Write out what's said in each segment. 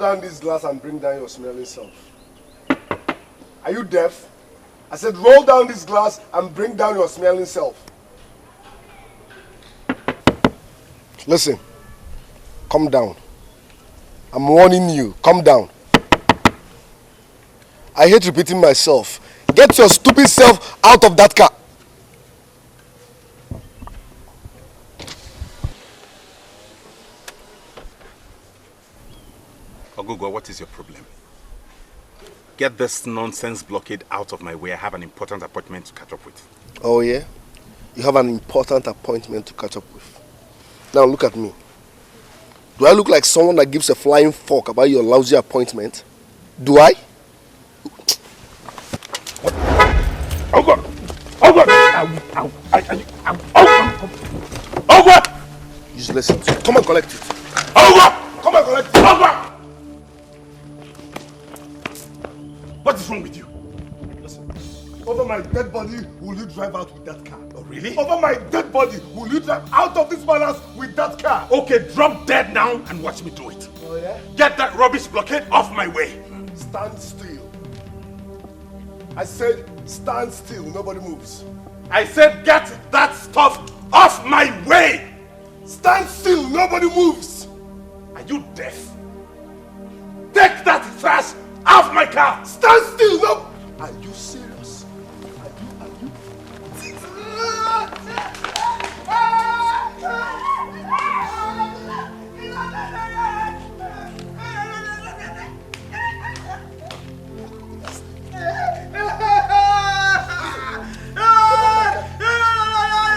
down this glass and bring down your smelling self. Are you deaf? I said roll down this glass and bring down your smelling self. Listen, calm down. I'm warning you, calm down. I hate repeating myself. Get your stupid self out of that car. Ogugua, what is your problem? Get this nonsense blockade out of my way. I have an important appointment to catch up with. Oh yeah? You have an important appointment to catch up with. Now look at me. Do I look like someone that gives a flying fuck about your lousy appointment? Do I? Auga! Auga! Auga! Useless. Come and collect it. Auga! Come and collect it. Auga! What is wrong with you? Listen. Over my dead body, will you drive out with that car? Oh, really? Over my dead body, will you drive out of this palace with that car? Okay, drop dead now and watch me do it. Oh, yeah? Get that rubbish blockade off my way. Stand still. I said, stand still. Nobody moves. I said, get that stuff off my way. Stand still. Nobody moves. Are you deaf? Take that trash off my car. Stand still. No. Are you serious? Are you?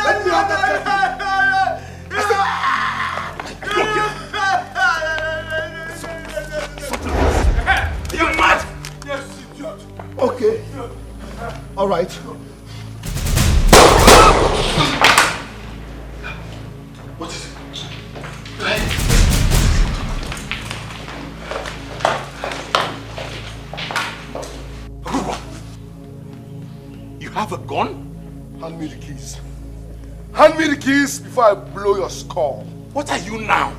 Let me out that car. Are you mad? Yes, idiot. Okay. All right. What is it? You have a gun? Hand me the keys. Hand me the keys before I blow your skull. What are you now?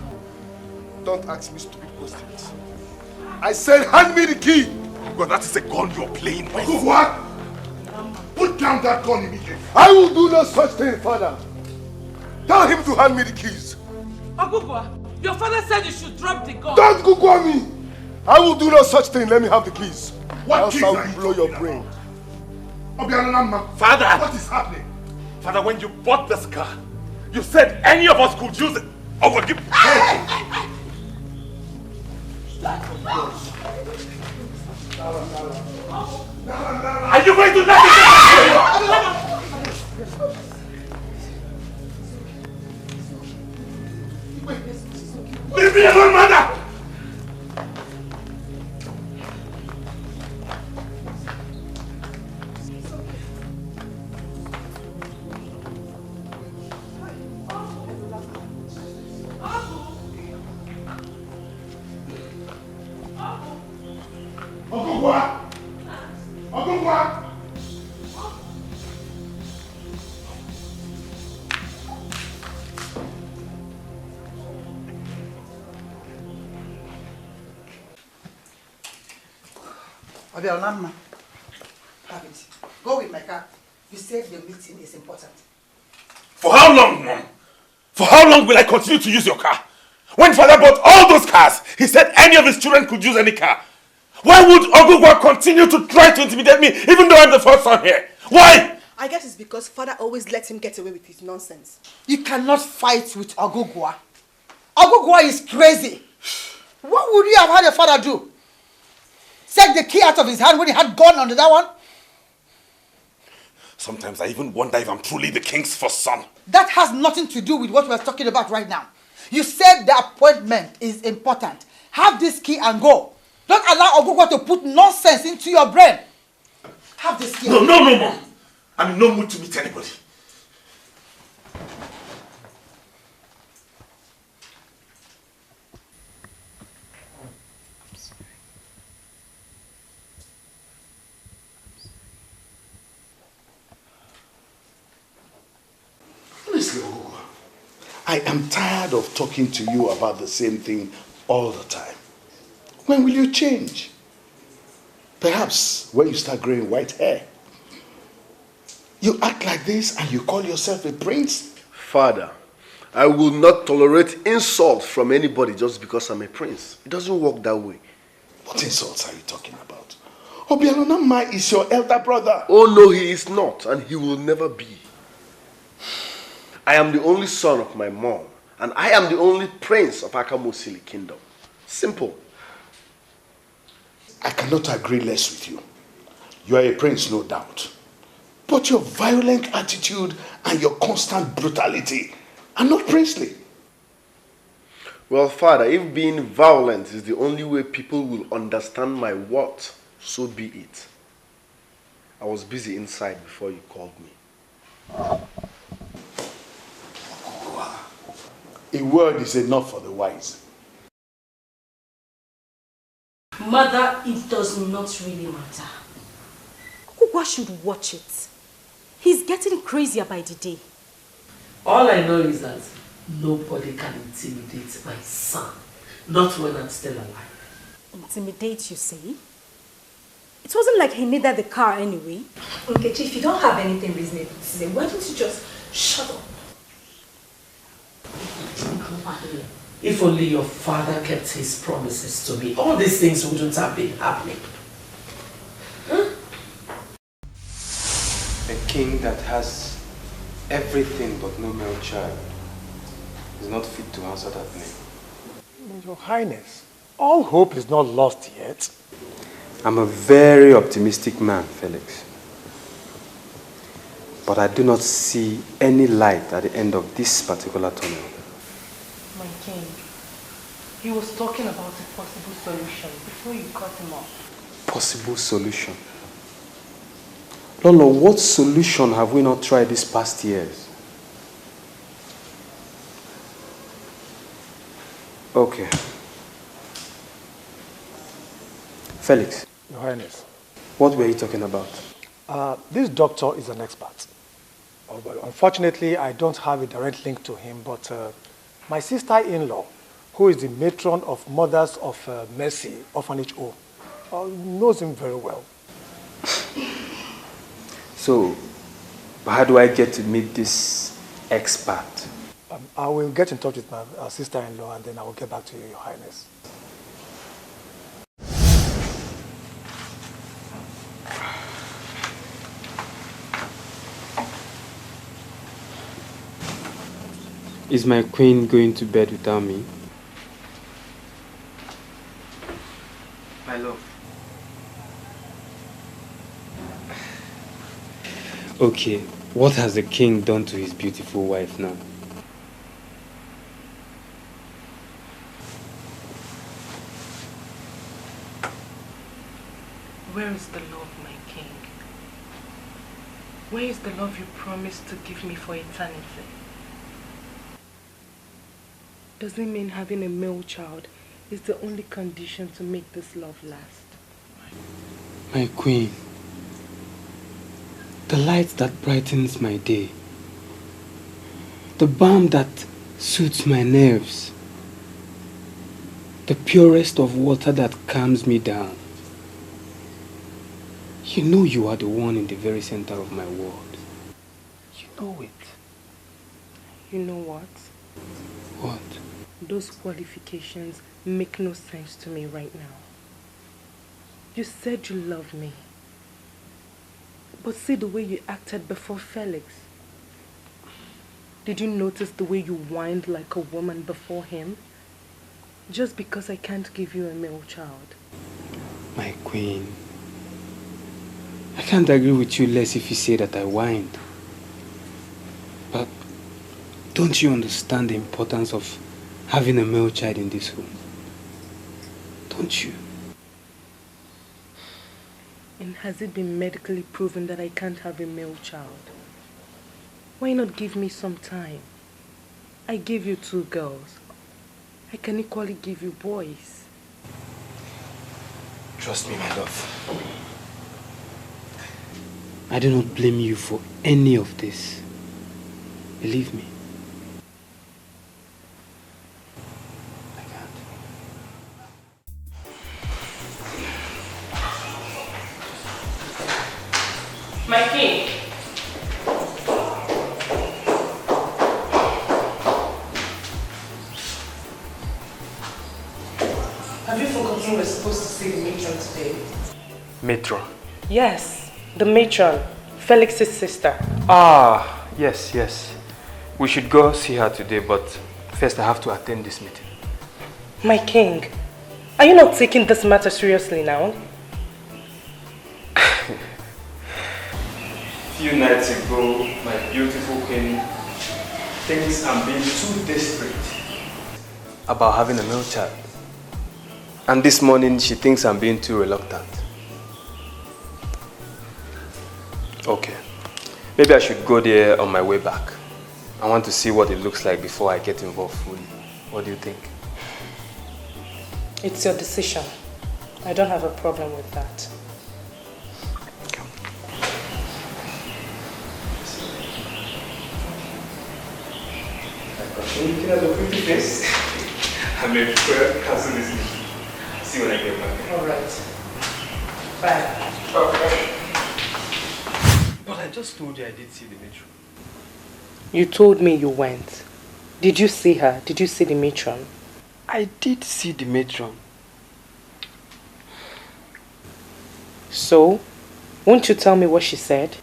Don't ask me stupid questions. I said hand me the key. Well, that is a gun you're playing with. What? Put down that gun immediately. I will do no such thing, father. Tell him to hand me the keys. Ogugua, your father said you should drop the gun. Don't Google me. I will do no such thing. Let me have the keys. What keys? Else I will blow your brain. Obialunamma. Father! What is happening? Father, when you bought this car, you said any of us could use it. Oh, we'll give... Are you going to let it? Leave me alone, mother! Ogugua! Ogugua! Obialunamma, have it. Go with my car. You said the meeting is important. For how long, Mom? For how long will I continue to use your car? When Father bought all those cars, he said any of his children could use any car. Why would Ogugua continue to try to intimidate me even though I'm the first son here? Why? I guess it's because Father always lets him get away with his nonsense. You cannot fight with Ogugua. Ogugua is crazy. What would you have had your father do? Take the key out of his hand when he had gun under that one? Sometimes I even wonder if I'm truly the king's first son. That has nothing to do with what we're talking about right now. You said the appointment is important. Have this key and go. Don't allow Ogugua to put nonsense into your brain. Have this key. No, Mom. I'm in no mood to meet anybody. Honestly, Ogugua, I am tired of talking to you about the same thing all the time. When will you change? Perhaps when you start growing white hair. You act like this and you call yourself a prince? Father, I will not tolerate insult from anybody just because I'm a prince. It doesn't work that way. What insults are you talking about? Obialunamma is your elder brother. Oh no, he is not, and he will never be. I am the only son of my mom, and I am the only prince of Akamosili kingdom. Simple. I cannot agree less with you. You are a prince, no doubt. But your violent attitude and your constant brutality are not princely. Well, Father, if being violent is the only way people will understand my worth, so be it. I was busy inside before you called me. A word is enough for the wise. Mother, it does not really matter. Ogugua should watch it. He's getting crazier by the day. All I know is that nobody can intimidate my son. Not when I'm still alive. Intimidate, you say? It wasn't like he needed the car anyway. Okay, Chief, if you don't have anything reasonable to say, why don't you just shut up? If only your father kept his promises to me, all these things wouldn't have been happening. A king that has everything but no male child is not fit to answer that name. Your Highness, all hope is not lost yet. I'm a very optimistic man, Felix. But I do not see any light at the end of this particular tunnel. My king, he was talking about a possible solution before you cut him off. Possible solution? Lolo, what solution have we not tried these past years? Okay. Felix. Your Highness. What were you talking about? This doctor is an expert. But unfortunately, I don't have a direct link to him, but my sister-in-law, who is the matron of Mothers of Mercy Orphanage Home, knows him very well. So, how do I get to meet this expert? I will get in touch with my sister-in-law and then I will get back to you, Your Highness. Is my queen going to bed without me? My love. Okay, what has the king done to his beautiful wife now? Where is the love, my king? Where is the love you promised to give me for eternity? Does it mean having a male child is the only condition to make this love last? My queen, the light that brightens my day, the balm that soothes my nerves, the purest of water that calms me down. You know you are the one in the very center of my world. You know it. You know what? What? Those qualifications make no sense to me right now. You said you love me. But see the way you acted before Felix. Did you notice the way you whined like a woman before him? Just because I can't give you a male child. My queen, I can't agree with you less if you say that I whined. But don't you understand the importance of having a male child in this home? Don't you? And has it been medically proven that I can't have a male child? Why not give me some time? I gave you 2 girls. I can equally give you boys. Trust me, my love. I do not blame you for any of this. Believe me. I can't. My king. Have you forgotten we're supposed to see the matron today? Matron? Yes, the matron, Felix's sister. Ah, yes. We should go see her today, but first I have to attend this meeting. My king, are you not taking this matter seriously now? Few nights ago, my beautiful queen thinks I'm being too desperate about having a male child. And this morning, she thinks I'm being too reluctant. Okay. Maybe I should go there on my way back. I want to see what it looks like before I get involved fully. What do you think? It's your decision. I don't have a problem with that. Okay. Looking at the pretty face, I may cancel this meeting. See when I get back. All right. Bye. Okay. But I just told you I did see the matron. You told me you went. Did you see her? Did you see the matron? I did see the matron. So, won't you tell me what she said?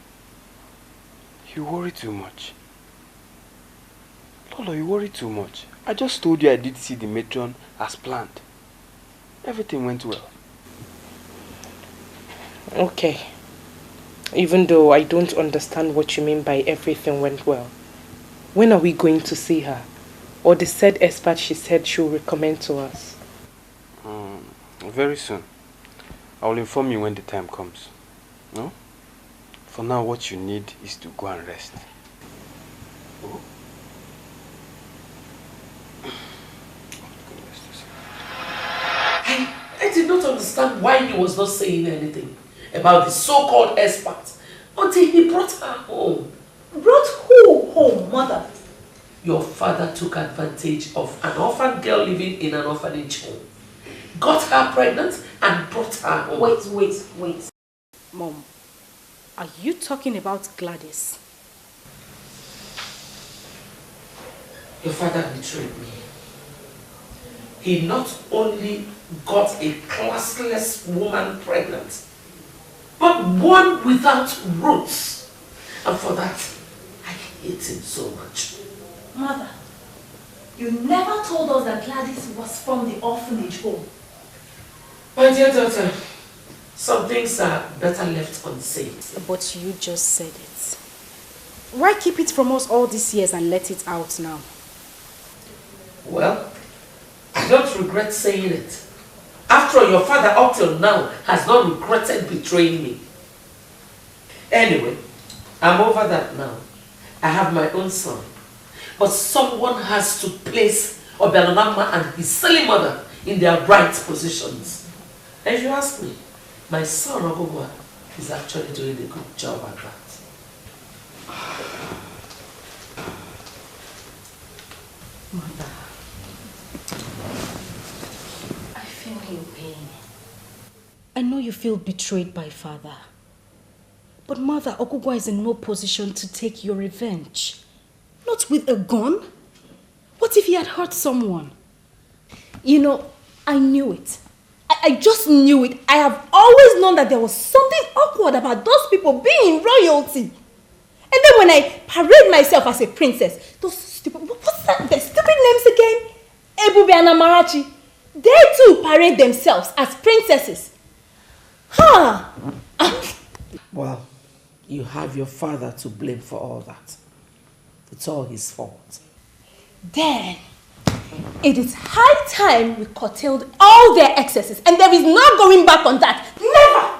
You worry too much. Lolo, you worry too much. I just told you I did see the matron as planned. Everything went well. Okay. Even though I don't understand what you mean by everything went well. When are we going to see her? Or the said expert she said she'll recommend to us? Very soon. I will inform you when the time comes. No? For now, what you need is to go and rest. Oh. I did not understand why he was not saying anything about the so-called expert until he brought her home. Brought who home, mother? Your father took advantage of an orphan girl living in an orphanage home, got her pregnant and brought her home. Wait. Mom, are you talking about Gladys? Your father betrayed me. He not only got a classless woman pregnant, but one without roots. And for that, I hate him so much. Mother, you never told us that Gladys was from the orphanage home. My dear daughter, some things are better left unsaid. But you just said it. Why keep it from us all these years and let it out now? Well, I don't regret saying it. After all, your father up till now has not regretted betraying me. Anyway, I'm over that now. I have my own son. But someone has to place Obialunamma and his silly mother in their right positions. And if you ask me, my son Ogugua is actually doing a good job at that. Mother, I feel your pain. I know you feel betrayed by father. But mother, Ogugua is in no position to take your revenge. Not with a gun. What if he had hurt someone? You know, I knew it. I just knew it. I have always known that there was something awkward about those people being royalty. And then when I parade myself as a princess, those stupid, what's that, their stupid names again? Ebube and Amarachi. They too parade themselves as princesses. Huh? Well, you have your father to blame for all that. It's all his fault. Then, it is high time we curtailed all their excesses, and there is no going back on that. Never!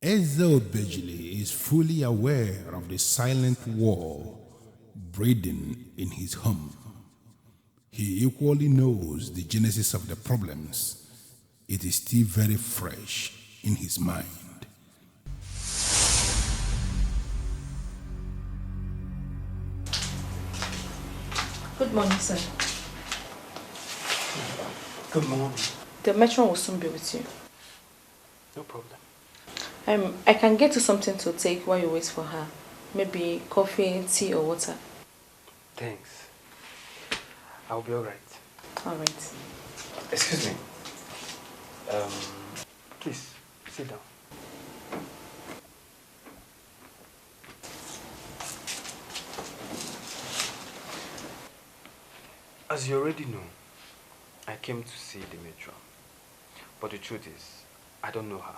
Ezobejili is fully aware of the silent war breeding in his home. He equally knows the genesis of the problems. It is still very fresh in his mind. Good morning, sir. Good morning. The matron will soon be with you. No problem. I can get you something to take while you wait for her. Maybe coffee, tea, or water. Thanks. I'll be alright. Alright. Excuse me. Please, sit down. As you already know, I came to see the matron. But the truth is, I don't know her.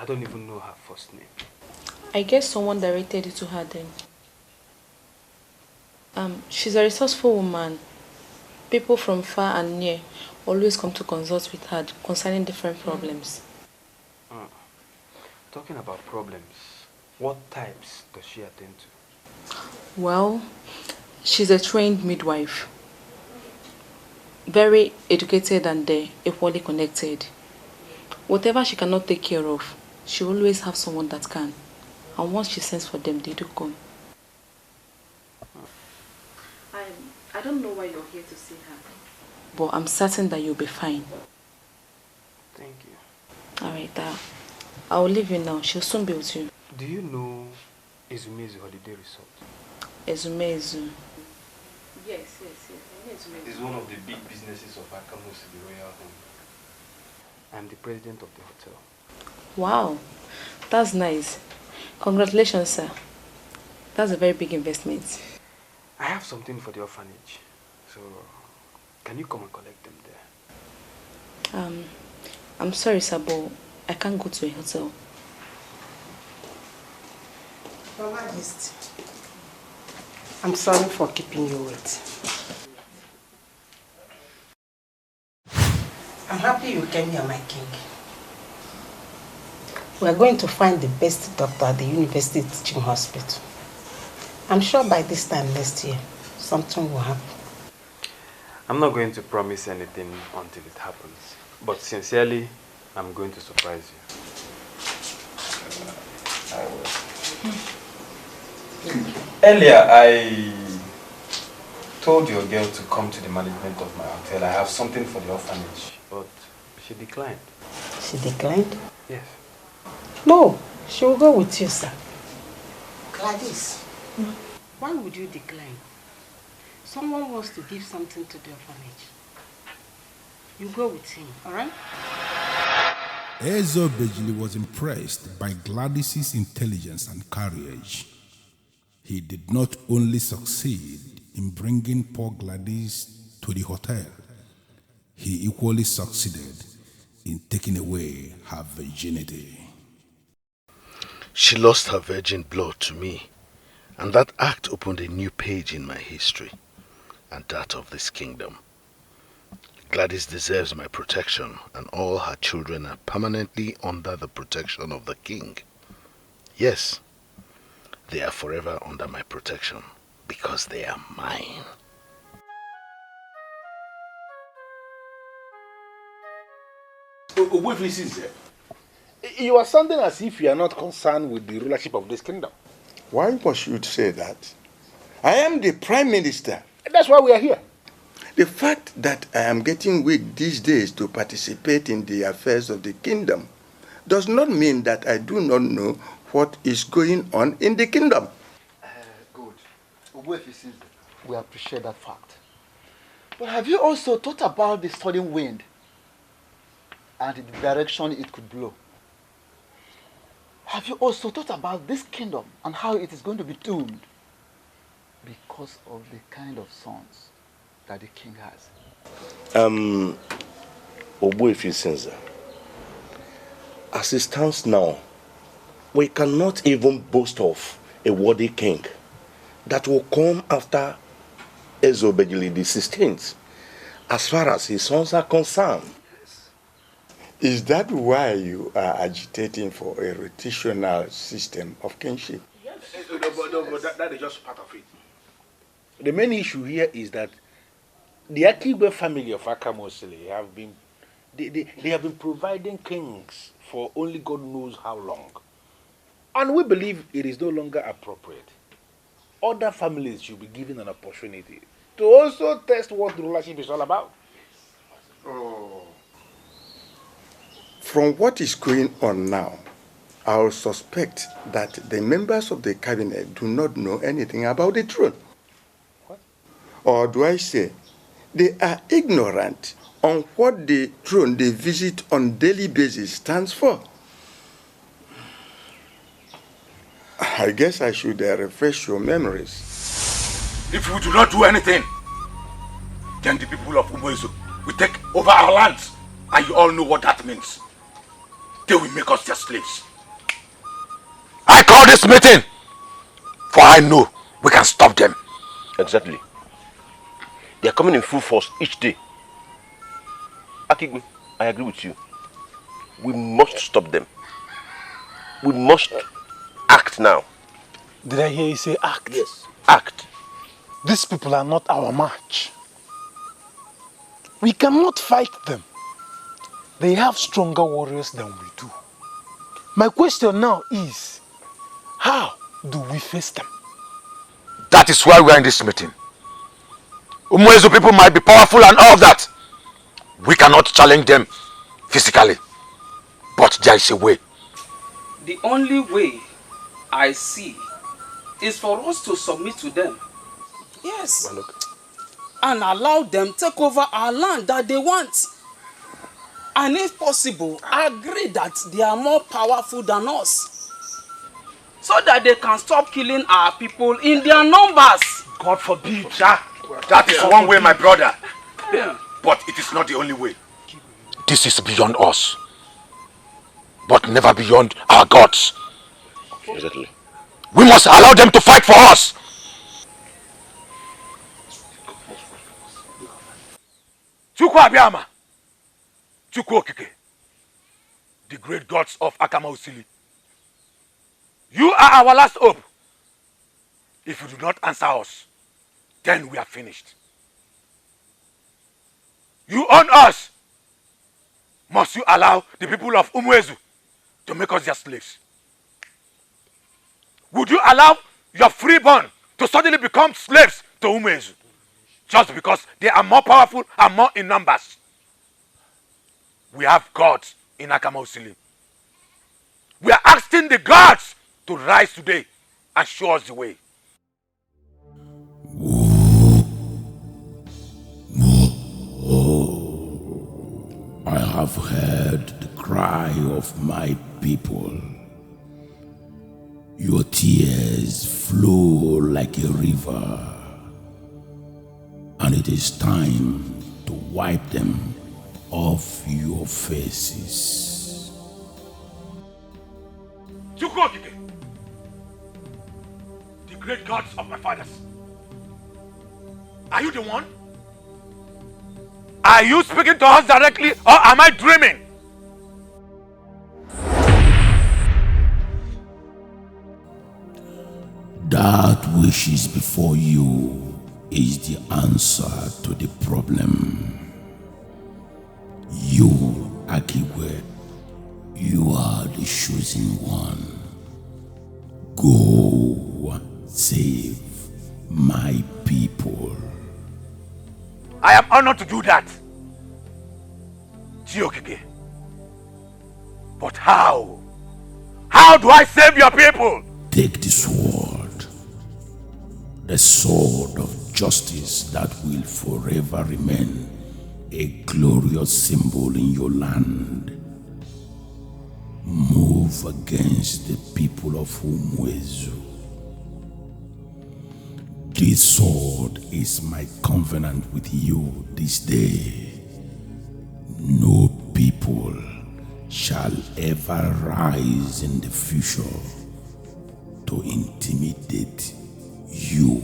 I don't even know her first name. I guess someone directed you to her then. She's a resourceful woman. People from far and near always come to consult with her concerning different problems. Talking about problems, what types does she attend to? Well, she's a trained midwife. Very educated and equally connected. Whatever she cannot take care of, she always has someone that can. And once she sends for them, they do come. I don't know why you're here to see her. But I'm certain that you'll be fine. Thank you. Alright, I'll leave you now. She'll soon be with you. Do you know Ezumezu Holiday Resort? Ezumezu. Yes. It's one of the big businesses of Akamus, the royal home. I'm the president of the hotel. Wow, that's nice. Congratulations, sir. That's a very big investment. I have something for the orphanage, so can you come and collect them there? I'm sorry, sir, but I can't go to a hotel. Your Majesty, I'm sorry for keeping you waiting. I'm happy you came here, my king. We are going to find the best doctor at the University Teaching Hospital. I'm sure by this time next year, something will happen. I'm not going to promise anything until it happens. But sincerely, I'm going to surprise you. I will. Earlier, I told your girl to come to the management of my hotel. I have something for the orphanage, but she declined. She declined? Yes. No, she will go with you, sir. Gladys, why would you decline? Someone wants to give something to the orphanage. You go with him, alright? Ezobejili was impressed by Gladys's intelligence and courage. He did not only succeed in bringing poor Gladys to the hotel, he equally succeeded in taking away her virginity. She lost her virgin blood to me, and that act opened a new page in my history, and that of this kingdom. Gladys deserves my protection, and all her children are permanently under the protection of the king. Yes, they are forever under my protection, because they are mine. You are sounding as if you are not concerned with the rulership of this kingdom. Why must you say that? I am the Prime Minister. That's why we are here. The fact that I am getting weak these days to participate in the affairs of the kingdom does not mean that I do not know what is going on in the kingdom. Good. We appreciate that fact. But have you also thought about the sudden wind and the direction it could blow? Have you also thought about this kingdom and how it is going to be doomed because of the kind of sons that the king has? As it stands now, we cannot even boast of a worthy king that will come after Ezobejili the 16th, as far as his sons are concerned. Is that why you are agitating for a rotational system of kingship? Yes. But that is just part of it. The main issue here is that the Akigbe family of Akamosile have been they have been providing kings for only God knows how long. And we believe it is no longer appropriate. Other families should be given an opportunity to also test what the rulership is all about. From what is going on now, I will suspect that the members of the cabinet do not know anything about the throne. What? Or do I say, they are ignorant on what the throne they visit on daily basis stands for. I guess I should refresh your memories. If we do not do anything, then the people of Umuezu will take over our lands. And you all know what that means. They will make us their slaves. I call this meeting, for I know we can stop them. Exactly. They are coming in full force each day. Akigwe, I agree with you. We must stop them. We must act now. Did I hear you say act? Yes, act. These people are not our match. We cannot fight them. They have stronger warriors than we do. My question now is, how do we face them? That is why we are in this meeting. Umuezu people might be powerful and all of that. We cannot challenge them physically. But there is a way. The only way I see is for us to submit to them. Yes. And allow them take over our land that they want. And if possible, agree that they are more powerful than us. So that they can stop killing our people in their numbers. God forbid, sir. That is one way, my brother. Yeah. But it is not the only way. This is beyond us. But never beyond our gods. Exactly. We must allow them to fight for us. Chukwu Abiyama, Chukwu Okike, the great gods of Akama Osili. You are our last hope. If you do not answer us, then we are finished. You own us. Must you allow the people of Umuezu to make us their slaves? Would you allow your freeborn to suddenly become slaves to Umuezu? Just because they are more powerful and more in numbers. We have gods in Akama Osili. We are asking the gods to rise today and show us the way. I have heard the cry of my people. Your tears flow like a river, and it is time to wipe them off your faces. Chukwu Okike, the great gods of my fathers. Are you the one? Are you speaking to us directly, or am I dreaming? That which is before you is the answer to the problem. You, Akigwe, you are the chosen one. Go save my people. I am honored to do that. Chiokike. But how? How do I save your people? Take the sword. The sword of justice that will forever remain a glorious symbol in your land. Move against the people of Umuezu. This sword is my covenant with you this day. No people shall ever rise in the future to intimidate you.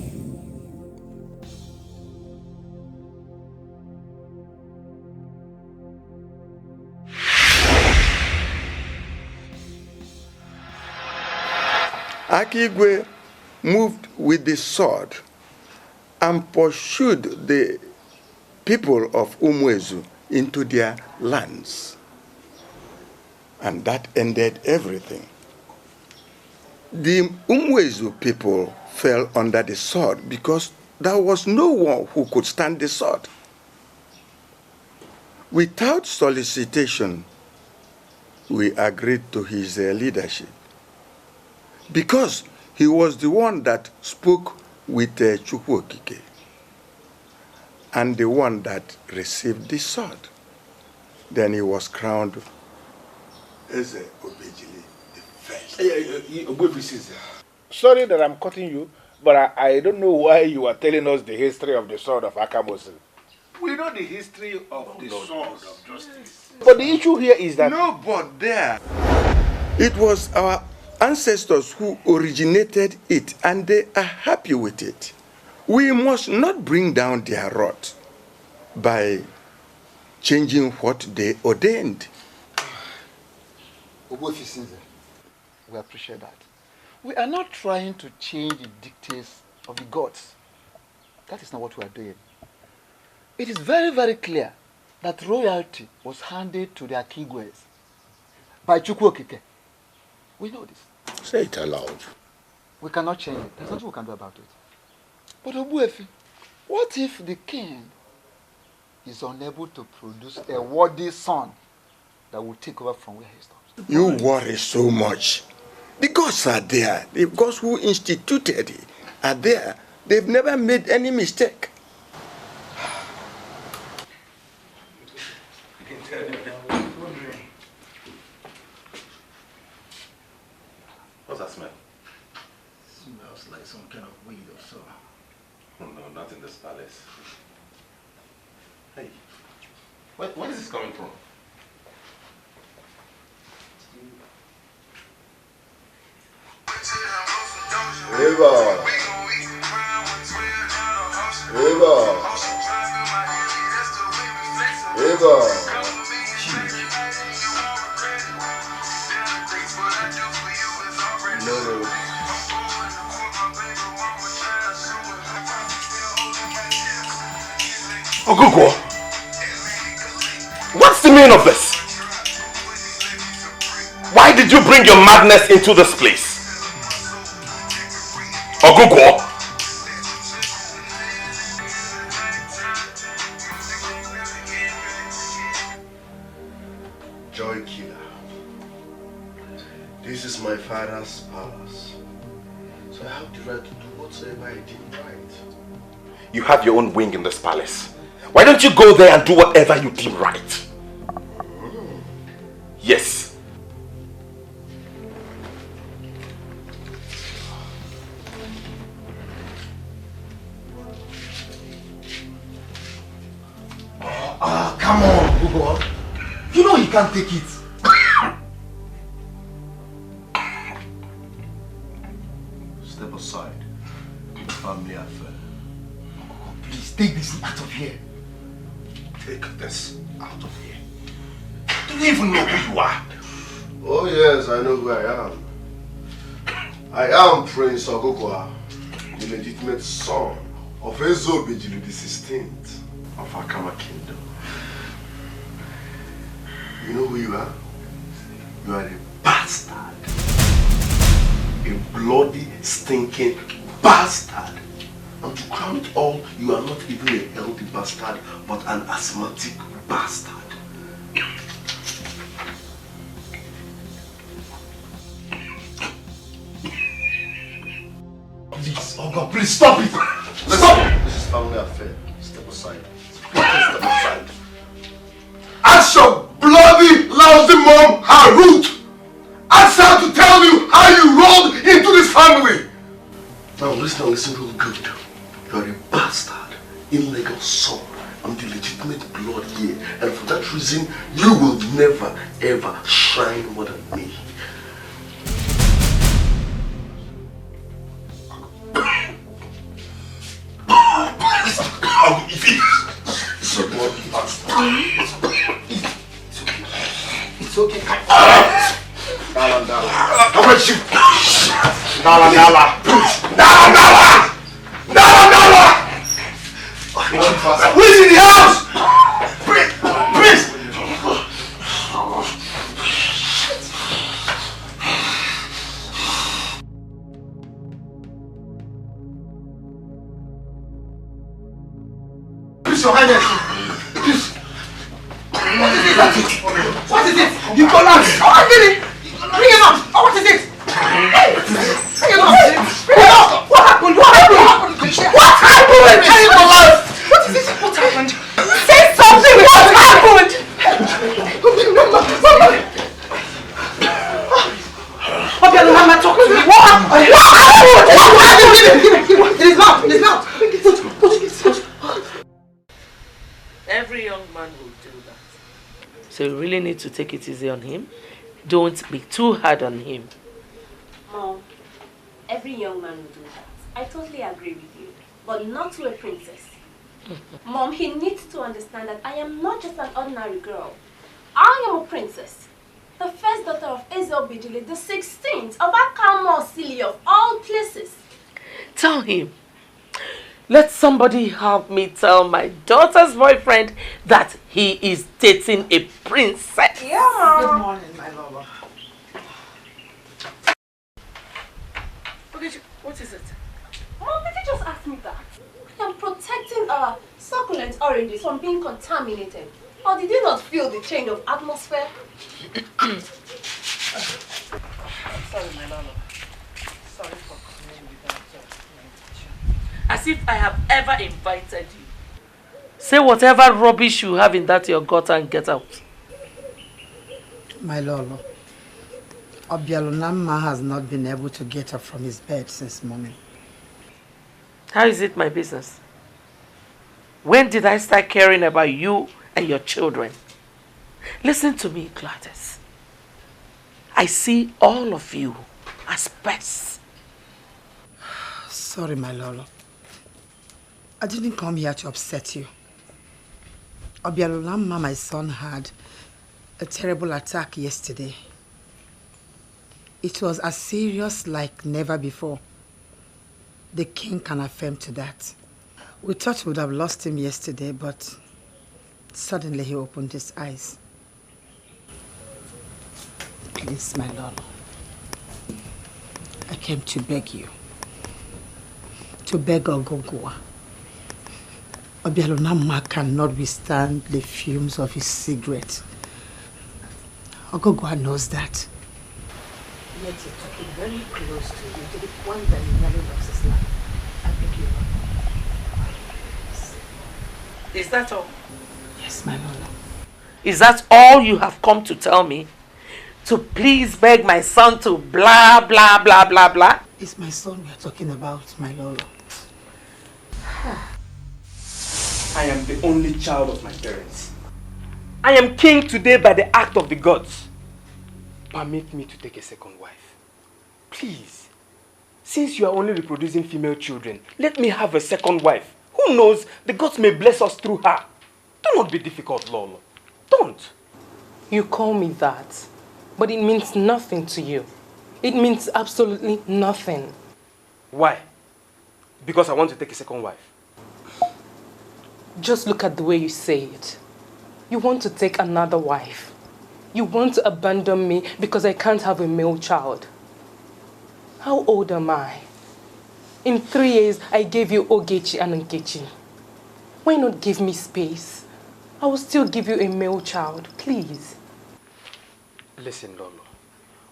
Akigwe moved with the sword and pursued the people of Umuezu into their lands. And that ended everything. The Umuezu people fell under the sword because there was no one who could stand the sword. Without solicitation, we agreed to his leadership because he was the one that spoke with Chukwu Okike and the one that received the sword. Then he was crowned Eze Obejili the first. Sorry that I'm cutting you, but I don't know why you are telling us the history of the sword of Akamosil. We know the history of the sword of justice. But the issue here is that... No, but there. It was our ancestors who originated it, and they are happy with it. We must not bring down their wrath by changing what they ordained. We appreciate that. We are not trying to change the dictates of the gods. That is not what we are doing. It is very, very clear that royalty was handed to the Akigwes by Chukwu Okike. We know this. Say it aloud. We cannot change it. There's nothing we can do about it. But Obuefi, what if the king is unable to produce a worthy son that will take over from where he stops? You worry so much. The gods are there. The gods who instituted it are there. They've never made any mistake. What's that smell? Smells like some kind of weed or so. Oh, no, not in this palace. Hey, where is this coming from? Eva. Ogugua, what's the meaning of this? Why did you bring your madness into this place? Ogugua? Joy killer. This is my father's palace. So I have the right to do whatsoever I deem right. You have your own wing in this palace. Why don't you go there and do whatever you deem right? Yes. Come on, Google. You know you can't take it. Step aside. Family affair. Please take this out of here. Take this out of here. Do you even know who you are? Oh yes, I know who I am. I am Prince Ogugua, the legitimate son of Ezobejili the 16th of Akama Kingdom. You know who you are? You are a bastard. A bloody, stinking bastard. And to crown it all, you are not even a healthy bastard, but an asthmatic bastard. Please, oh God, please stop it! Stop! This is family affair. Step aside. Step aside. Ask your bloody, lousy mom her root! Ask her to tell you how you rolled into this family! Now listen real good. You are a bastard, illegal son. I'm the legitimate blood here. And for that reason, you will never ever shine more than me. It's a bloody bastard. It's okay. Dala. How about you? Dala. Who's in the house? Prince! Please, Your Highness. Please. What is it? What is it? You collapsed. Oh, really? Bring him up. Oh, what is it? Hey! Bring him up. Bring him up. What happened? What happened? What happened? What is it? What happened? Say something. What happened? Obialunamma, talk to me. What happened? What happened? Give it. It is not. It is not. Every young man will do that. So you really need to take it easy on him. Don't be too hard on him. Mom, every young man will do that. I totally agree with you. But not to a princess. Mom, he needs to understand that I am not just an ordinary girl. I am a princess. The first daughter of Ezobijili, the 16th of Akamosili of all places. Tell him. Let somebody help me tell my daughter's boyfriend that he is dating a princess. Yeah. Good morning, my Lolo. What is it? Mom, did you just ask me that? I am protecting our succulent oranges from being contaminated. Or did you not feel the change of atmosphere? I'm sorry, my Lolo. Sorry for coming without my invitation. As if I have ever invited you. Say whatever rubbish you have in that your gutter and get out. My Lolo, Obialunamma has not been able to get up from his bed since morning. How is it my business? When did I start caring about you and your children? Listen to me, Gladys. I see all of you as pests. Sorry, my Lolo. I didn't come here to upset you. Obialunamma, my son, had a terrible attack yesterday. It was as serious like never before. The king can affirm to that. We thought we would have lost him yesterday, but suddenly he opened his eyes. Please, my Lolo, I came to beg you, to beg Ogugua. Obialunamma cannot withstand the fumes of his cigarette. Ogugua knows that. Yet you're talking very close to you, to the point that he nearly lost his life. I beg you. Is that all? Yes, my Lolo. Is that all you have come to tell me? To please beg my son to blah, blah, blah, blah, blah? It's my son we are talking about, my Lolo. I am the only child of my parents. I am king today by the act of the gods. Permit me to take a second wife. Please. Since you are only reproducing female children, let me have a second wife. Who knows, the gods may bless us through her. Do not be difficult, Lolo. Don't. You call me that, but it means nothing to you. It means absolutely nothing. Why? Because I want to take a second wife. Just look at the way you say it. You want to take another wife. You want to abandon me because I can't have a male child. How old am I? In 3 years, I gave you Ogechi and Nkechi. Why not give me space? I will still give you a male child, please. Listen, Lolo.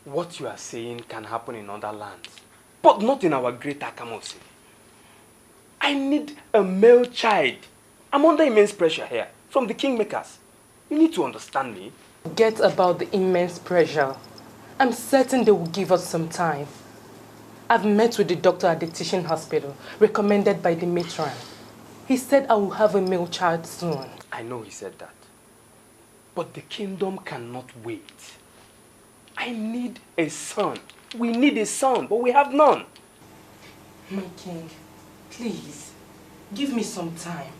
What you are saying can happen in other lands, but not in our great Akamosi. I need a male child. I'm under immense pressure here from the kingmakers. You need to understand me. Forget about the immense pressure. I'm certain they will give us some time. I've met with the doctor at the teaching hospital, recommended by the matron. He said I will have a male child soon. I know he said that. But the kingdom cannot wait. I need a son. We need a son, but we have none. My king, please, give me some time.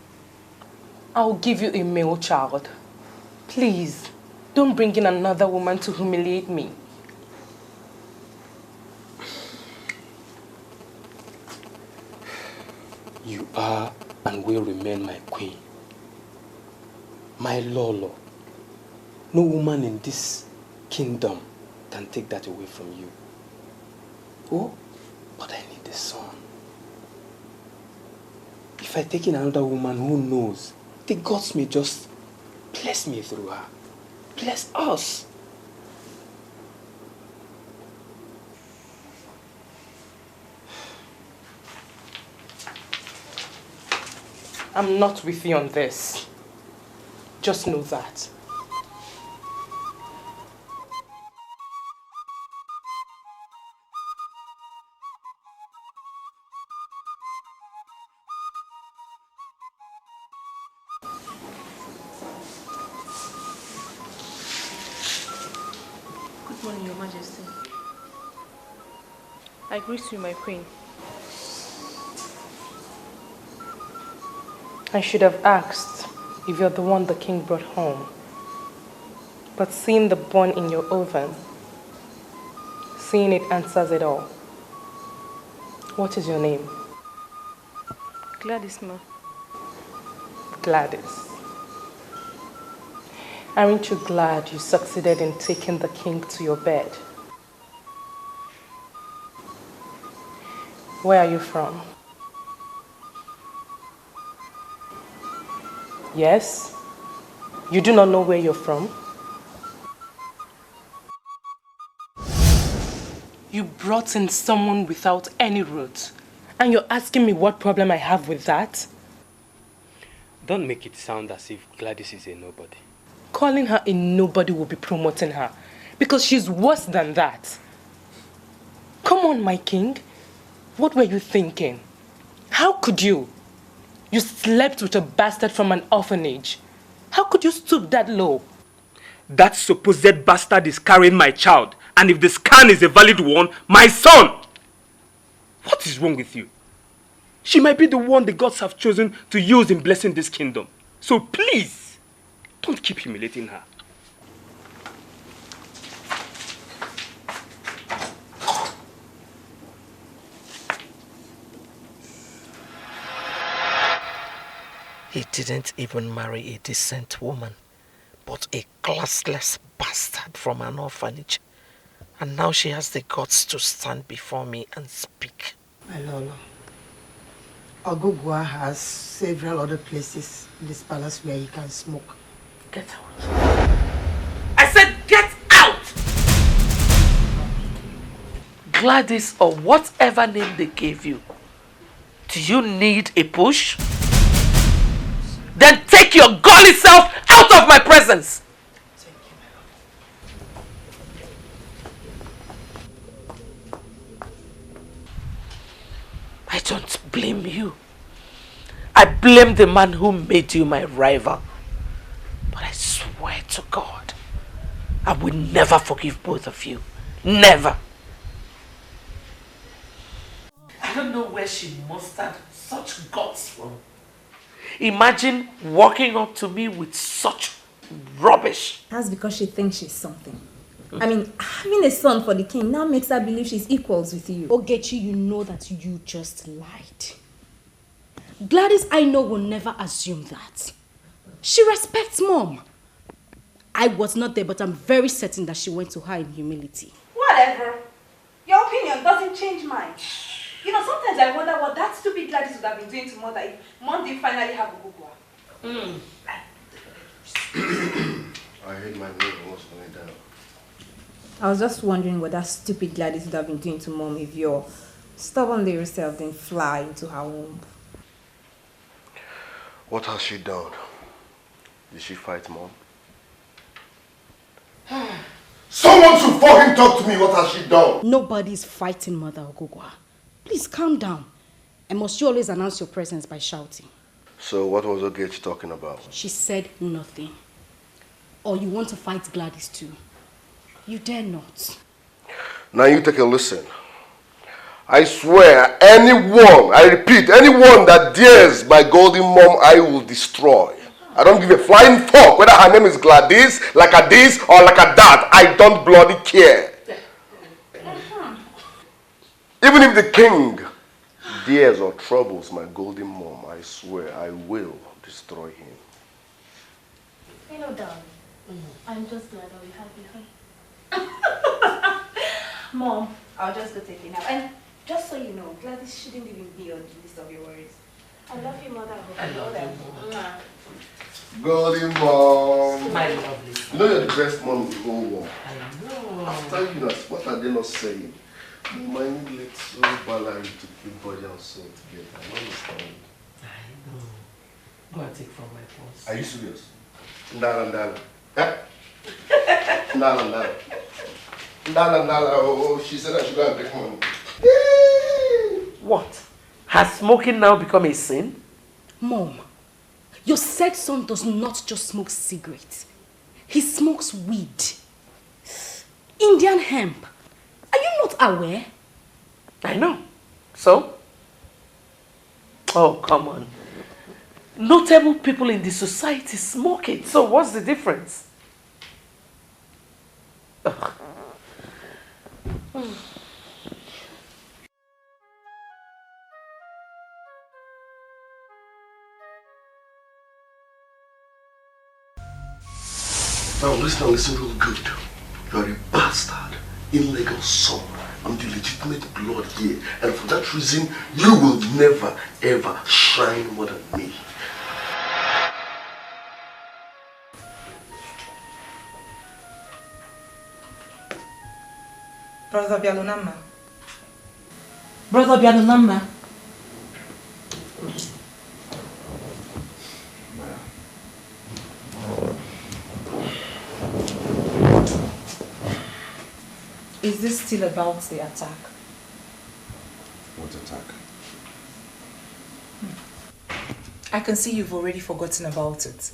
I'll give you a male child. Please, don't bring in another woman to humiliate me. You are and will remain my queen. My Lolo. No woman in this kingdom can take that away from you. Oh, but I need a son. If I take in another woman, who knows? the gods may just bless me through her. Bless us. I'm not with you on this. Just know that. Good morning, Your Majesty. I greet you, my queen. I should have asked if you're the one the king brought home. But seeing the bun in your oven, seeing it answers it all. What is your name? Gladys, ma. Gladys. Aren't you glad you succeeded in taking the king to your bed? Where are you from? Yes? You do not know where you're from? You brought in someone without any roots, and you're asking me what problem I have with that? Don't make it sound as if Gladys is a nobody. Calling her a nobody will be promoting her, because she's worse than that. Come on, my king. What were you thinking? How could you? You slept with a bastard from an orphanage. How could you stoop that low? That supposed bastard is carrying my child, and if the scan is a valid one, my son! What is wrong with you? She might be the one the gods have chosen to use in blessing this kingdom. So please, don't keep humiliating her. He didn't even marry a decent woman, but a classless bastard from an orphanage. And now she has the guts to stand before me and speak. My Lolo, Ogugua has several other places in this palace where he can smoke. Get out. I said get out! Gladys, or whatever name they gave you, do you need a push? Then take your gully self out of my presence! I don't blame you. I blame the man who made you my rival. But I swear to God, I will never forgive both of you. Never. I don't know where she mustered such guts from. Imagine walking up to me with such rubbish. That's because she thinks she's something. I mean, having a son for the king now makes her believe she's equals with you. Ogechi, you know that you just lied. Gladys, I know, will never assume that. She respects Mom. I was not there, but I'm very certain that she went to her in humility. Whatever. Your opinion doesn't change mine. You know, sometimes I wonder what that stupid Gladys would have been doing to Mother if Mom did finally have Ogugua. I hate my neighbor wants to lay down. I was just wondering what that stupid Gladys would have been doing to Mom if your stubborn little self didn't fly into her womb. What has she done? Did she fight Mom? Someone should fucking talk to me. What has she done? Nobody's fighting Mother Ogugua. Please calm down. And must you always announce your presence by shouting? So what was Ogechi talking about? She said nothing. Or you want to fight Gladys too? You dare not. Now you take a listen. I swear, anyone, I repeat, anyone that dares my golden mom, I will destroy. I don't give a flying fuck whether her name is Gladys, like a this, or like a that. I don't bloody care. Even if the king dares or troubles my golden mom, I swear I will destroy him. You know, darling, I'm just glad I'll be happy. Mom, I'll just go take a nap. And just so you know, Gladys shouldn't even be on the list of your worries. I love you, Mother. I love you, Mom. Golden mom. My lovely. You know you're the best mom in the whole world. I know. After you, that, what are they not saying? My little balance to keep body and soul together. I understand. I know. Go and take from my purse. Are you serious? Ndala. Eh? Ndala. Oh, she said I should go and take money. What? Has smoking now become a sin? Mom, your said son does not just smoke cigarettes. He smokes weed. Indian hemp. Are you not aware? I know. So? Oh, come on. Notable people in the society smoke it. So what's the difference? Ugh. Now listen real good. You are a bastard, illegal son. I'm the legitimate blood here. And for that reason, you will never ever shine more than me. Brother Obialunamma. Brother Obialunamma. Is this still about the attack? What attack? I can see you've already forgotten about it.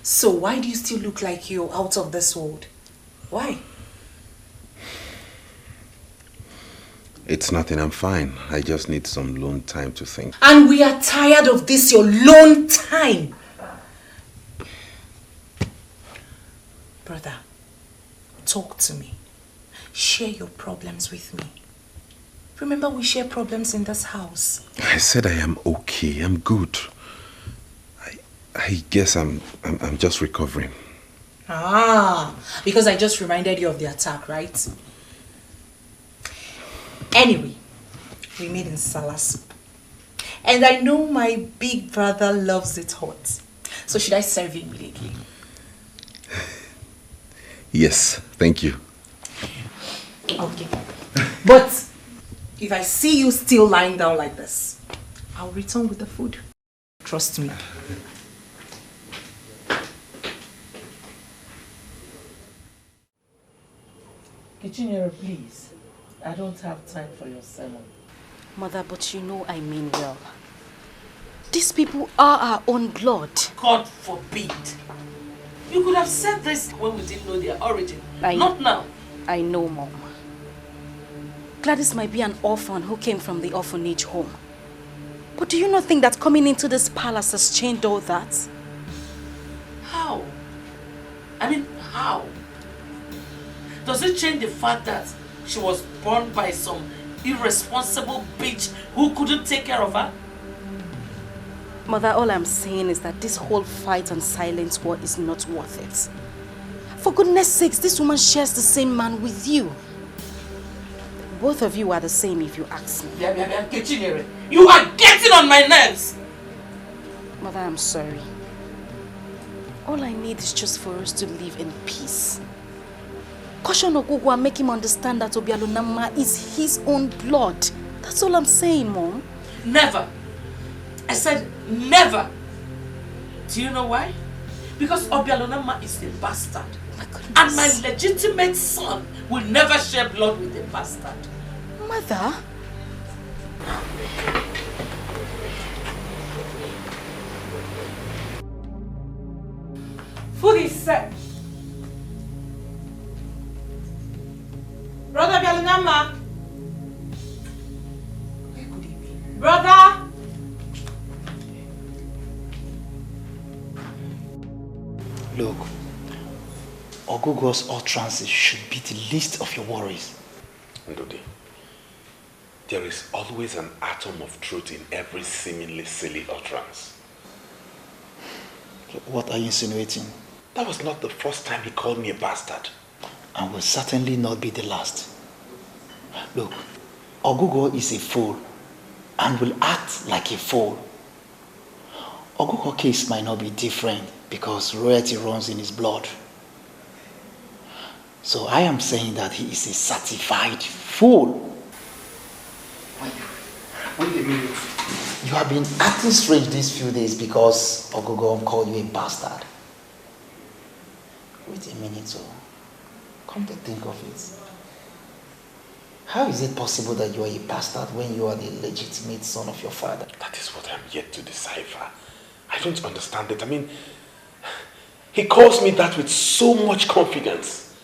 So why do you still look like you're out of this world? Why? It's nothing, I'm fine. I just need some alone time to think. And we are tired of this your lone time. Brother, talk to me. Share your problems with me. Remember, we share problems in this house. I said I am okay. I'm good. I guess I'm just recovering. Ah, because I just reminded you of the attack, right? Anyway, we made in Salas. And I know my big brother loves it hot. So should I serve you immediately? Yes, thank you. Okay. But if I see you still lying down like this, I'll return with the food. Trust me. Kitchenera, please. I don't have time for your sermon. Mother, but you know I mean well. These people are our own blood. God forbid. You could have said this when we didn't know their origin. Not now. I know, Mom. Gladys might be an orphan who came from the orphanage home. But do you not think that coming into this palace has changed all that? How? I mean, how? Does it change the fact that she was born by some irresponsible bitch who couldn't take care of her? Mother, all I'm saying is that this whole fight and silent war is not worth it. For goodness sakes, this woman shares the same man with you. Both of you are the same if you ask me. You are getting on my nerves! Mother, I'm sorry. All I need is just for us to live in peace. Caution Ogugua and make him understand that Obialunamma is his own blood. That's all I'm saying, Mom. Never. I said never. Do you know why? Because Obialunamma is a bastard. And my legitimate son will never share blood with a bastard. Mother? Food is set. Brother Obialunamma. Where could he be? Brother! Look, Ogugua's utterances should be the least of your worries. Ndudi, there is always an atom of truth in every seemingly silly utterance. What are you insinuating? That was not the first time he called me a bastard. And will certainly not be the last. Look, Ogugua is a fool and will act like a fool. Ogugua case might not be different because royalty runs in his blood. So I am saying that he is a certified fool. Wait a minute. You have been acting strange these few days because Ogugua called you a bastard. Wait a minute, so come to think of it. How is it possible that you are a bastard when you are the legitimate son of your father? That is what I'm yet to decipher. I don't understand it. I mean, he calls me that with so much confidence.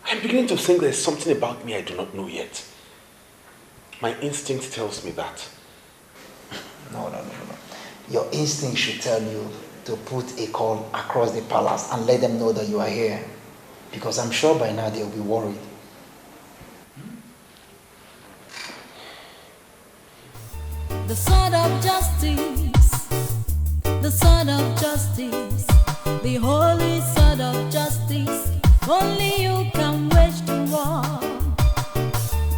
I'm beginning to think there's something about me I do not know yet. My instinct tells me that. No. Your instinct should tell you to put a call across the palace and let them know that you are here. Because I'm sure by now they'll be worried. The sword of justice, the sword of justice, the holy sword of justice, only you can wage the war.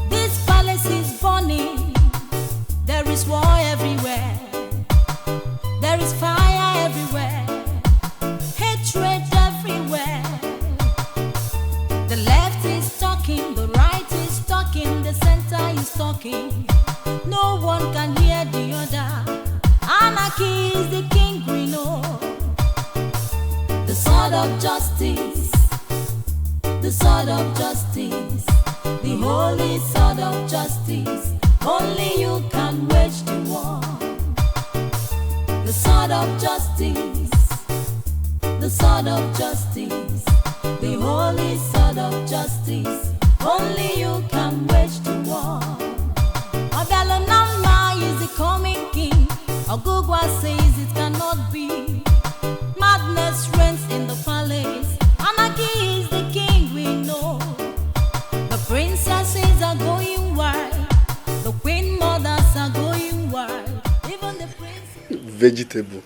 This palace is burning, there is war everywhere, there is fire everywhere, hatred everywhere. The left is talking, the right is talking, the center is talking. No one can hear the other. Anarchy is the king we know. The sword of justice, the sword of justice, the holy sword of justice. Only you can wage the war. The sword of justice, the sword of justice, the holy sword of justice. Only you can wage the war. Obialunamma is the coming king. Ogugua says it cannot be. Madness reigns in the palace. Anarchy is the king we know. The princesses are going wild. The queen mothers are going wild. Even the prince. Vegetable.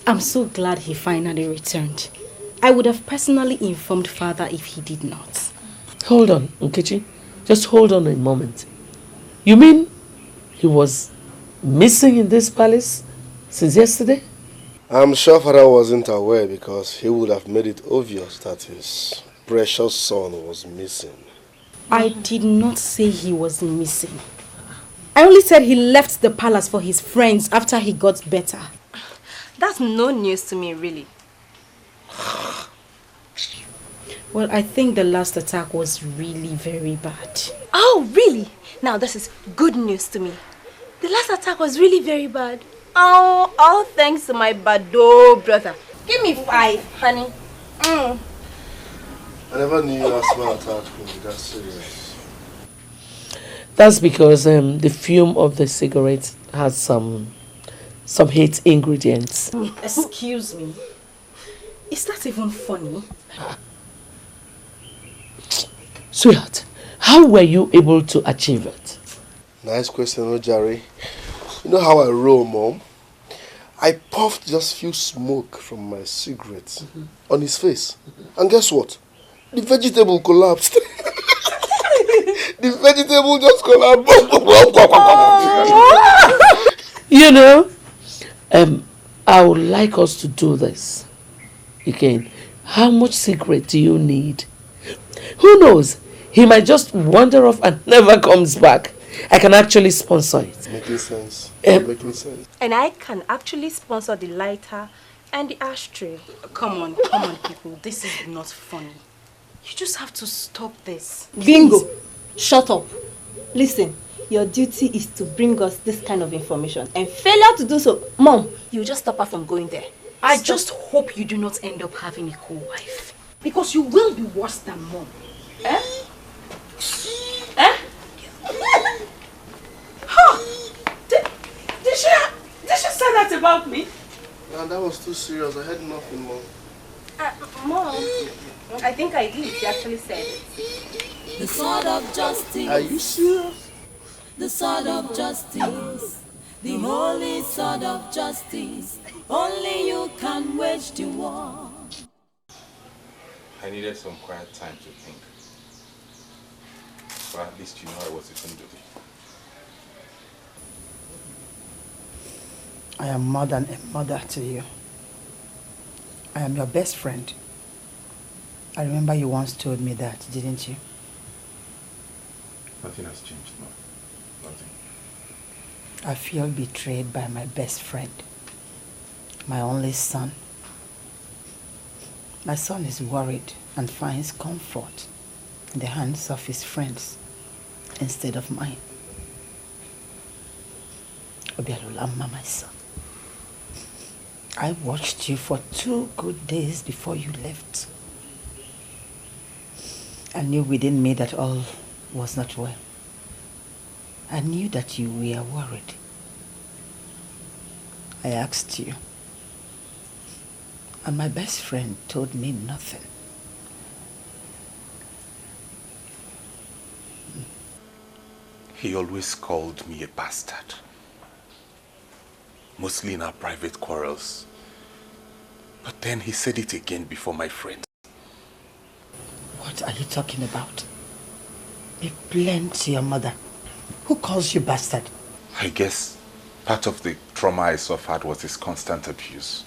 I'm so glad he finally returned. I would have personally informed father if he did not. Hold on, Nkechi. Just hold on a moment. You mean he was missing in this palace since yesterday? I'm sure father wasn't aware because he would have made it obvious that his precious son was missing. I did not say he was missing. I only said he left the palace for his friends after he got better. That's no news to me, really. Well, I think the last attack was really very bad. Oh, really? Now this is good news to me. The last attack was really very bad. Oh, all thanks to my bado brother. Give me 5, honey. I never knew your small attack would be that serious. That's because the fume of the cigarette has some hate ingredients. Excuse me. Is that even funny? Sweetheart, how were you able to achieve it? Nice question, Ojari. You know how I roll, Mom? I puffed just few smoke from my cigarette on his face. And guess what? The vegetable collapsed. The vegetable just collapsed. You know, I would like us to do this. Again, how much cigarette do you need? Who knows? He might just wander off and never comes back. I can actually sponsor it. Making sense. Making sense. And I can actually sponsor the lighter and the ashtray. Come on, people. This is not funny. You just have to stop this. Bingo! Shut up. Listen, your duty is to bring us this kind of information. And failure to do so, Mom, you just stop her from going there. I just hope you do not end up having a co-wife. Because you will be worse than Mom. Eh? Eh? Huh? Did she say that about me? Man, that was too serious. I had nothing, Mom. Mom, I think I did. She actually said it. The sword of justice. Are you serious? The sword of justice. The holy sword of justice. Only you can wage the war. I needed some quiet time to think. But at least you know I was even doing. I am more than a mother to you. I am your best friend. I remember you once told me that, didn't you? Nothing has changed, Mom. Nothing. I feel betrayed by my best friend, my only son. My son is worried and finds comfort in the hands of his friends instead of mine. Obialunamma, my son. I watched you for 2 good days before you left. I knew within me that all was not well. I knew that you were worried. I asked you, and my best friend told me nothing. He always called me a bastard. Mostly in our private quarrels. But then he said it again before my friends. What are you talking about? Be plain to your mother. Who calls you bastard? I guess part of the trauma I suffered was his constant abuse.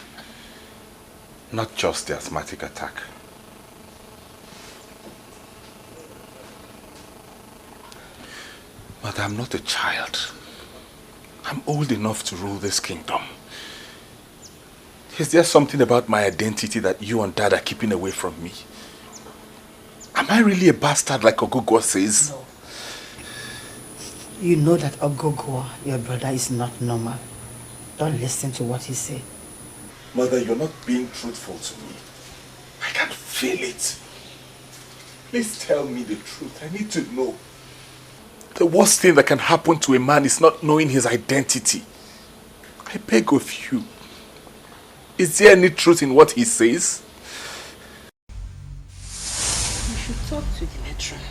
Not just the asthmatic attack. But I'm not a child. I'm old enough to rule this kingdom. Is there something about my identity that you and Dad are keeping away from me? Am I really a bastard like Ogugua says? No. You know that Ogugua, your brother, is not normal. Don't listen to what he said. Mother, you're not being truthful to me. I can feel it. Please tell me the truth. I need to know. The worst thing that can happen to a man is not knowing his identity. I beg of you. Is there any truth in what he says? You should talk to the matron.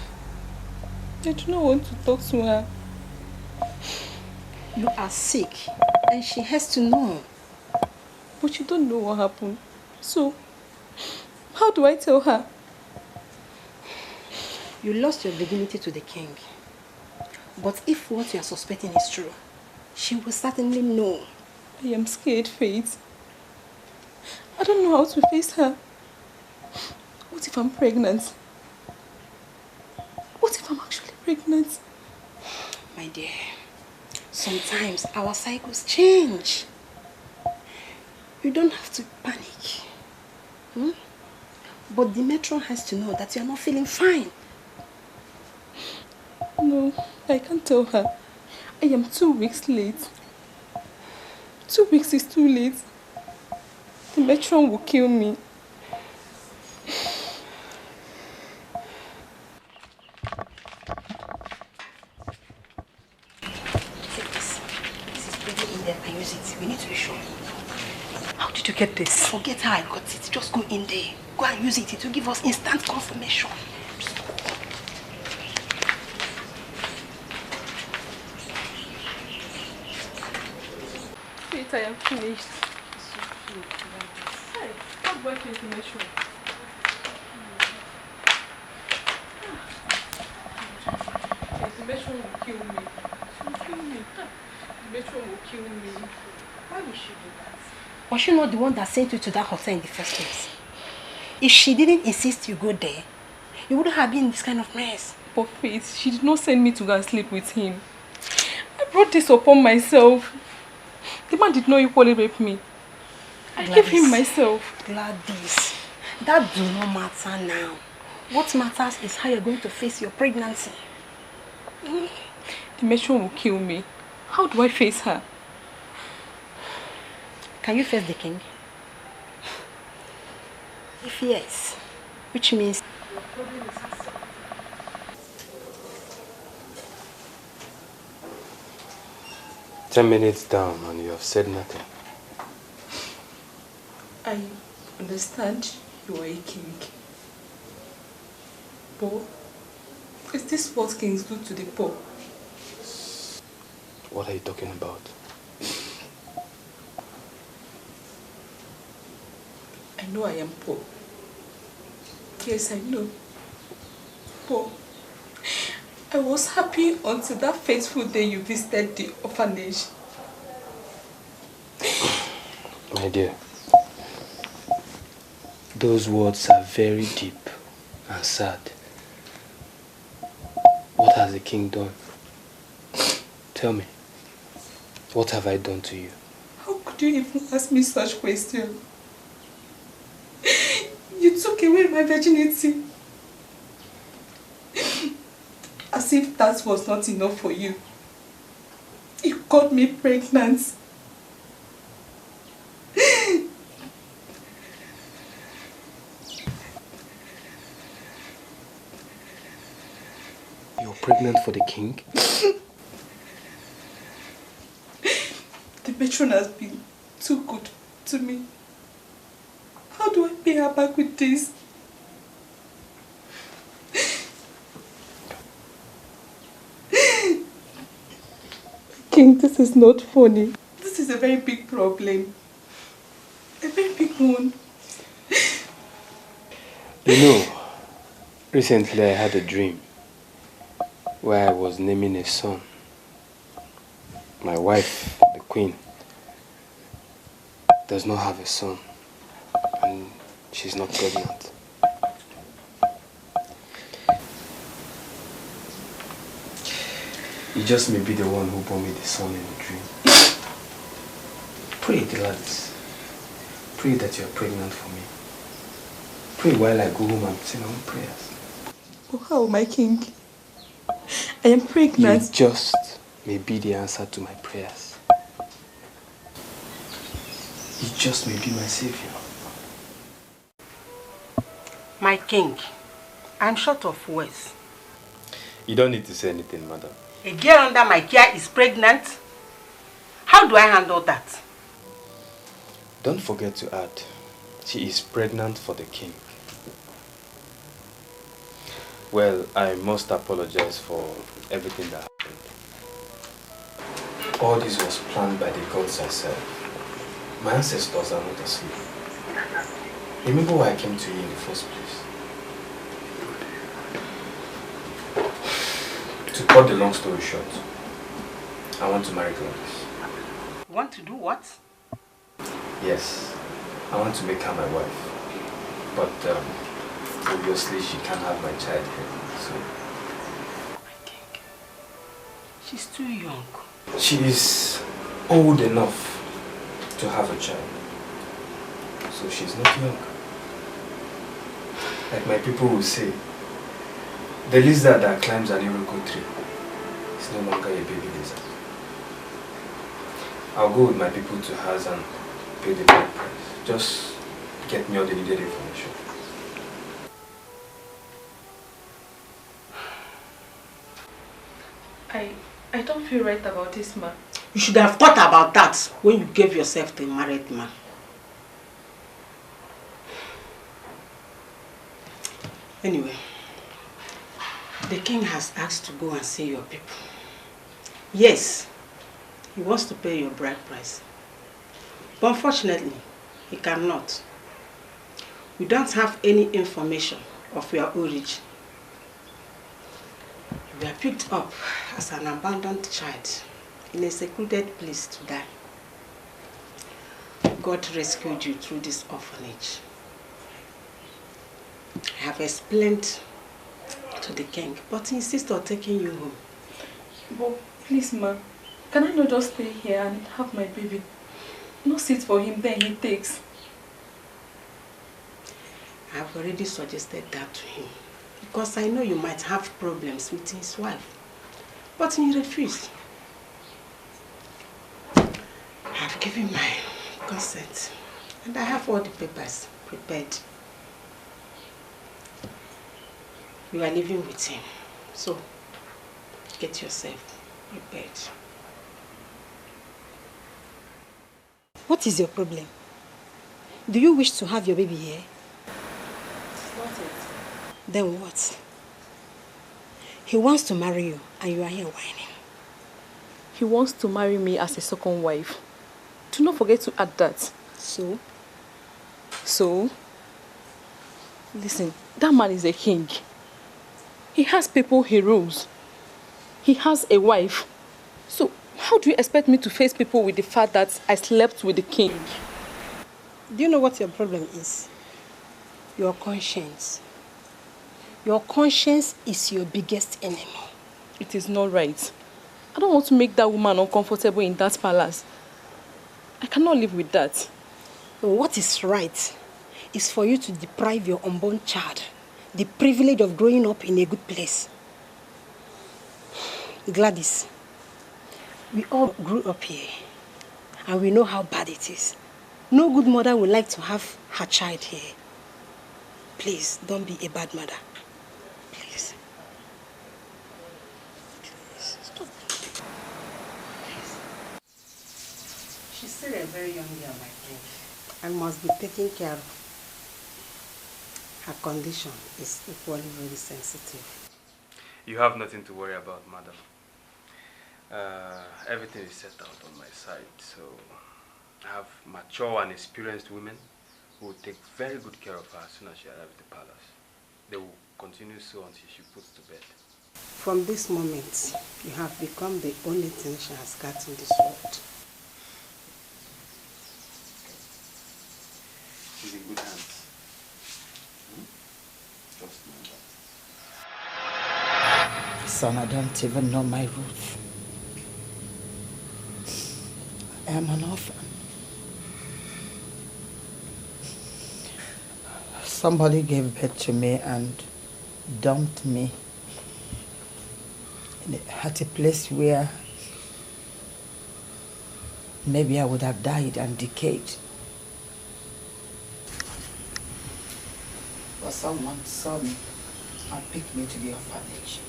I do not want to talk to her. You are sick and she has to know. But you don't know what happened. So, how do I tell her? You lost your virginity to the king. But if what you are suspecting is true, she will certainly know. I am scared, Faith. I don't know how to face her. What if I'm pregnant? What if I'm actually pregnant? My dear, sometimes our cycles change. You don't have to panic. But the matron has to know that you are not feeling fine. No, I can't tell her. I am 2 weeks late. 2 weeks is too late. The matron will kill me. Take this. This is really in there and use it. We need to be sure. How did you get this? Forget how I got it. Just go in there. Go and use it. It will give us instant confirmation. Wait, I am finished. Hey, how do I change the matron? The matron will kill me. She will kill me. The matron will kill me. Why would she do that? Was she not the one that sent you to that hotel in the first place? If she didn't insist you go there, you wouldn't have been in this kind of mess. But Faith, she did not send me to go and sleep with him. I brought this upon myself. The man did not equally rape me. I gave him myself. Gladys, that do not matter now. What matters is how you're going to face your pregnancy. The matron will kill me. How do I face her? Can you face the king? If yes, which means your problem is herself. Ten minutes down and you have said nothing. I understand you are a king. But is this what kings do to the poor? What are you talking about? I know I am poor. Yes, I know. Poor. I was happy until that fateful day you visited the orphanage. My dear, those words are very deep and sad. What has the king done? Tell me, what have I done to you? How could you even ask me such questions? You took away my virginity. As if that was not enough for you. You got me pregnant. You're pregnant for the king? The matron has been too good to me. How do I pay her back with this? King, this is not funny. This is a very big problem. A very big one. You know, recently I had a dream where I was naming a son. My wife, the queen, does not have a son, and she's not pregnant. You just may be the one who bore me the son in the dream. Pray, Gladys. Pray that you are pregnant for me. Pray while I go home and say my own prayers. Oh, how, my king? I am pregnant. You just may be the answer to my prayers. You just may be my savior. My king, I'm short of words. You don't need to say anything, madam. A girl under my care is pregnant. How do I handle that? Don't forget to add, she is pregnant for the king. Well, I must apologize for everything that happened. All this was planned by the gods I serve. My ancestors are not asleep. Remember why I came to you in the first place? To cut the long story short, I want to marry Gladys. You want to do what? Yes, I want to make her my wife. But obviously she can't have my child here, so... My king, she's too young. She is old enough to have a child. So she's not young. Like my people will say, the lizard that climbs an iroko tree is no longer a baby lizard. I'll go with my people to hers and pay the right price. Just get me all the needed information. I don't feel right about this, man. You should have thought about that when you gave yourself to a married man. Anyway, the king has asked to go and see your people. Yes, he wants to pay your bride price. But unfortunately, he cannot. We don't have any information of your origin. You were picked up as an abandoned child in a secluded place to die. God rescued you through this orphanage. I have explained to the king, but he insists on taking you home. But please, ma, can I not just stay here and have my baby? No seat for him, then he takes. I have already suggested that to him, because I know you might have problems with his wife. But he refused. I have given my consent, and I have all the papers prepared. You are living with him, so get yourself prepared. What is your problem? Do you wish to have your baby here? Not it. Then what? He wants to marry you and you are here whining. He wants to marry me as a second wife. Do not forget to add that. So? So? Listen, that man is a king. He has people he rules. He has a wife. So, how do you expect me to face people with the fact that I slept with the king? Do you know what your problem is? Your conscience. Your conscience is your biggest enemy. It is not right. I don't want to make that woman uncomfortable in that palace. I cannot live with that. What is right is for you to deprive your unborn child the privilege of growing up in a good place. Gladys, we all grew up here and we know how bad it is. No good mother would like to have her child here. Please, don't be a bad mother. Please. Please, stop. She's still a very young girl, I think, and must be taken care of. Her condition is equally very sensitive. You have nothing to worry about, madam. Everything is set out on my side, so I have mature and experienced women who will take very good care of her as soon as she arrives at the palace. They will continue so until she puts to bed. From this moment, you have become the only thing she has got in this world. She's in good hands. Trust me. Son, I don't even know my roots. I am an orphan. Somebody gave birth to me and dumped me at a place where maybe I would have died and decayed. But someone saw me and picked me to the orphanage.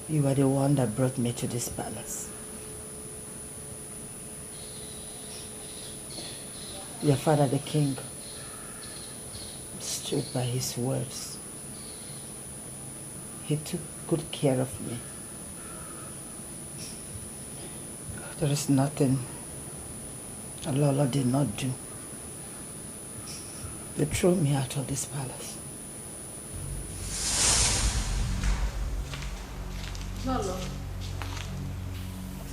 You were the one that brought me to this palace. Your father, the king, stood by his words. He took good care of me. There is nothing Lolo did not do. They threw me out of this palace. Lolo,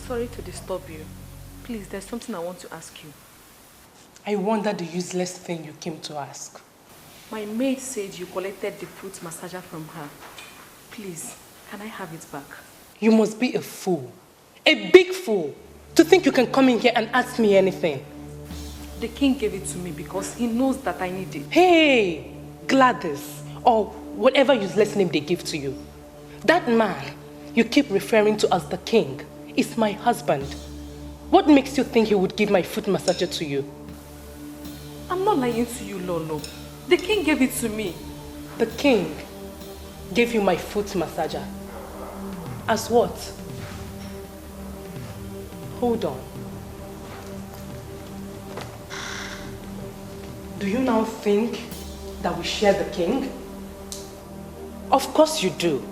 sorry to disturb you. Please, there's something I want to ask you. I wonder the useless thing you came to ask. My maid said you collected the foot massager from her. Please, can I have it back? You must be a fool. A big fool. To think you can come in here and ask me anything. The king gave it to me because he knows that I need it. Hey, Gladys, or whatever useless name they give to you. That man you keep referring to as the king is my husband. What makes you think he would give my foot massager to you? I'm not lying to you, Lolo. The king gave it to me. The king gave you my foot massager. As what? Hold on. Do you now think that we share the king? Of course you do.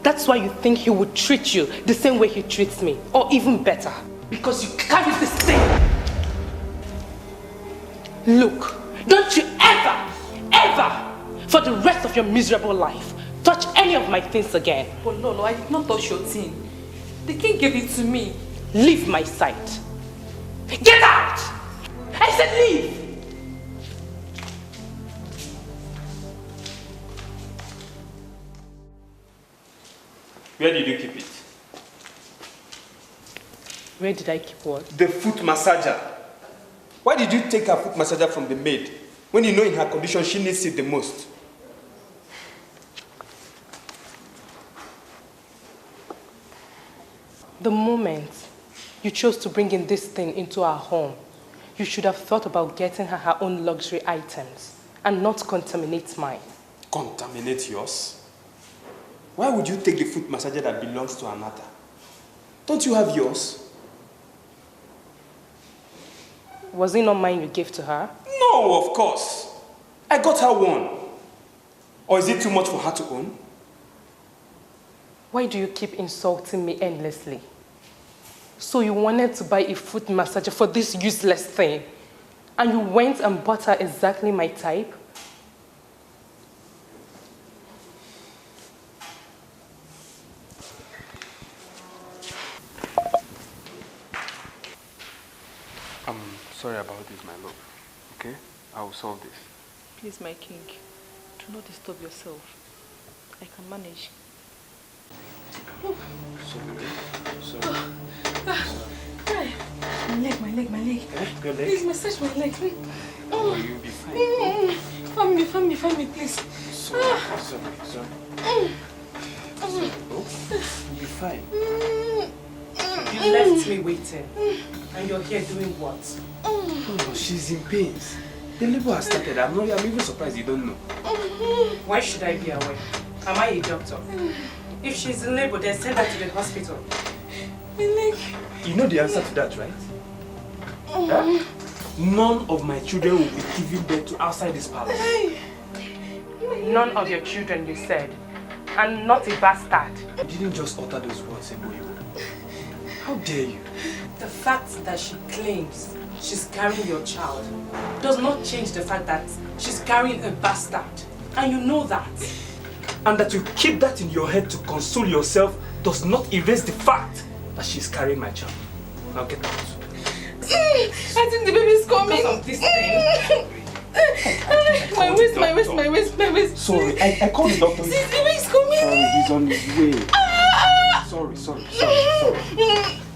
That's why you think he would treat you the same way he treats me, or even better. Because you carry this thing. Look, don't you ever, for the rest of your miserable life, touch any of my things again. But Lolo, I did not touch your thing. The king gave it to me. Leave my sight. Get out! I said leave! Where did you keep it? Where did I keep what? The foot massager. Why did you take her foot massager from the maid when you know in her condition she needs it the most? The moment you chose to bring in this thing into our home, you should have thought about getting her own luxury items and not contaminate mine. Contaminate yours? Why would you take the foot massager that belongs to another? Don't you have yours? Was it not mine you gave to her? No, of course. I got her one. Or is it too much for her to own? Why do you keep insulting me endlessly? So you wanted to buy a foot massager for this useless thing, and you went and bought her exactly my type? I'm sorry about this, my love. Okay? I will solve this. Please, my king, do not disturb yourself. I can manage. Sorry. My leg. Your leg? Please massage my leg. Oh, you'll be fine. Find me, please. Sorry. Oh, you'll be fine. You left me waiting. And you're here doing what? Oh, she's in pains. The labor has started. I'm even surprised you don't know. Why should I be aware? Am I a doctor? If she's in labor, then send her to the hospital. You know the answer to that, right? Huh? None of my children will be giving birth to outside this palace. None of your children, you said. And not a bastard. You didn't just utter those words, Egbe Oyibo. How dare you? The fact that she claims she's carrying your child does not change the fact that she's carrying a bastard. And you know that. And that you keep that in your head to console yourself does not erase the fact that she's carrying my child. Now get out. I think the baby's coming. Because of this thing. My waist. Sorry, I called the doctor. The baby's coming. Sorry, he's on his way.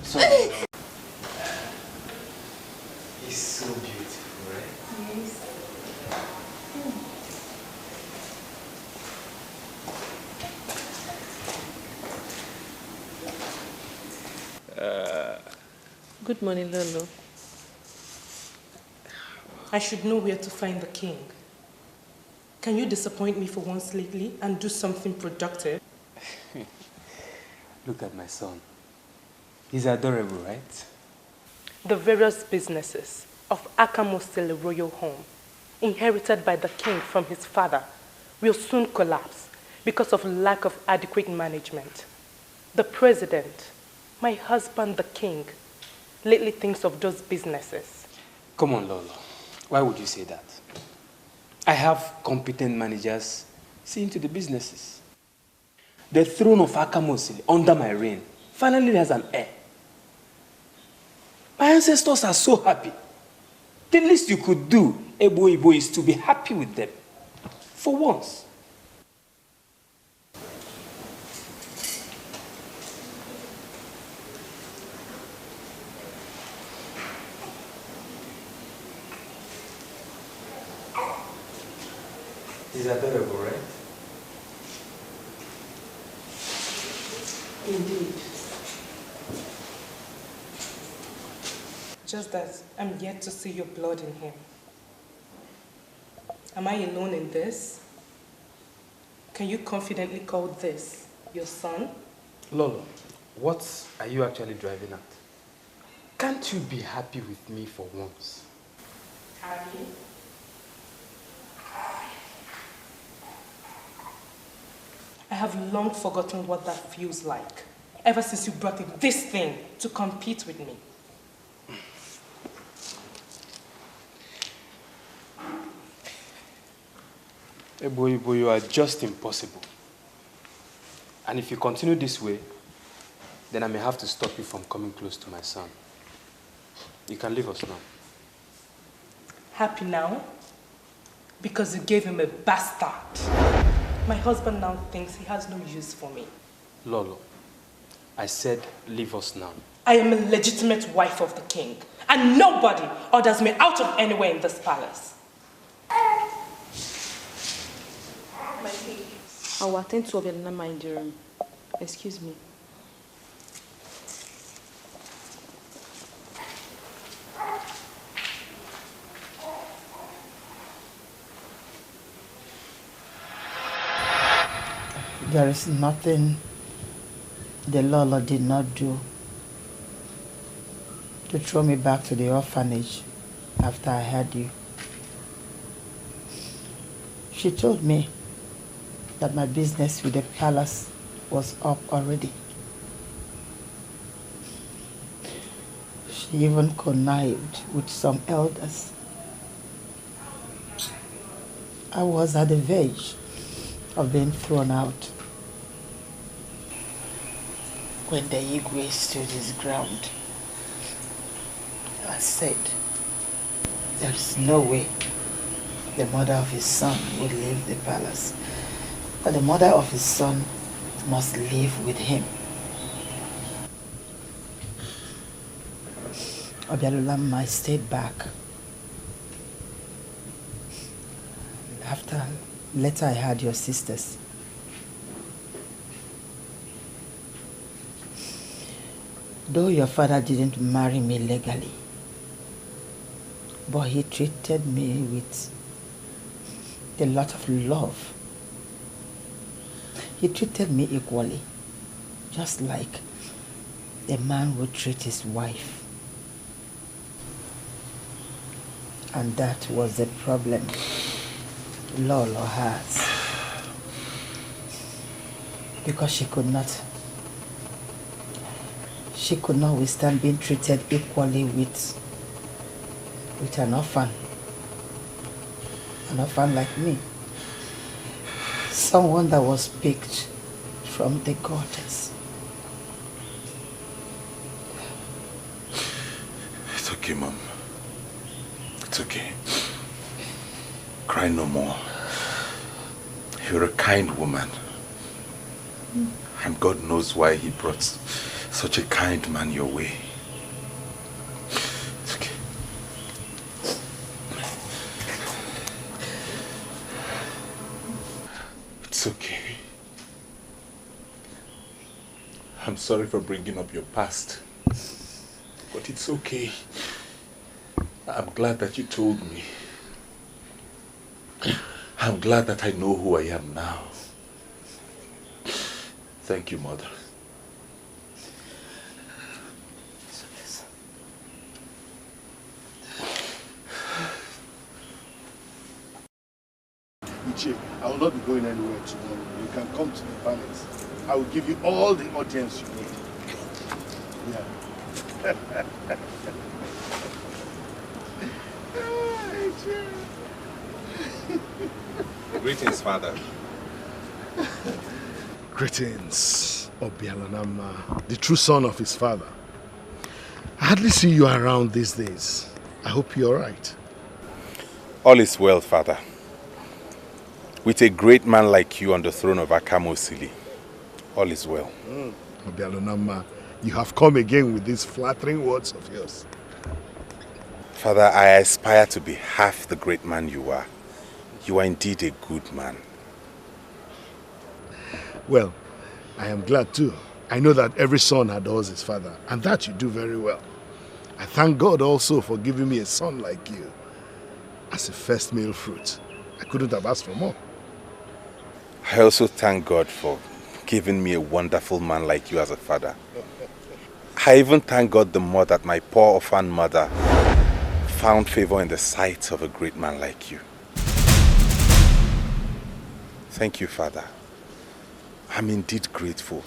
Sorry. He's so beautiful, right? Yes. Good morning, Lolo. I should know where to find the king. Can you disappoint me for once lately and do something productive? Look at my son. He's adorable, right? The various businesses of Akamostele royal home, inherited by the king from his father, will soon collapse because of lack of adequate management. The president, my husband the king, lately thinks of those businesses. Come on, Lolo. Why would you say that? I have competent managers seeing to the businesses. The throne of Akamostele under my reign finally has an heir. My ancestors are so happy. The least you could do, Egbe Oyibo, is to be happy with them. For once. Is adorable, right? Indeed. Just that I'm yet to see your blood in him. Am I alone in this? Can you confidently call this your son? Lolo, what are you actually driving at? Can't you be happy with me for once? Happy? I have long forgotten what that feels like, ever since you brought in this thing to compete with me. Egbe Oyibo, you are just impossible. And if you continue this way, then I may have to stop you from coming close to my son. You can leave us now. Happy now? Because you gave him a bastard. My husband now thinks he has no use for me. Lolo, I said leave us now. I am a legitimate wife of the king, and nobody orders me out of anywhere in this palace. My king. I will attend to Obialunamma in the room. Excuse me. There is nothing the Lolo did not do to throw me back to the orphanage after I had you. She told me that my business with the palace was up already. She even connived with some elders. I was at the verge of being thrown out when the Igwe stood his ground and said There's no way the mother of his son would leave the palace. But the mother of his son must live with him. Obialunamma stayed back. Later I heard your sisters. Though your father didn't marry me legally, but he treated me with a lot of love. He treated me equally, just like a man would treat his wife. And that was the problem Lolo has. Because she could not withstand being treated equally with an orphan like me. Someone that was picked from the goddess. It's okay, Mom. It's okay. Cry no more. You're a kind woman. And God knows why He brought such a kind man your way. It's okay. It's okay. I'm sorry for bringing up your past. But it's okay. I'm glad that you told me. I'm glad that I know who I am now. Thank you, Mother. Michie, I will not be going anywhere tomorrow. You can come to the palace. I will give you all the audience you need. Yeah. Greetings, Father. Greetings, Obialunamma, the true son of his father. I hardly see you around these days. I hope you're all right. All is well, Father. With a great man like you on the throne of Akamosili, all is well. Obialunamma, you have come again with these flattering words of yours. Father, I aspire to be half the great man you are. You are indeed a good man. Well, I am glad too. I know that every son adores his father, and that you do very well. I thank God also for giving me a son like you as a first male fruit. I couldn't have asked for more. I also thank God for giving me a wonderful man like you as a father. I even thank God the more that my poor orphan mother found favor in the sight of a great man like you. Thank you, Father. I'm indeed grateful.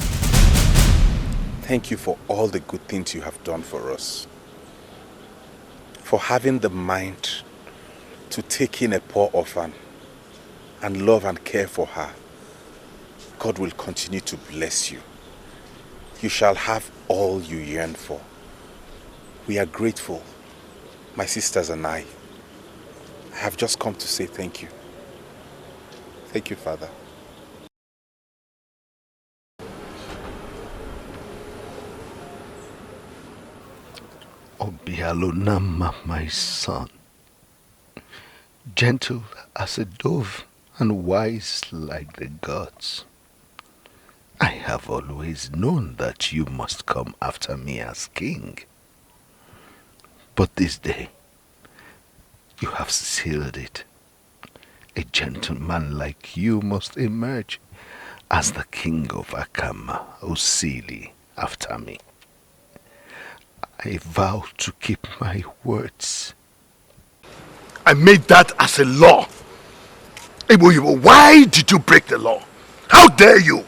Thank you for all the good things you have done for us. For having the mind to take in a poor orphan and love and care for her. God will continue to bless you. You shall have all you yearn for. We are grateful, my sisters and I. I have just come to say thank you. Thank you, Father. Obialunamma, my son, gentle as a dove and wise like the gods. I have always known that you must come after me as king. But this day, you have sealed it. A gentleman like you must emerge as the king of Akamosili after me. I vow to keep my words. I made that as a law. Egbe Oyibo, why did you break the law? How dare you?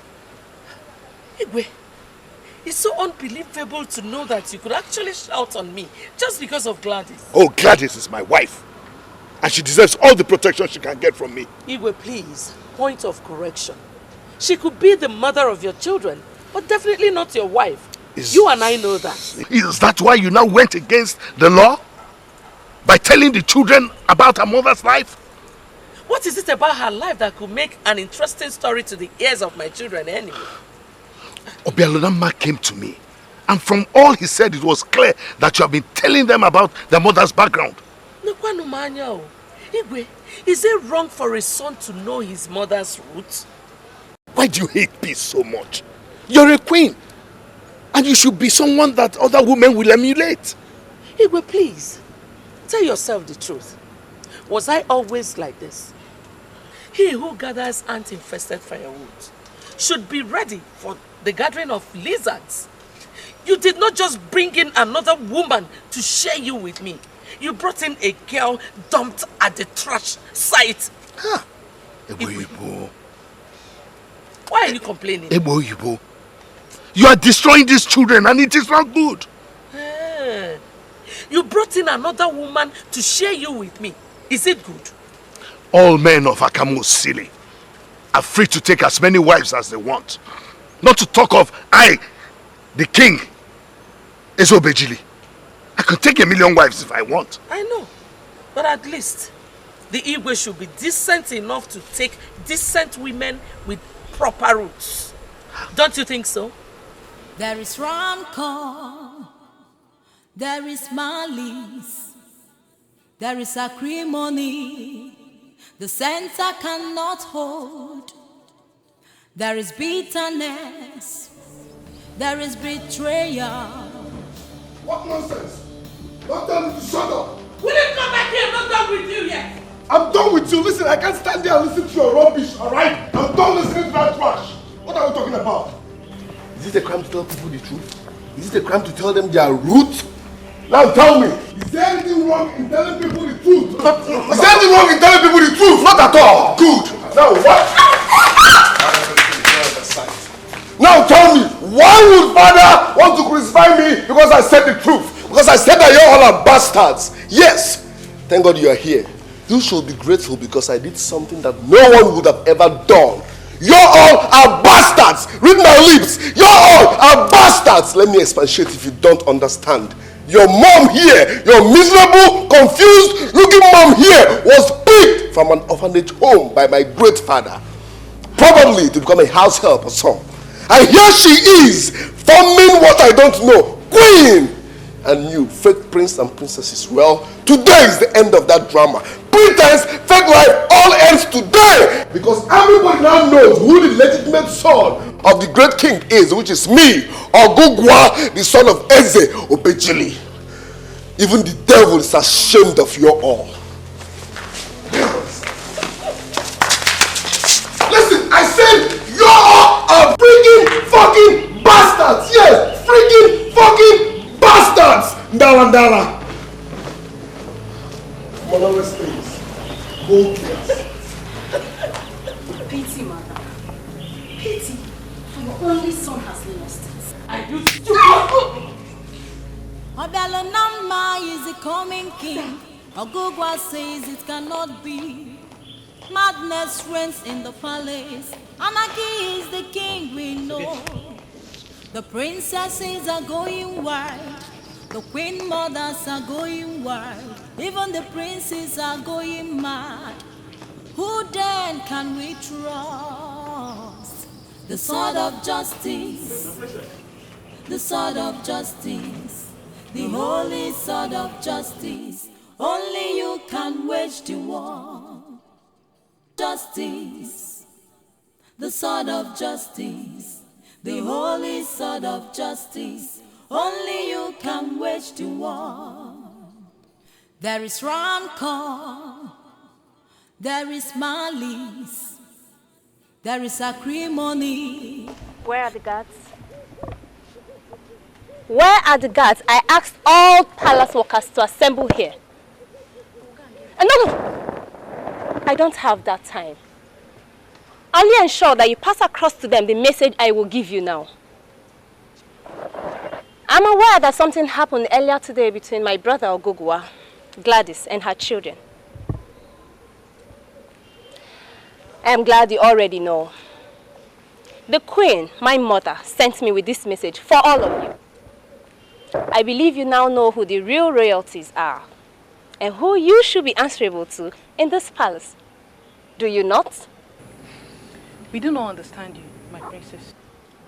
Egbe, it's so unbelievable to know that you could actually shout on me just because of Gladys. Oh, Gladys is my wife. And she deserves all the protection she can get from me. Egbe, please, point of correction. She could be the mother of your children, but definitely not your wife. You and I know that. Is that why you now went against the law? By telling the children about her mother's life? What is it about her life that could make an interesting story to the ears of my children anyway? Obialunamma came to me, and from all he said, it was clear that you have been telling them about their mother's background. Igwe, is it wrong for a son to know his mother's roots? Why do you hate peace so much? You're a queen, and you should be someone that other women will emulate. Igwe, please, tell yourself the truth. Was I always like this? He who gathers ant-infested firewood should be ready for the gathering of lizards. You did not just bring in another woman to share you with me. You brought in a girl dumped at the trash site. Huh. Egbe Oyibo. Why are you complaining? Egbe Oyibo. You are destroying these children and it is not good. You brought in another woman to share you with me. Is it good? All men of Akamu Sili are free to take as many wives as they want. Not to talk of I, the king, Ezobejili. I could take 1,000,000 wives if I want. I know. But at least the Igwe should be decent enough to take decent women with proper roots. Don't you think so? There is rancor, there is malice, there is acrimony, the center cannot hold. There is bitterness, there is betrayal. What nonsense? Don't tell me to shut up. Will you come back here? I'm not done with you yet. I'm done with you. Listen, I can't stand there and listen to your rubbish, alright? I'm done listening to that trash. What are we talking about? Is it a crime to tell people the truth? Is it a crime to tell them their roots? Now tell me, is there anything wrong in telling people the truth? Is there anything wrong in telling people the truth? Not at all. Good. Now what? Now tell me, why would father want to crucify me because I said the truth? Because I said that you all are bastards. Yes. Thank God you are here. You should be grateful because I did something that no one would have ever done. You all are bastards. Read my lips. You all are bastards. Let me expatiate if you don't understand. Your mom here, your miserable, confused looking mom here was picked from an orphanage home by my great father. Probably to become a house help or so. And here she is, forming what I don't know, queen. And you, fake prince and princesses, well, today is the end of that drama. Pretense, fake life, all ends today. Because everybody now knows who the legitimate son of the great king is, which is me, Ogugua, the son of Eze Obejili. Even the devil is ashamed of you all. Listen, I said you all are freaking fucking bastards. Yes, freaking fucking bastards. Ndala ndala. Motherless things. Gold tears. Pity, mother. Pity. For your only son has lost it. Are you stupid? Obialunamma is the coming king. Ogugua says it cannot be. Madness reigns in the palace. Anarchy is the king we know. The princesses are going wild. The queen mothers are going wild. Even the princes are going mad. Who then can we trust? The sword of justice. The sword of justice. The holy sword of justice. Only you can wage the war. Justice. The sword of justice. The holy sword of justice. Only you can wage the war. There is rancor. There is malice. There is acrimony. Where are the guards? Where are the guards? I asked all palace workers to assemble here. And no, I don't have that time. Only ensure that you pass across to them the message I will give you now. I'm aware that something happened earlier today between my brother Ogugua, Gladys, and her children. I am glad you already know. The Queen, my mother, sent me with this message for all of you. I believe you now know who the real royalties are. and who you should be answerable to in this palace. Do you not? We do not understand you, my princess.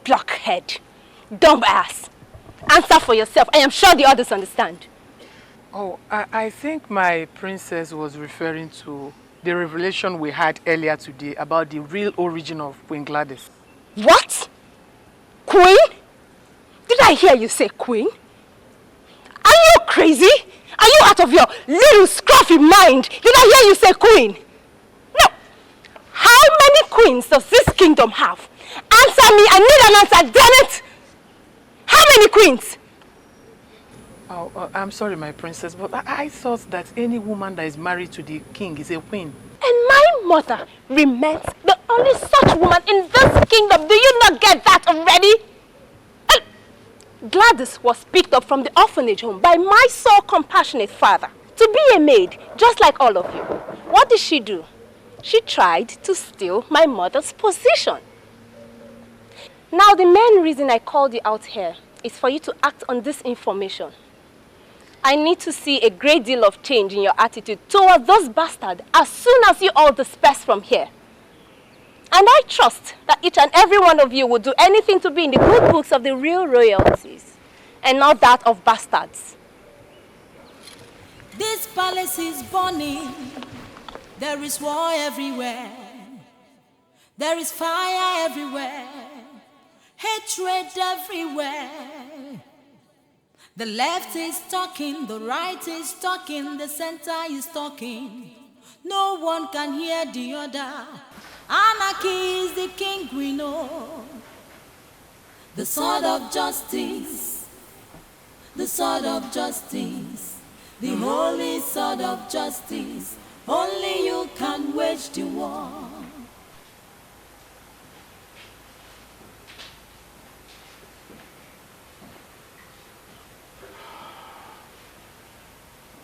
Blockhead. Dumb ass. Answer for yourself. I am sure the others understand. Oh, I think my princess was referring to the revelation we had earlier today about the real origin of Queen Gladys. What? Queen? Did I hear you say queen? Are you crazy? Are you out of your little scruffy mind? Did I hear you say queen? No. How many queens does this kingdom have? Answer me. I need an answer, damn it! How many queens? Oh, I'm sorry, my princess, but I thought that any woman that is married to the king is a queen. And my mother remains the only such woman in this kingdom. Do you not get that already? Gladys was picked up from the orphanage home by my so compassionate father to be a maid, just like all of you. What did she do? She tried to steal my mother's position. Now, the main reason I called you out here is for you to act on this information. I need to see a great deal of change in your attitude towards those bastards as soon as you all disperse from here. And I trust that each and every one of you will do anything to be in the good books of the real royalties and not that of bastards. This palace is burning. There is war everywhere. There is fire everywhere. Hatred everywhere. The left is talking, the right is talking, the center is talking. No one can hear the other. Anarchy is the king we know. The sword of justice. The sword of justice. The holy sword of justice. Only you can wage the war.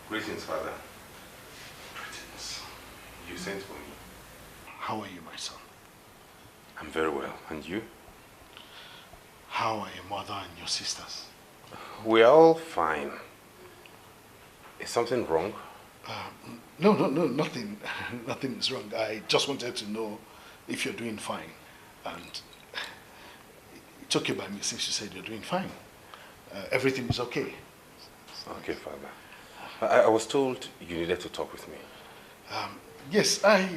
Greetings, Father. Greetings. You sent for me. How are you, my son? I'm very well. And you? How are your mother and your sisters? We're all fine. Is something wrong? No, nothing. Nothing is wrong. I just wanted to know if you're doing fine. And it's okay by me since you said you're doing fine. Everything is okay. Okay, Father. I was told you needed to talk with me. Yes, I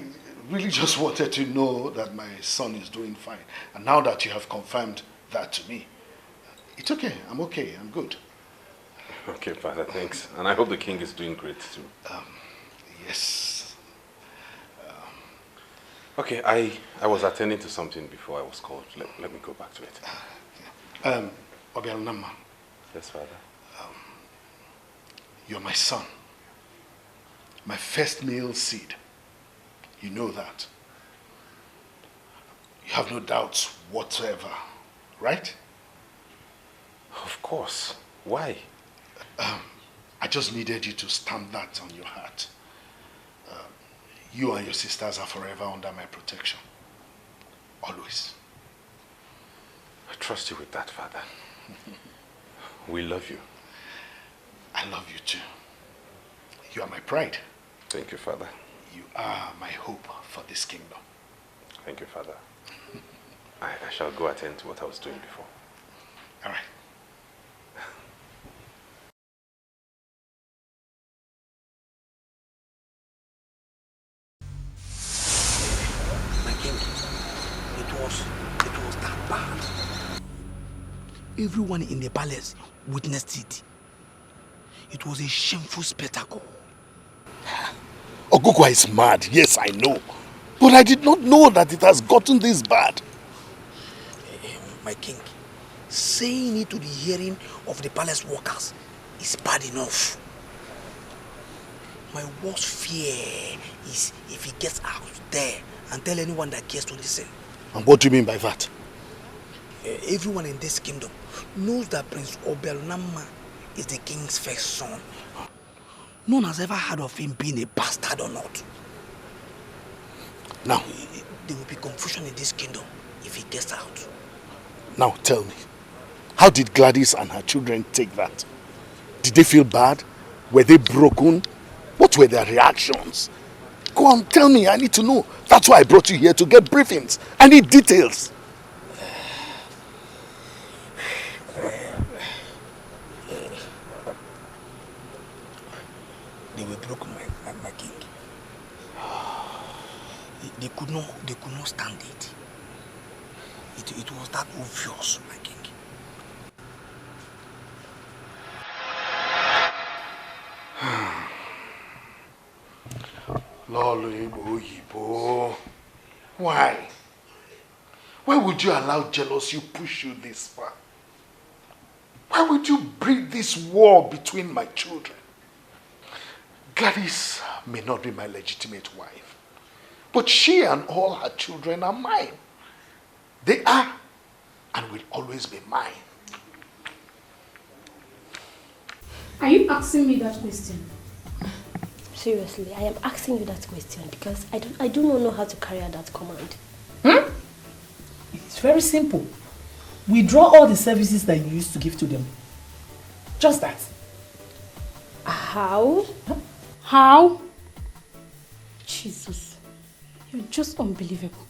really just wanted to know that my son is doing fine. And now that you have confirmed that to me, it's okay. I'm okay. I'm good. Okay, Father, thanks. And I hope the king is doing great too. Yes. Okay, I was attending to something before I was called. Let me go back to it. Obialunamma. Yes, Father. You're my son. My first male seed. You know that. You have no doubts whatsoever, right? Of course. Why? I just needed you to stamp that on your heart. You and your sisters are forever under my protection. Always. I trust you with that, Father. We love you. I love you too. You are my pride. Thank you, Father. You are my hope for this kingdom. Thank you, Father. I shall go attend to what I was doing before. All right. My king, it was that bad. Everyone in the palace witnessed it. It was a shameful spectacle. Ogugua is mad, yes, I know. But I did not know that it has gotten this bad. My king, saying it to the hearing of the palace workers is bad enough. My worst fear is if he gets out there and tell anyone that cares to listen. And what do you mean by that? Everyone in this kingdom knows that Prince Obialunamma is the king's first son. No one has ever heard of him being a bastard or not. Now, there will be confusion in this kingdom if he gets out. Now tell me, how did Gladys and her children take that? Did they feel bad? Were they broken? What were their reactions? Go on, tell me. I need to know. That's why I brought you here, to get briefings. I need details. They were broken, my king. They could not stand it. It was that obvious, my king. Lolo Egbe Oyibo. Why? Why would you allow jealousy push you this far? Why would you breed this war between my children? Gladys may not be my legitimate wife, but she and all her children are mine. They are and will always be mine. Are you asking me that question? Seriously, I am asking you that question because I do not know how to carry out that command. It's very simple. Withdraw all the services that you used to give to them. Just that. How? How? Jesus, you're just unbelievable.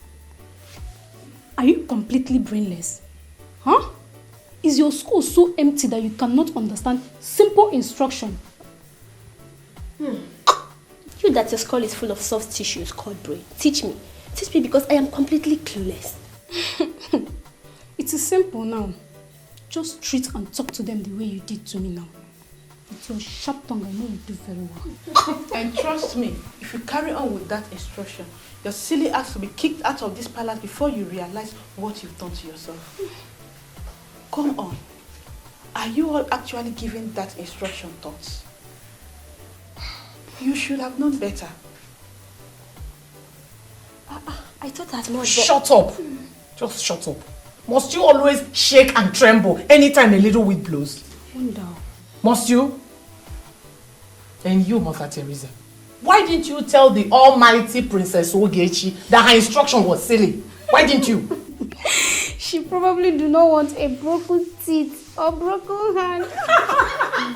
Are you completely brainless? Huh? Is your school so empty that you cannot understand simple instruction? You that your skull is full of soft tissues called brain. Teach me. Teach me because I am completely clueless. It is simple now. Just treat and talk to them the way you did to me now. With your sharp tongue, I know you do very well. And trust me, if you carry on with that instruction, your silly ass will be kicked out of this palace before you realize what you've done to yourself. Come on. Are you all actually giving that instruction thoughts? You should have known better. I thought that more. Shut up. Just shut up. Must you always shake and tremble anytime a little wind blows? Wonder. Must you? And you, Mother Teresa. Why didn't you tell the almighty Princess Ogechi that her instruction was silly? Why didn't you? She probably do not want a broken teeth or broken hand.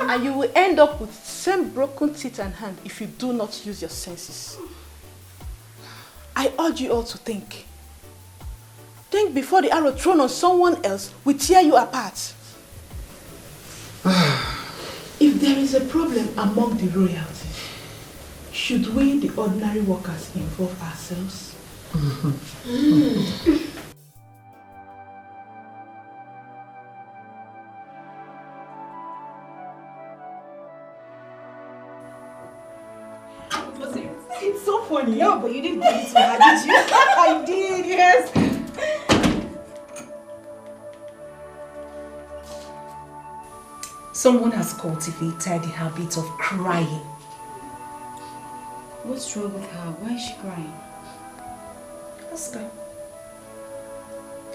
And you will end up with same broken teeth and hand if you do not use your senses. I urge you all to think. Think before the arrow thrown on someone else will tear you apart. If there is a problem among the royalty, should we, the ordinary workers, involve ourselves? It's so funny. No, but you didn't give it to her, did you? I did, yes. Someone has cultivated the habit of crying. What's wrong with her? Why is she crying? Ask her.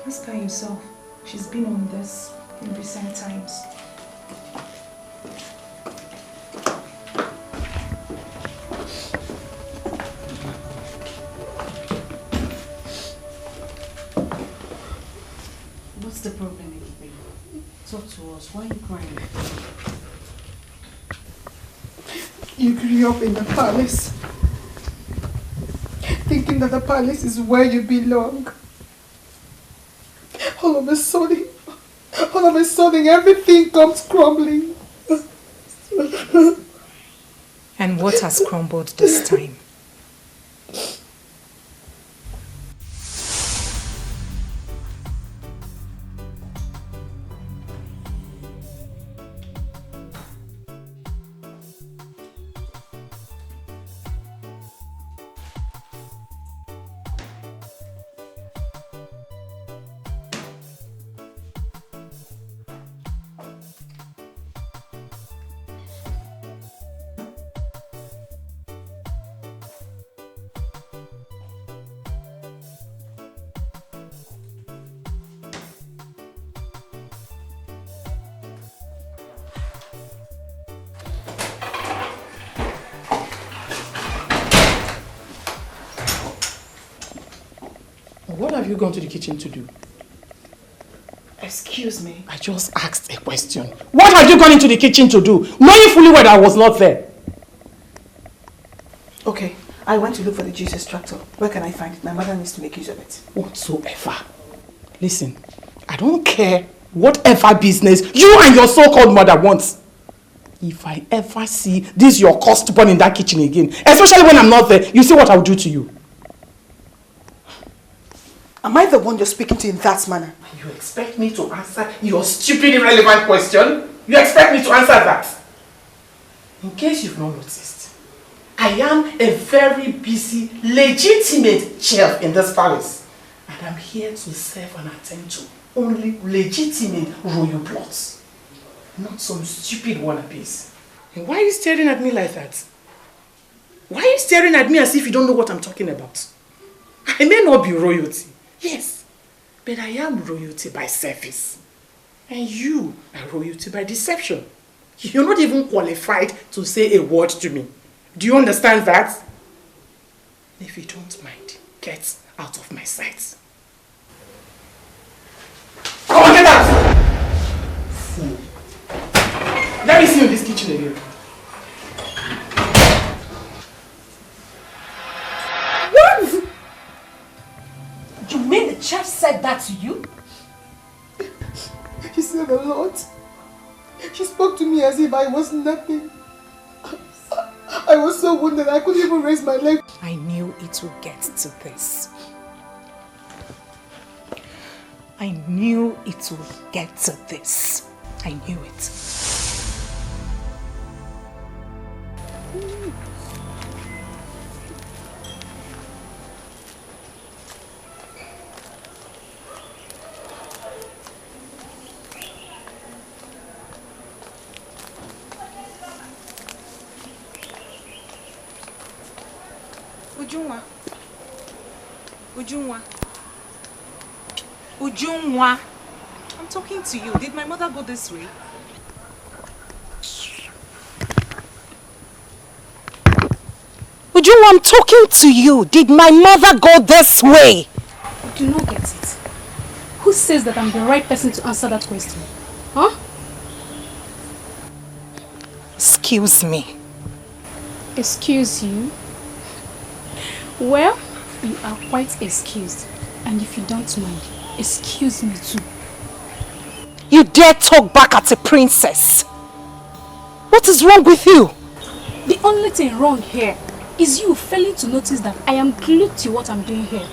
Ask her yourself. She's been on this in recent times. What's the problem, Egbe? Talk to us. Why are you crying? You grew up in the palace, thinking that the palace is where you belong. All of a sudden, everything comes crumbling. And what has crumbled this time? What have you gone to the kitchen to do? Excuse me? I just asked a question. What have you gone into the kitchen to do, knowing fully well I was not there? Okay, I went to look for the juice extractor. Where can I find it? My mother needs to make use of it. Whatsoever. Listen, I don't care whatever business you and your so-called mother wants. If I ever see this your cursed born in that kitchen again, especially when I'm not there, you see what I'll do to you. Am I the one you're speaking to in that manner? You expect me to answer your stupid, irrelevant question? You expect me to answer that? In case you've not noticed, I am a very busy, legitimate chef in this palace. And I'm here to serve and attend to only legitimate royal plots. Not some stupid wannabes. And why are you staring at me like that? Why are you staring at me as if you don't know what I'm talking about? I may not be royalty, yes, but I am royalty by service. And you are royalty by deception. You're not even qualified to say a word to me. Do you understand that? If you don't mind, get out of my sight. Come on, get out! Fool. Let me see you in this kitchen again. What? You mean the chef said that to you? He said a lot. She spoke to me as if I was nothing. I was so wounded I couldn't even raise my leg. I knew it would get to this. I knew it would get to this. I knew it. Ujunwa, I'm talking to you. Did my mother go this way? Ujunwa, I'm talking to you. Did my mother go this way? I do not get it. Who says that I'm the right person to answer that question? Huh? Excuse me. Excuse you? Well, you are quite excused. And if you don't mind, excuse me too. You dare talk back at a princess? What is wrong with you? The only thing wrong here is you failing to notice that I am glued to what I'm doing here.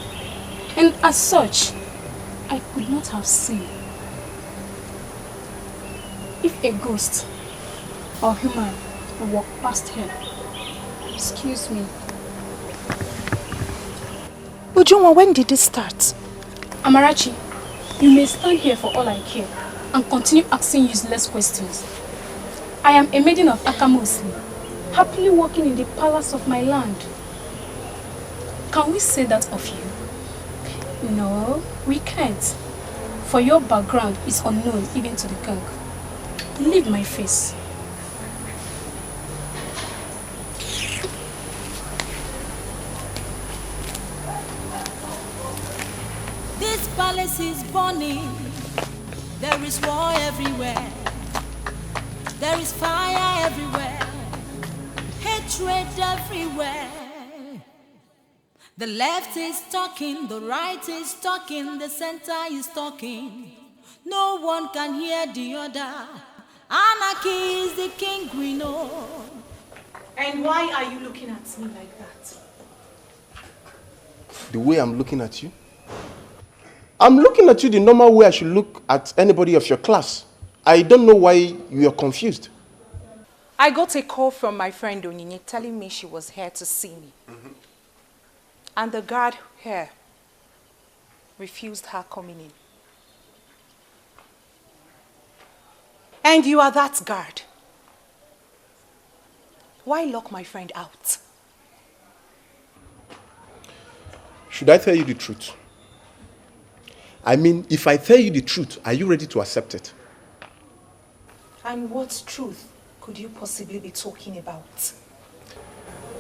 And as such, I could not have seen if a ghost or human will walk past here. Excuse me. Ujunwa, when did this start? Amarachi, you may stand here for all I care and continue asking useless questions. I am a maiden of Akamusli, happily walking in the palace of my land. Can we say that of you? No, we can't. For your background is unknown even to the king. Leave my face. This palace is burning. There is war everywhere. There is fire everywhere. Hatred everywhere. The left is talking, the right is talking, the center is talking. No one can hear the other. Anarchy is the king we know. And why are you looking at me like that? The way I'm looking at you? I'm looking at you the normal way I should look at anybody of your class. I don't know why you are confused. I got a call from my friend Onyinye telling me she was here to see me. And the guard here refused her coming in. And you are that guard. Why lock my friend out? Should I tell you the truth? I mean, if I tell you the truth, are you ready to accept it? And what truth could you possibly be talking about?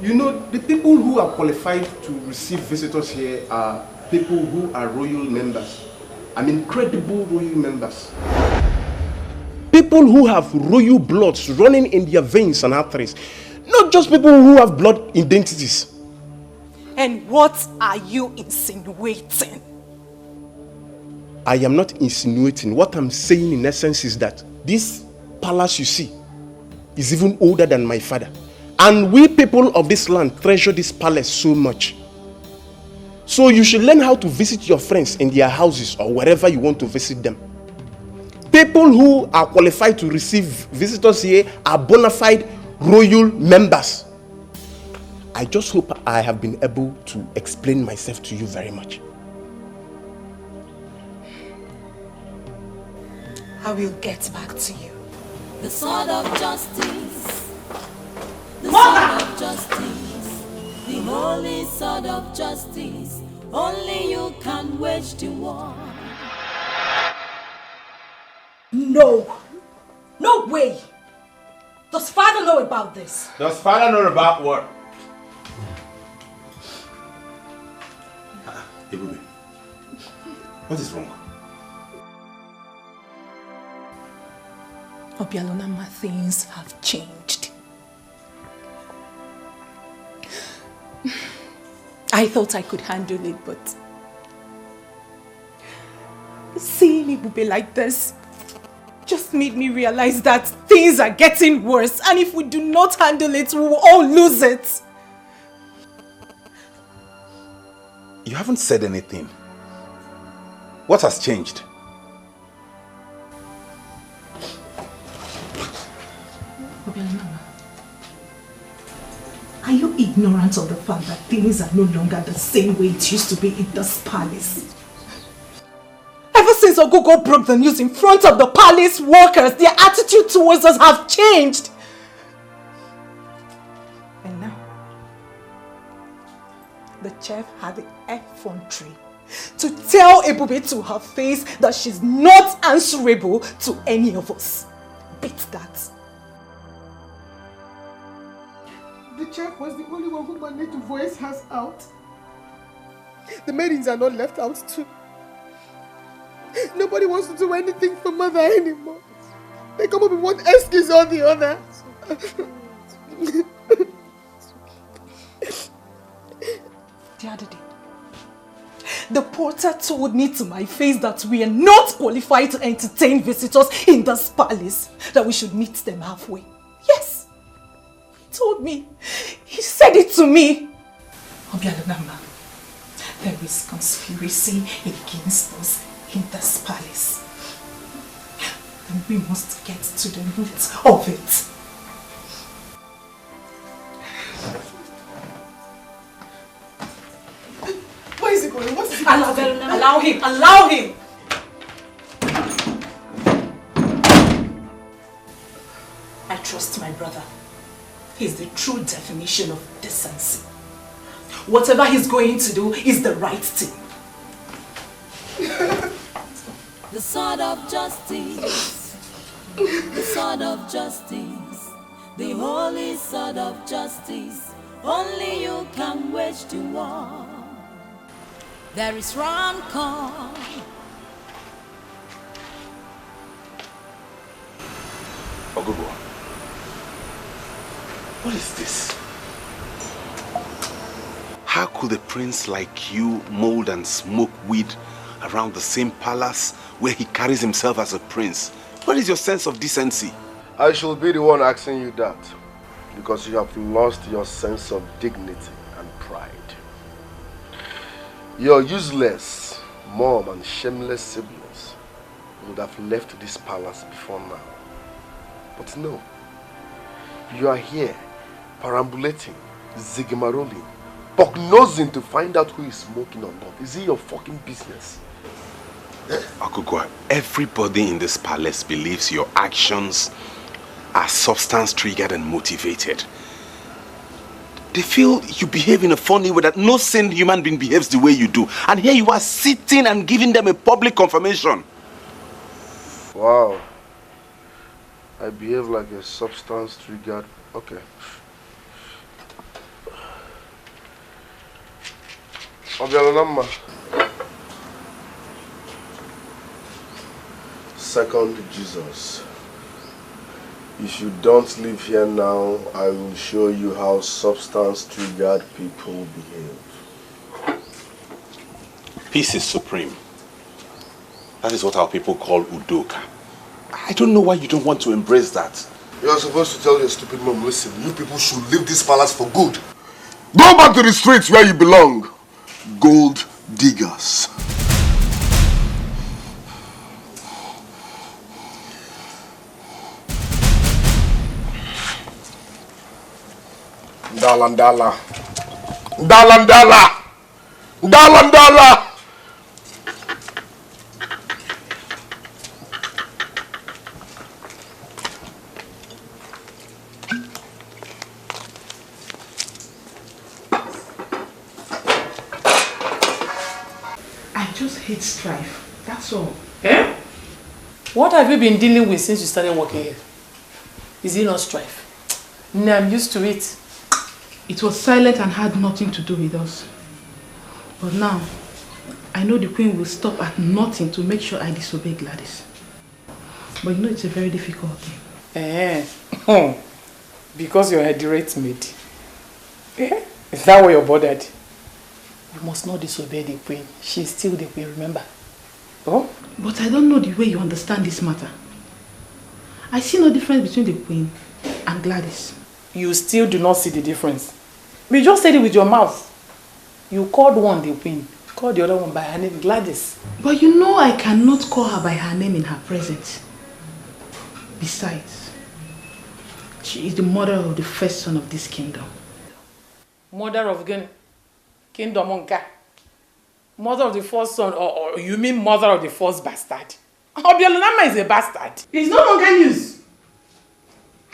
You know, the people who are qualified to receive visitors here are people who are royal members. I mean, credible royal members. People who have royal bloods running in their veins and arteries. Not just people who have blood identities. And what are you insinuating? I am not insinuating. What I'm saying in essence is that this palace you see is even older than my father. And we people of this land treasure this palace so much. So you should learn how to visit your friends in their houses or wherever you want to visit them. People who are qualified to receive visitors here are bona fide royal members. I just hope I have been able to explain myself to you very much. I will get back to you. The sword of justice. The sword of justice. The holy sword of justice. Only you can wage the war. No. No way. Does father know about this? Does father know about what? Ebube, what is wrong? Obialunamma, things have changed. I thought I could handle it, but seeing Ebube like this just made me realize that things are getting worse, and if we do not handle it, we will all lose it. You haven't said anything. What has changed? Obialunamma, are you ignorant of the fact that things are no longer the same way it used to be in this palace? Ever since Ogugua broke the news in front of the palace workers, their attitude towards us have changed. And now, the chef had the effrontery to tell Ebube to her face that she's not answerable to any of us. Beat that. The chef was the only one who managed to voice hers out. The maidens are not left out too. Nobody wants to do anything for mother anymore. They come up with one excuse or the other. The other day, the porter told me to my face that we are not qualified to entertain visitors in this palace, that we should meet them halfway. Yes, he told me. He said it to me. Obialunamma, there is conspiracy against us in this palace, and we must get to the root of it. Where is he going? What is he Allow him. Allow him. Allow him. I trust my brother. He's the true definition of decency. Whatever he's going to do is the right thing. The sword of justice. The sword of justice. The holy sword of justice. Only you can wage the war. There is rancor. Ogugua, what is this? How could a prince like you mold and smoke weed around the same palace where he carries himself as a prince? What is your sense of decency? I shall be the one asking you that, because you have lost your sense of dignity and pride. Your useless mom and shameless siblings would have left this palace before now. But no, you are here perambulating, zigzamarolling, prognosing to find out who is smoking or not. Is it your fucking business? Ogugua, everybody in this palace believes your actions are substance triggered and motivated. They feel you behave in a funny way that no sane human being behaves the way you do. And here you are sitting and giving them a public confirmation. Wow. I behave like a substance triggered. Okay. Obialunamma. Second Jesus. If you don't leave here now, I will show you how substance-triggered people behave. Peace is supreme. That is what our people call Udoka. I don't know why you don't want to embrace that. You are supposed to tell your stupid mom, listen, you people should leave this palace for good. Go back to the streets where you belong. Gold diggers. Ndala. Ndala. I just hate strife. That's all. Eh? What have you been dealing with since you started working here? Is it not strife? Nah, I'm used to it. It was silent and had nothing to do with us. But now, I know the queen will stop at nothing to make sure I disobey Gladys. But you know it's a very difficult thing. Because you're a direct maid. Is that why you're bothered? You must not disobey the queen. She's still the queen, remember? Oh? But I don't know the way you understand this matter. I see no difference between the queen and Gladys. You still do not see the difference. You just said it with your mouth. You called one the queen, called the other one by her name, Gladys. But you know I cannot call her by her name in her presence. Besides, she is the mother of the first son of this kingdom. Mother of Kingdom Onka? Mother of the first son, or you mean mother of the first bastard? Obialunamma is a bastard. It's no longer news.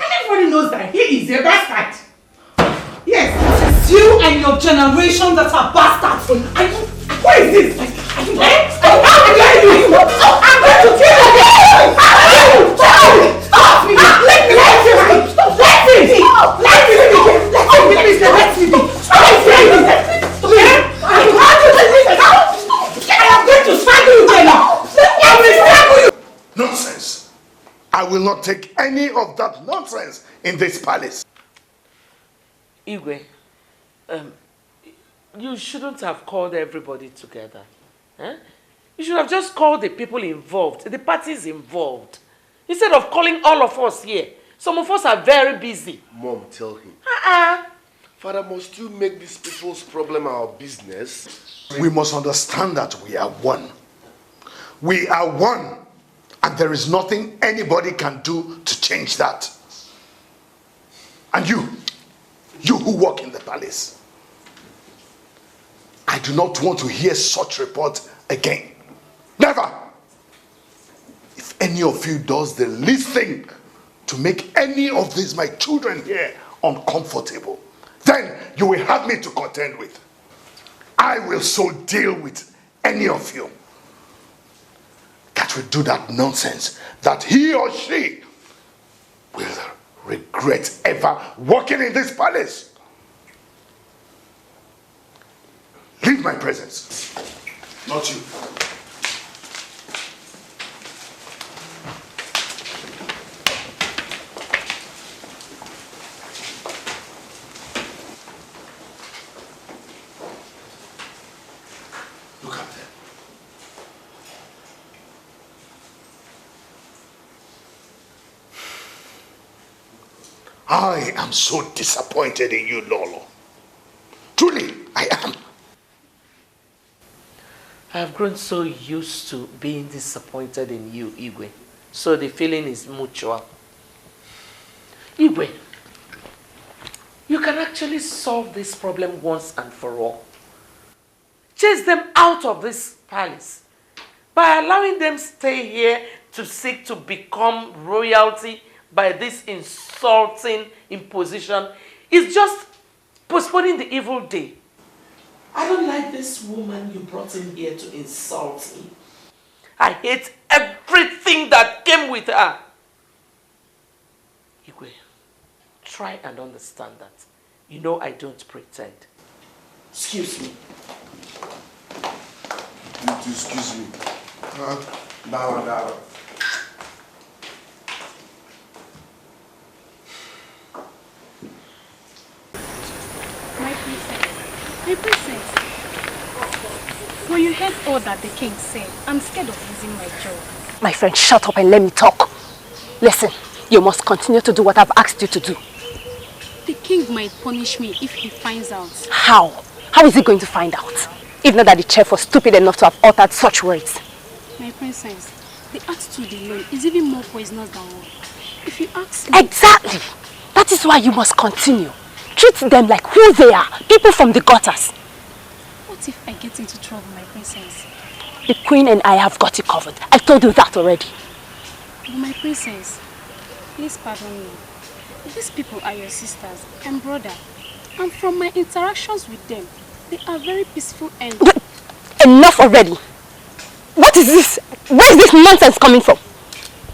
Everybody knows that he is a bastard. Yes, it's you and your generation that are bastards. What is this? I'm going to kill you. Stop me. Let me. Nonsense. I will not take any of that nonsense in this palace. Igwe, you shouldn't have called everybody together. Eh? You should have just called the people involved, the parties involved. Instead of calling all of us here. Some of us are very busy. Mom, tell him. Father, must you make these people's problem our business? We must understand that we are one. We are one. And there is nothing anybody can do to change that. And you who work in the palace, I do not want to hear such report again. Never. If any of you does the least thing to make any of these my children here uncomfortable, then you will have me to contend with. I will so deal with any of you that will do that nonsense, that he or she will regret ever walking in this palace. Leave my presence. Not you. Look at them. I am so disappointed in you, Lolo. Truly, I am. I have grown so used to being disappointed in you, Igwe. So the feeling is mutual. Igwe, you can actually solve this problem once and for all. Chase them out of this palace by allowing them stay here to seek to become royalty by this insulting imposition. It's just postponing the evil day. I don't like this woman you brought in here to insult me. I hate everything that came with her. Igwe, try and understand that. You know I don't pretend. Excuse me. Excuse me. Now. My princess, when you heard all that the king said, I'm scared of losing my job. My friend, shut up and let me talk. Listen, you must continue to do what I've asked you to do. The king might punish me if he finds out. How? How is he going to find out? If not that the chef was stupid enough to have uttered such words. My princess, the attitude alone is even more poisonous than one. If you ask me... Exactly! That is why you must continue. Treat them like who they are, people from the gutters. What if I get into trouble, my princess? The queen and I have got you covered. I told you that already. But my princess, please pardon me. These people are your sisters and brother. And from my interactions with them, they are very peaceful and... Enough already! What is this? Where is this nonsense coming from?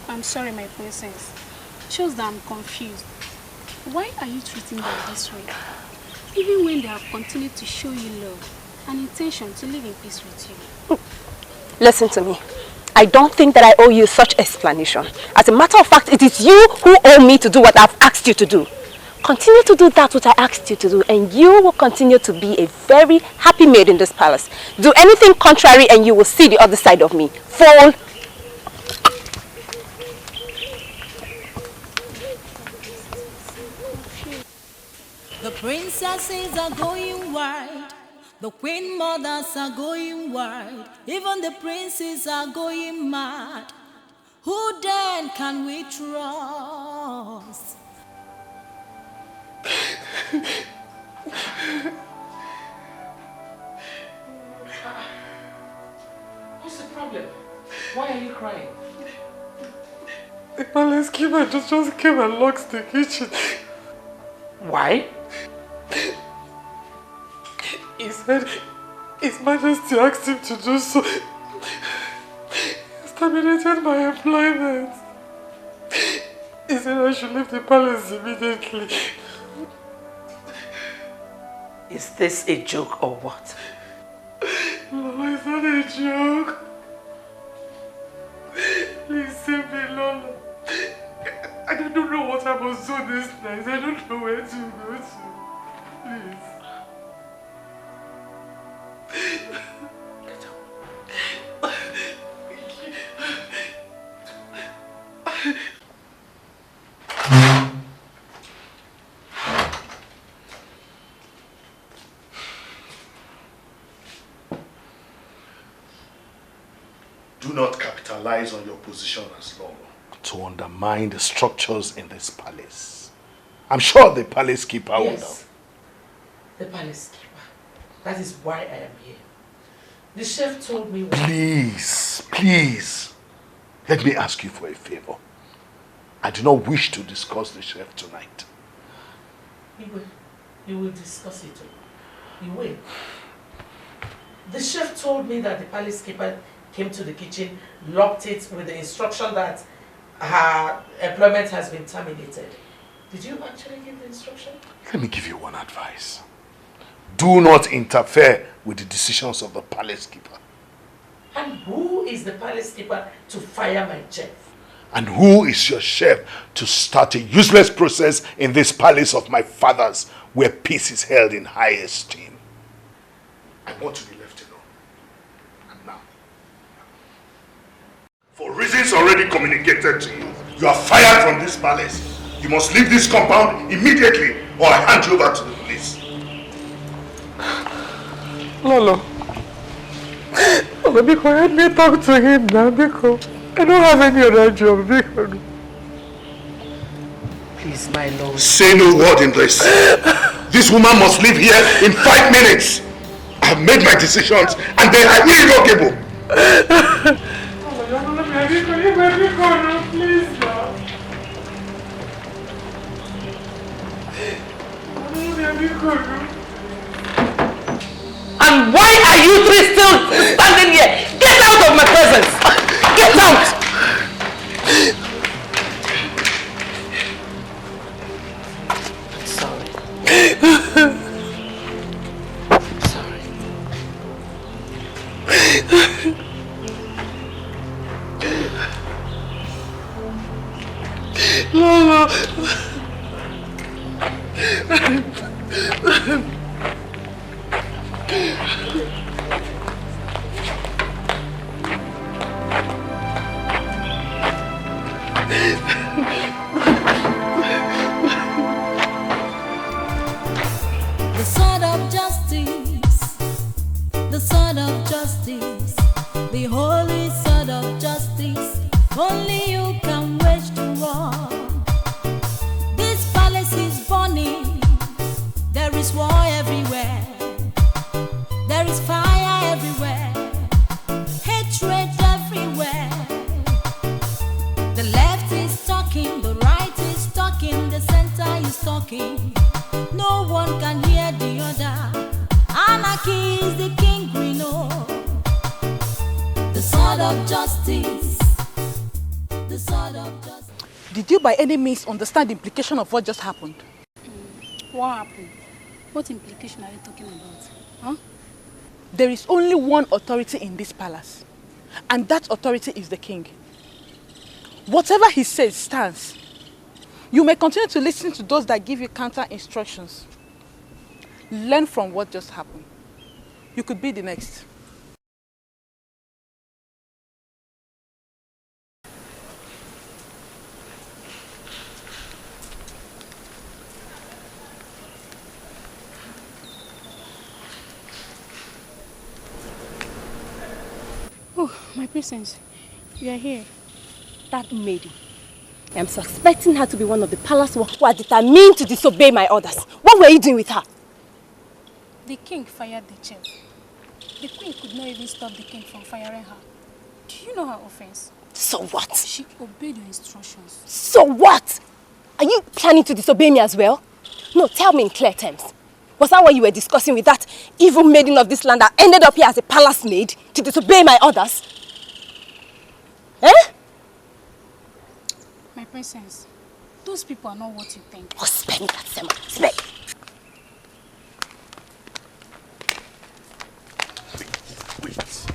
I'm sorry, my princess. It shows that I'm confused. Why are you treating them this way? Even when they have continued to show you love and intention to live in peace with you. Listen to me. I don't think that I owe you such explanation. As a matter of fact, it is you who owe me to do what I've asked you to do. Continue to do that which I asked you to do, and you will continue to be a very happy maid in this palace. Do anything contrary and you will see the other side of me. Fool! The princesses are going wild. The queen mothers are going wild. Even the princes are going mad. Who then can we trust? What's the problem? Why are you crying? The palace keeper just came and locked the kitchen. Why? He said His Majesty asked him to do so. He terminated my employment. He said I should leave the palace immediately. Is this a joke or what? Lolo, it's not a joke. Please save me, Lolo. I don't know what I must do this night. I don't know where to go to. Please. Do not capitalize on your position as Lolo to undermine the structures in this palace. I'm sure the palace keeper will know. The palace keeper. That is why I am here. The chef told me... Please, please, let me ask you for a favor. I do not wish to discuss the chef tonight. You will. You will discuss it. You will. The chef told me that the palace keeper came to the kitchen, locked it with the instruction that her employment has been terminated. Did you actually give the instruction? Let me give you one advice. Do not interfere with the decisions of the palace keeper. And who is the palace keeper to fire my chef? And who is your chef to start a useless process in this palace of my father's where peace is held in high esteem? I want to be left alone. And now, for reasons already communicated to you, you are fired from this palace. You must leave this compound immediately or I hand you over to the police. Lolo. Lolo, because let me talk to him now, because I don't have any other job, because... Please, my lord. Say no word in this. This woman must leave here in 5 minutes. I have made my decisions and they are irrevocable. Please, now. And why are you three still standing here? Get out of my presence! Get out! I'm sorry. Lolo. one can hear the other. Anarchy is the king we know. The sword of justice. The sword of justice. Did you by any means understand the implication of what just happened? What happened? What implication are you talking about? Huh? There is only one authority in this palace, and that authority is the king. Whatever he says stands. You may continue to listen to those that give you counter instructions. Learn from what just happened. You could be the next. Oh, my princess, you are here. That maiden. I am suspecting her to be one of the palace workers who are determined to disobey my orders. What were you doing with her? The king fired the chief. The queen could not even stop the king from firing her. Do you know her offense? So what? She obeyed your instructions. So what? Are you planning to disobey me as well? No, tell me in clear terms. Was that what you were discussing with that evil maiden of this land that ended up here as a palace maid to disobey my orders? Eh? My princess, those people are not what you think. Oh, spare me that, Sema. Spare. Wait.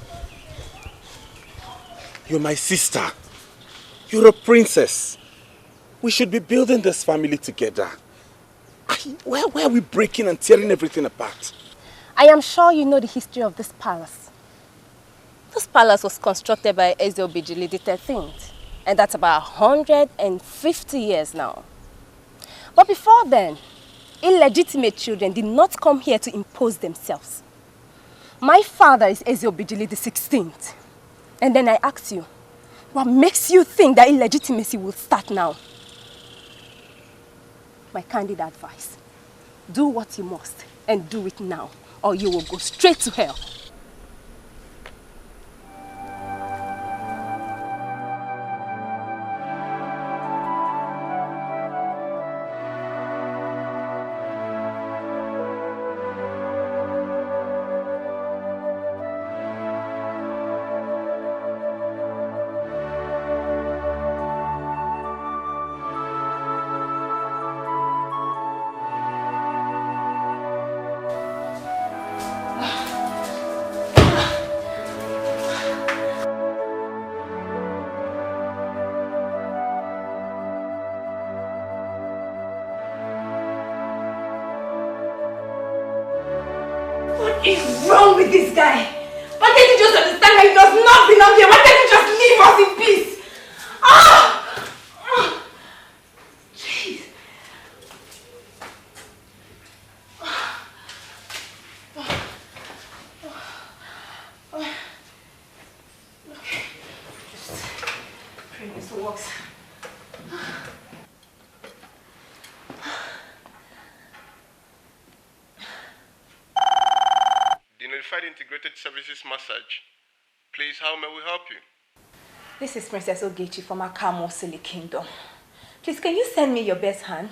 You're my sister. You're a princess. We should be building this family together. Why are we breaking and tearing everything apart? I am sure you know the history of this palace. This palace was constructed by Ezobijili the 13th. And that's about 150 years now. But before then, illegitimate children did not come here to impose themselves. My father is Ezobijili the 16th. And then I ask you, what makes you think that illegitimacy will start now? My candid advice, do what you must and do it now, or you will go straight to hell. What is wrong with this guy? Why can't you just understand that he does not belong here? Why can't you just leave us in peace? Jeez. Okay. Just pray this works. Integrated Services Massage. Please, how may we help you? This is Princess Ogechi from Akamosili Kingdom. Please, can you send me your best hand?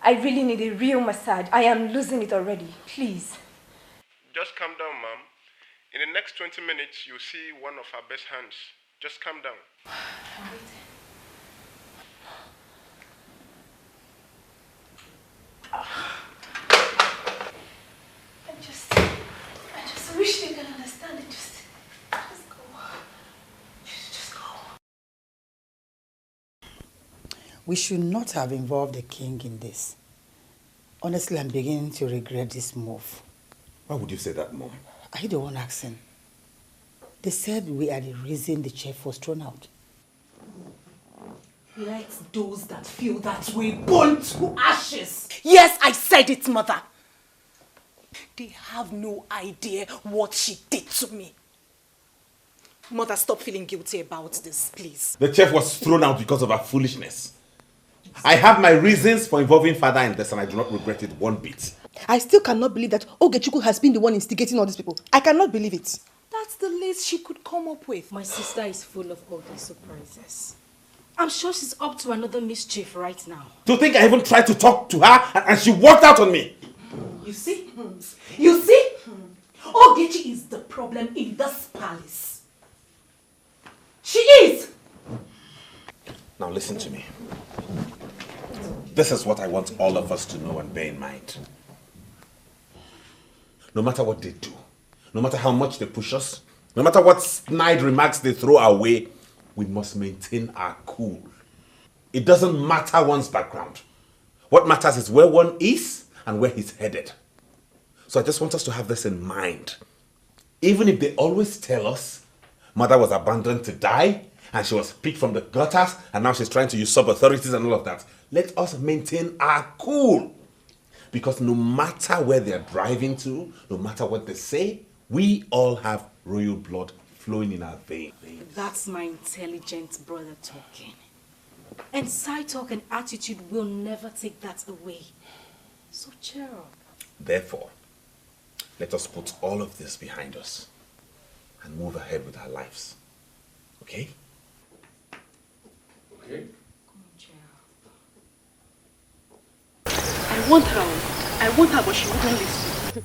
I really need a real massage. I am losing it already. Please. Just calm down, ma'am. In the next 20 minutes, you'll see one of our best hands. Just calm down. I'm waiting. I wish they can understand it. Just go. Just go. We should not have involved the king in this. Honestly, I'm beginning to regret this move. Why would you say that, Mom? Are you the one asking? They said we are the reason the chef was thrown out. Let those that feel that way burn to ashes. Yes, I said it, Mother. They have no idea what she did to me. Mother, stop feeling guilty about this, please. The chef was thrown out because of her foolishness. I have my reasons for involving father in this and I do not regret it one bit. I still cannot believe that Ogechukwu has been the one instigating all these people. I cannot believe it. That's the least she could come up with. My sister is full of all these surprises. I'm sure she's up to another mischief right now. To think I even tried to talk to her and she walked out on me. You see? You see? Ogechi is the problem in this palace. She is! Now listen to me. This is what I want all of us to know and bear in mind. No matter what they do, no matter how much they push us, no matter what snide remarks they throw our way, we must maintain our cool. It doesn't matter one's background. What matters is where one is and where he's headed. So I just want us to have this in mind. Even if they always tell us mother was abandoned to die and she was picked from the gutters and now she's trying to usurp authorities and all of that, let us maintain our cool. Because no matter where they're driving to, no matter what they say, we all have royal blood flowing in our veins. That's my intelligent brother talking. And side talk and attitude will never take that away. So cheer up. Therefore, let us put all of this behind us and move ahead with our lives. Okay? Okay. I want her, but she wouldn't listen.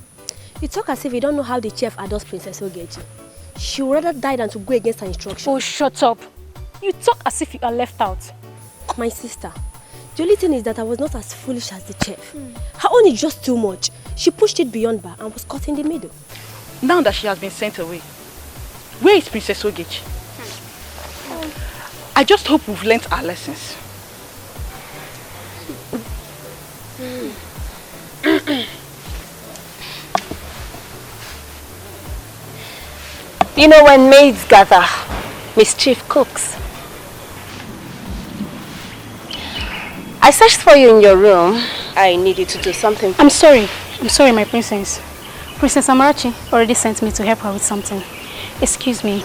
You talk as if you don't know how the chief adores Princess Ogechi. She would rather die than to go against her instructions. Oh, shut up. You talk as if you are left out. My sister, the only thing is that I was not as foolish as the chief. Her own is just too much. She pushed it beyond bar and was caught in the middle. Now that she has been sent away, where is Princess Ogechi? I just hope we've learnt our lessons. You know, when maids gather, mischief cooks. I searched for you in your room. I need you to do something. I'm sorry, my princess. Princess Amarachi already sent me to help her with something. Excuse me.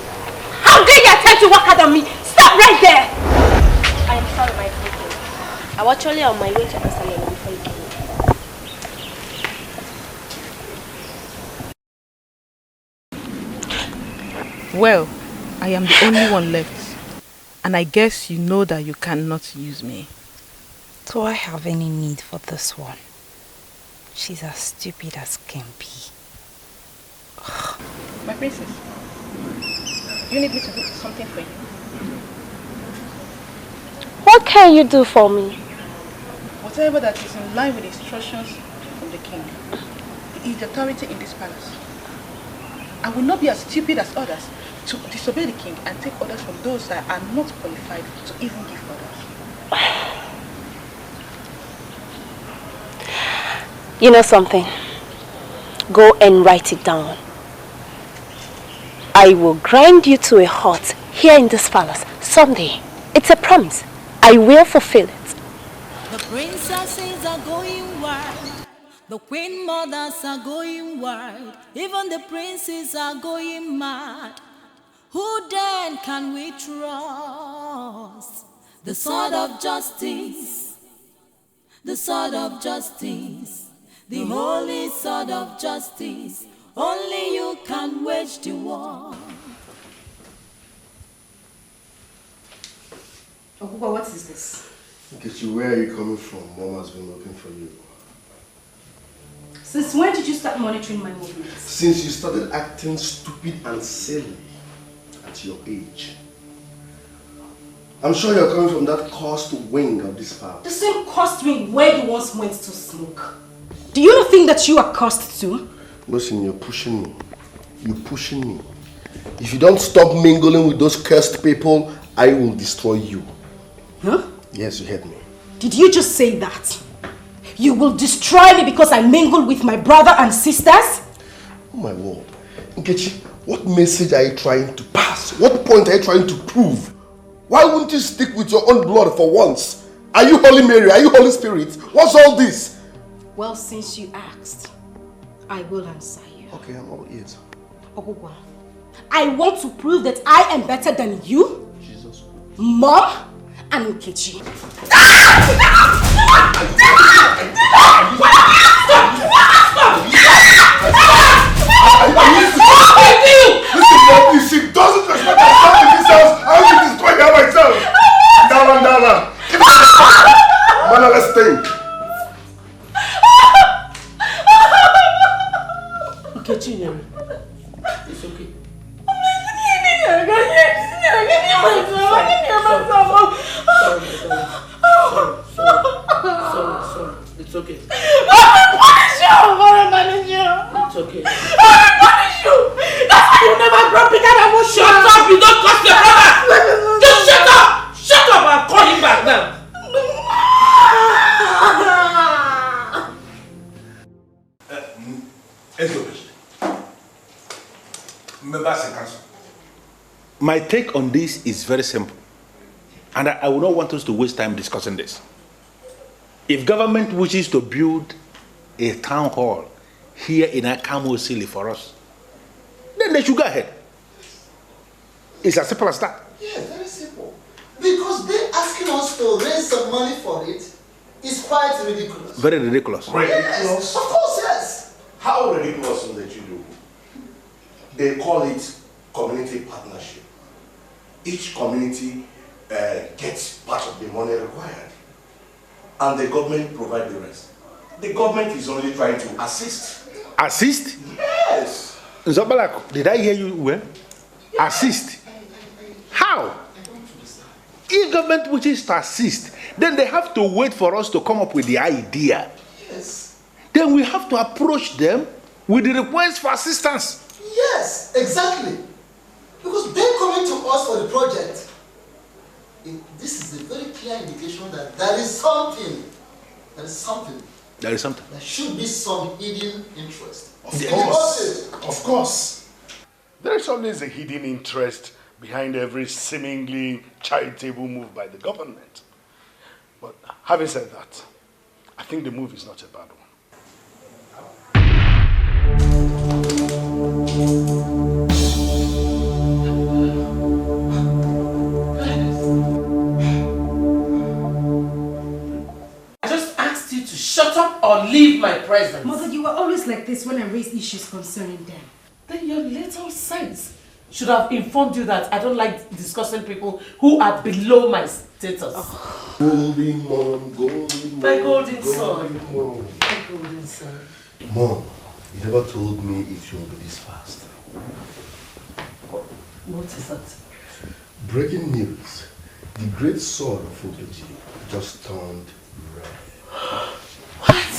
How dare you attempt to walk out on me? Stop right there! I am sorry, my princess. I was actually on my way to answer you before you came. Well, I am the only one left. And I guess you know that you cannot use me. Do I have any need for this one? She's as stupid as can be. My princess, you need me to do something for you? What can you do for me? Whatever that is in line with the instructions from the king. He is the authority in this palace. I will not be as stupid as others to disobey the king and take orders from those that are not qualified to even give orders. You know something? Go and write it down. I will grind you to a halt here in this palace someday. It's a promise. I will fulfill it. The princesses are going wild. The queen mothers are going wild. Even the princes are going mad. Who then can we trust? The sword of justice. The sword of justice. The holy sword of justice. Only you can wage the war. Ogugua, what is this? Nkechi, where are you coming from? Mom has been looking for you. Since when did you start monitoring my movements? Since you started acting stupid and silly at your age. I'm sure you're coming from that cursed wing of this palace. The same cursed wing where you once went to smoke. Do you not think that you are cursed too? Listen, you're pushing me. You're pushing me. If you don't stop mingling with those cursed people, I will destroy you. Huh? Yes, you heard me. Did you just say that? You will destroy me because I mingle with my brother and sisters? Oh my word. Nkechi, what message are you trying to pass? What point are you trying to prove? Why wouldn't you stick with your own blood for once? Are you Holy Mary? Are you Holy Spirit? What's all this? Well, since you asked, I will answer you. Okay, I'm all ears. Ogugua, I want to prove that I am better than you, Jesus, Mom, and Nkechi. Listen, Mom, if she doesn't respect herself in this house, I will destroy her myself. Now, It's okay. Sorry. It's okay. It's okay. That's why you never brought me that emotion. Shut up! You don't cost your brother! Just shut up! Shut up! I'll call him back now. Members and council. My take on this is very simple. And I would not want us to waste time discussing this. If government wishes to build a town hall here in Akamosili for us, then they should go ahead. It's as simple as that. Yeah, very simple. Because they asking us to raise some money for it is quite ridiculous. Very ridiculous. Yes, of course, yes. How ridiculous that you do? They call it community partnership. Each community gets part of the money required, and the government provides the rest. The government is only trying to assist. Assist? Yes. Zobalako, did I hear you well? Assist? How? If government wishes to assist, then they have to wait for us to come up with the idea. Yes. Then we have to approach them with the request for assistance. Yes, exactly. Because they coming to us for the project. This is a very clear indication that there is something. There is something. There is something. There should be some hidden interest. Of course. Of course. There is always a hidden interest behind every seemingly charitable move by the government. But having said that, I think the move is not a bad one. Shut up or leave my presence. Mother, you were always like this when I raised issues concerning them. Then your little sense should have informed you that I don't like discussing people who are below my status. Oh. Golden mom, golden mom. My golden son. Mom. My golden son. Mom, you never told me it will be this fast. What is that? Breaking news. The great sword of Ogugua just turned red. What?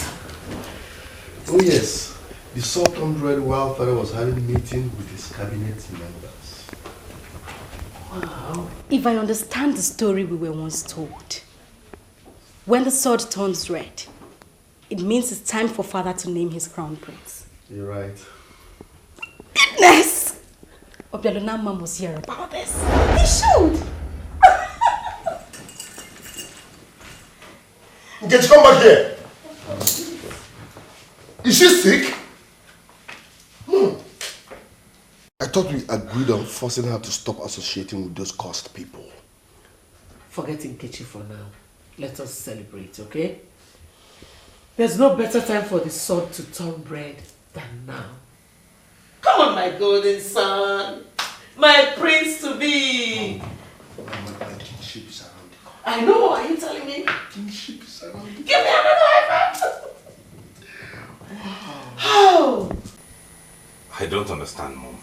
Oh yes, the sword turned red while Father was having a meeting with his cabinet members. Wow. If I understand the story we were once told, when the sword turns red, it means it's time for Father to name his crown prince. You're right. Goodness! Obialunamma must hear about this. He should! Get come back here. Is she sick? I thought we agreed on forcing her to stop associating with those cursed people. Forget Nkechi for now. Let us celebrate, okay? There's no better time for the sword to turn red than now. Come on, my golden son. My prince to be. Kingship is around the corner. I know, are you telling me? Kingship is around the corner. Give me another high five. Wow. I don't understand, Mom.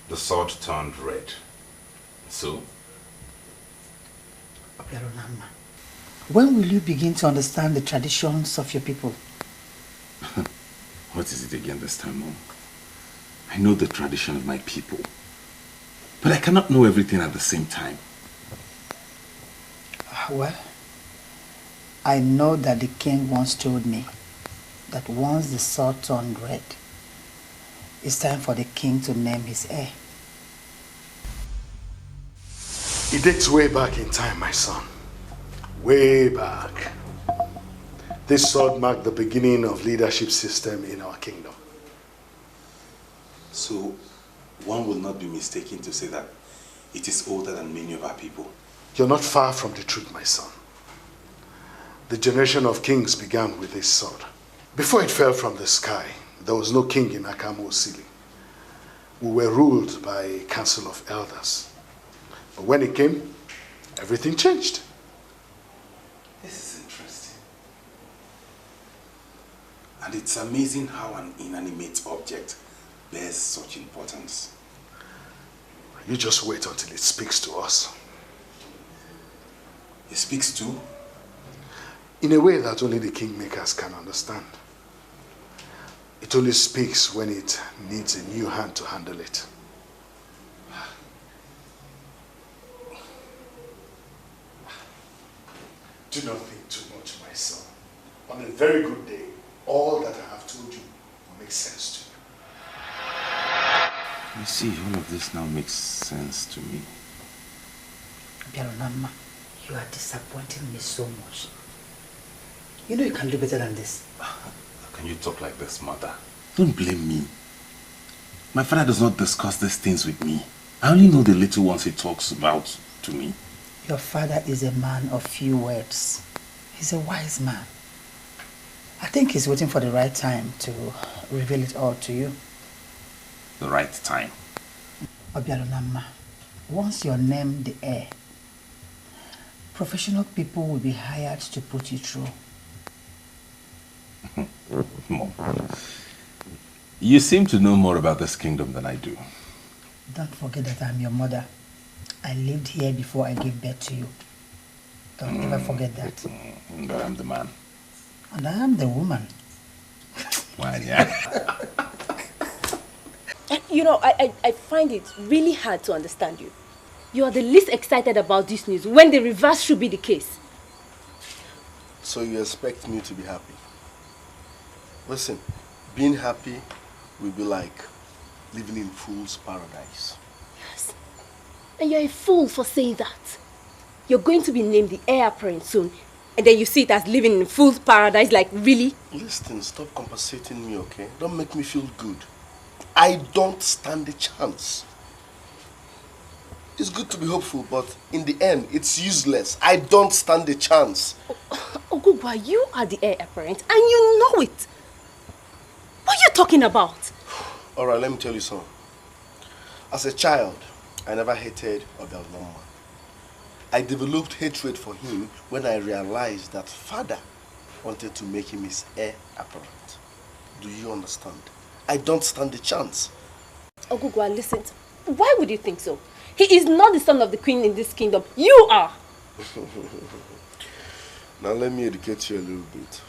The sword turned red. So? Obialunamma, when will you begin to understand the traditions of your people? What is it again this time, Mom? I know the tradition of my people, but I cannot know everything at the same time. Well, I know that the king once told me that once the sword turned red, it's time for the king to name his heir. It dates way back in time, my son. Way back. This sword marked the beginning of leadership system in our kingdom. So, one will not be mistaken to say that it is older than many of our people. You're not far from the truth, my son. The generation of kings began with this sword. Before it fell from the sky, there was no king in Akamosili. We were ruled by a council of elders. But when it came, everything changed. This is interesting. And it's amazing how an inanimate object bears such importance. You just wait until it speaks to us. It speaks to? In a way that only the kingmakers can understand. It only speaks when it needs a new hand to handle it. Do not think too much, my son. On a very good day, all that I have told you will make sense to you. You see, all of this now makes sense to me. Obialunamma, you are disappointing me so much. You know you can do better than this. How can you talk like this, mother? Don't blame me. My father does not discuss these things with me. I only know the little ones he talks about to me. Your father is a man of few words. He's a wise man. I think he's waiting for the right time to reveal it all to you. The right time? Obialunamma, once you're named the heir, professional people will be hired to put you through. Mom, you seem to know more about this kingdom than I do. Don't forget that I'm your mother. I lived here before I gave birth to you. Don't ever forget that. But I'm the man. And I am the woman. Well, yeah. You know, I find it really hard to understand you. You are the least excited about this news when the reverse should be the case. So you expect me to be happy? Listen, being happy will be like living in fool's paradise. Yes. And you're a fool for saying that. You're going to be named the heir apparent soon, and then you see it as living in fool's paradise, like really? Listen, stop compensating me, okay? Don't make me feel good. I don't stand a chance. It's good to be hopeful, but in the end, it's useless. I don't stand a chance. Ogugua, you are the heir apparent, and you know it. What are you talking about? Alright, let me tell you something. As a child, I never hated Obialunamma. I developed hatred for him when I realized that father wanted to make him his heir apparent. Do you understand? I don't stand a chance. Ogugua, listen. Why would you think so? He is not the son of the queen in this kingdom. You are. Now let me educate you a little bit.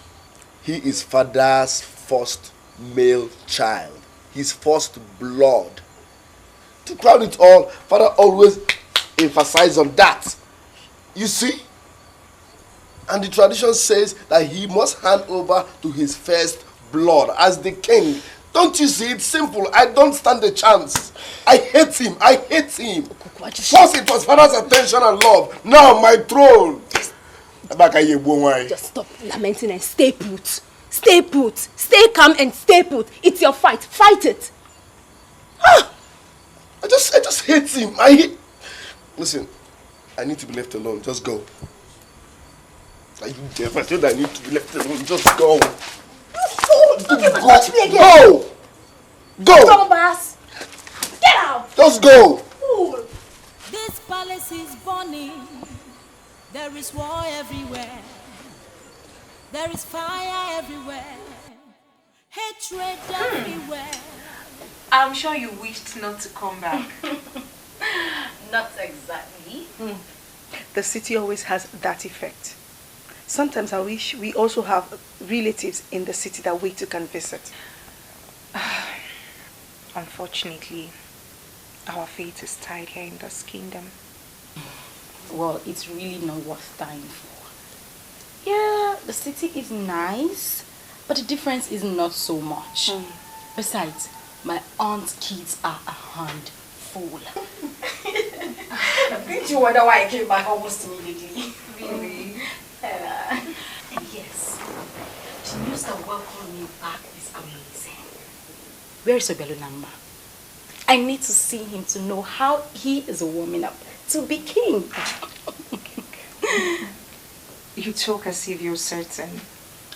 He is father's first male child. His first blood. To crown it all, father always emphasizes on that. You see? And the tradition says that he must hand over to his first blood as the king. Don't you see? It's simple. I don't stand a chance. I hate him. I hate him. First it was father's attention and love. Now my throne. Just stop lamenting and stay put. Stay put. Stay calm and stay put. It's your fight. Fight it. I just hate him. Listen, I need to be left alone. Just go. Are you deaf? I said I need to be left alone. Just go. Don't ever touch me again. Go! Go! Thomas! Get out! Just go! Fool! This palace is burning. There is war everywhere. There is fire everywhere. Hatred everywhere. I'm sure you wished not to come back. Not exactly. The city always has that effect. Sometimes I wish we also have relatives in the city that we too can visit. Unfortunately, our fate is tied here in this kingdom. Well, it's really not worth dying for. Yeah, the city is nice, but the difference is not so much. Besides, my aunt's kids are a handful. Didn't you wonder why I came back almost immediately? Really? And yes, the news that welcomed me back is amazing. Where is Obialunamma? I need to see him to know how he is warming up to be king. You talk as if you're certain.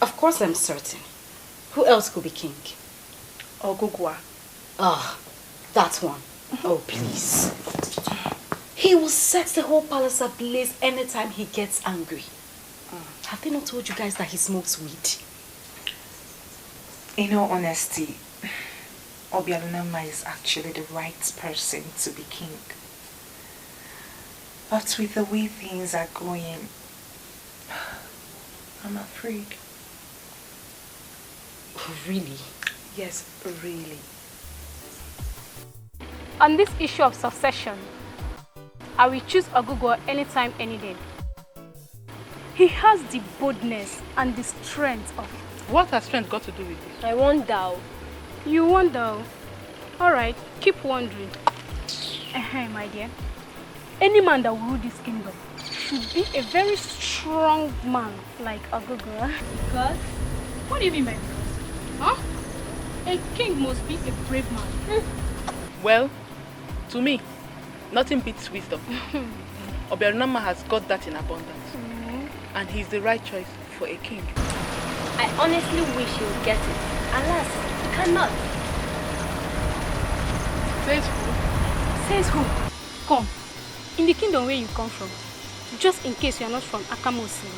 Of course I'm certain. Who else could be king? Ogugua. Ah, that one. Oh, please. He will set the whole palace ablaze anytime he gets angry. Have they not told you guys that he smokes weed? In all honesty, Obialunamma is actually the right person to be king. But with the way things are going, I'm afraid. Really? Yes, really. On this issue of succession, I will choose Ogugua anytime, any day. He has the boldness and the strength of it. What has strength got to do with this? I wonder. You wonder? Alright, keep wondering. My dear. Any man that will rule this kingdom should be a very strong man like Ogugua. Because? What do you mean by because? Huh? A king must be a brave man. Well, to me, nothing beats wisdom. Obialunamma has got that in abundance. And he's the right choice for a king. I honestly wish he would get it. Alas, he cannot. Says who? Says who? Come. In the kingdom where you come from, just in case you are not from Akamosi,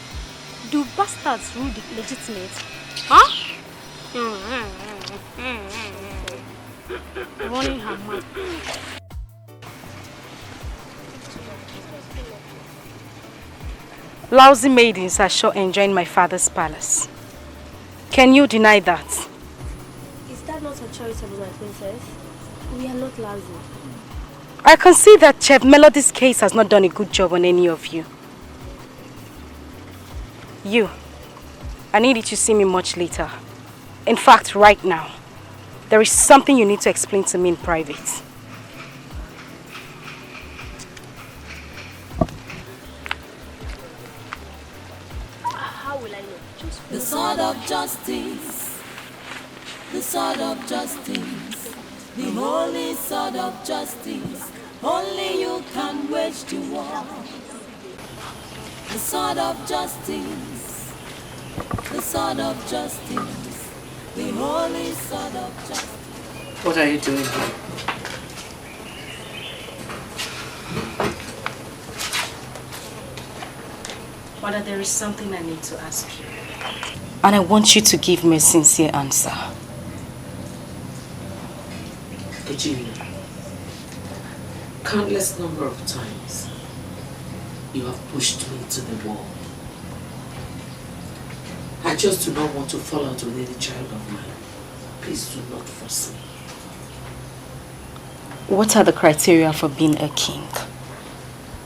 do bastards rule the legitimate? Huh? Running her mouth. Lousy maidens are sure enjoying my father's palace. Can you deny that? Is that not uncharitable, my princess? We are not lousy. I can see that Chef Melody's case has not done a good job on any of you. You, I need you to see me much later. In fact, right now. There is something you need to explain to me in private. How will I know? The sword of justice, the sword of justice, the holy sword of justice, only you can wage the war. The sword of justice, the sword of justice, the holy sword of justice. What are you doing here? Mother, there is something I need to ask you. And I want you to give me a sincere answer. Virginia, countless number of times you have pushed me to the wall. I just do not want to fall out with any child of mine. Please do not force me. What are the criteria for being a king?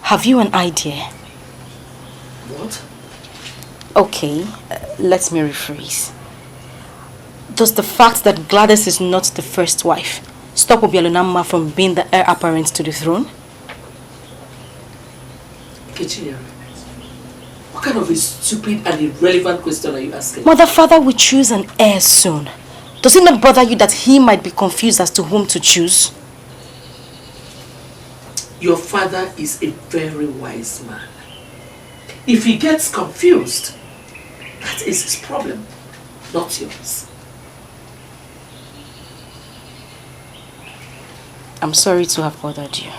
Have you an idea? What? Okay, let me rephrase. Does the fact that Gladys is not the first wife stop Obialunamma from being the heir apparent to the throne? Virginia, what kind of a stupid and irrelevant question are you asking? Mother, father will choose an heir soon. Does it not bother you that he might be confused as to whom to choose? Your father is a very wise man. If he gets confused, that is his problem, not yours. I'm sorry to have bothered you.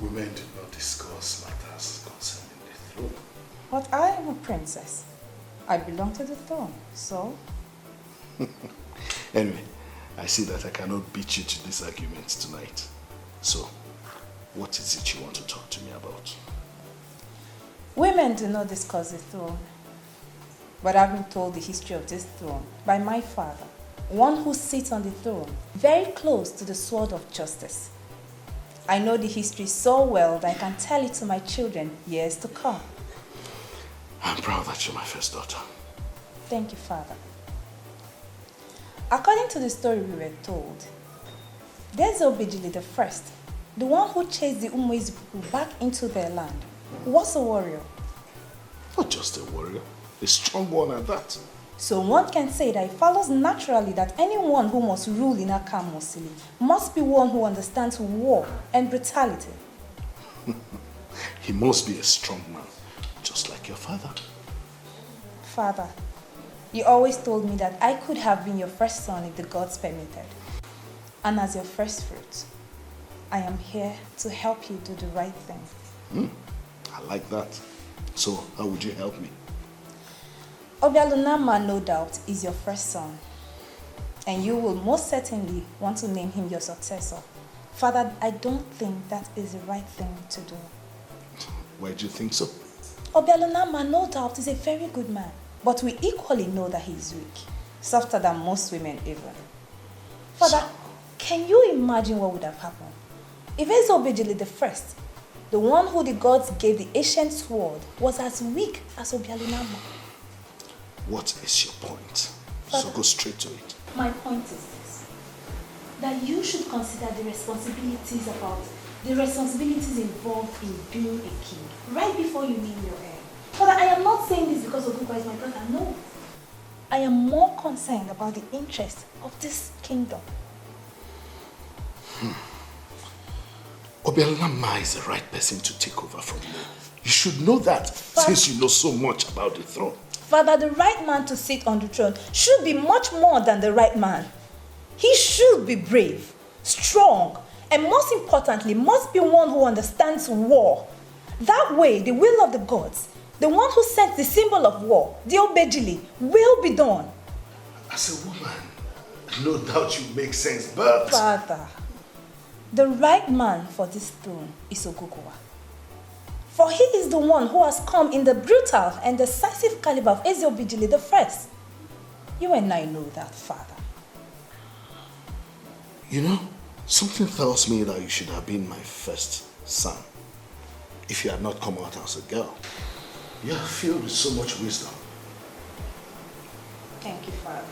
Women do not discuss matters concerning the throne. But I am a princess. I belong to the throne, so... Anyway, I see that I cannot beat you to this argument tonight. So, what is it you want to talk to me about? Women do not discuss the throne. But I've been told the history of this throne by my father, one who sits on the throne, very close to the sword of justice. I know the history so well that I can tell it to my children years to come. I'm proud that you're my first daughter. Thank you, Father. According to the story we were told, there's Obijili the first, the one who chased the Umuizi people back into their land, was a warrior. Not just a warrior, a strong one at that. So one can say that it follows naturally that anyone who must rule in Akamosili must be one who understands war and brutality. He must be a strong man, just like your father. Father, you always told me that I could have been your first son if the gods permitted. And as your first fruit, I am here to help you do the right thing. I like that. So, how would you help me? Obialunamma, no doubt, is your first son. And you will most certainly want to name him your successor. Father, I don't think that is the right thing to do. Why do you think so? Obialunamma, no doubt, is a very good man. But we equally know that he is weak. Softer than most women even. Father, can you imagine what would have happened? If Ezobejili the first, the one who the gods gave the ancient sword, was as weak as Obialunamma. What is your point? Father, so go straight to it. My point is this. That you should consider the responsibilities involved in being a king right before you name your heir. Father, I am not saying this because Ogugua is my brother, no. I am more concerned about the interest of this kingdom. Obialunamma is the right person to take over from you. You should know that, since you know so much about the throne. Father, the right man to sit on the throne should be much more than the right man. He should be brave, strong, and most importantly, must be one who understands war. That way, the will of the gods, the one who sets the symbol of war, the Obejili, will be done. As a woman, no doubt you make sense, but... Father, the right man for this throne is Ogugua. For he is the one who has come in the brutal and decisive caliber of Ezobejili the first. You and I know that, Father. You know, something tells me that you should have been my first son. If you had not come out as a girl. You are filled with so much wisdom. Thank you, Father.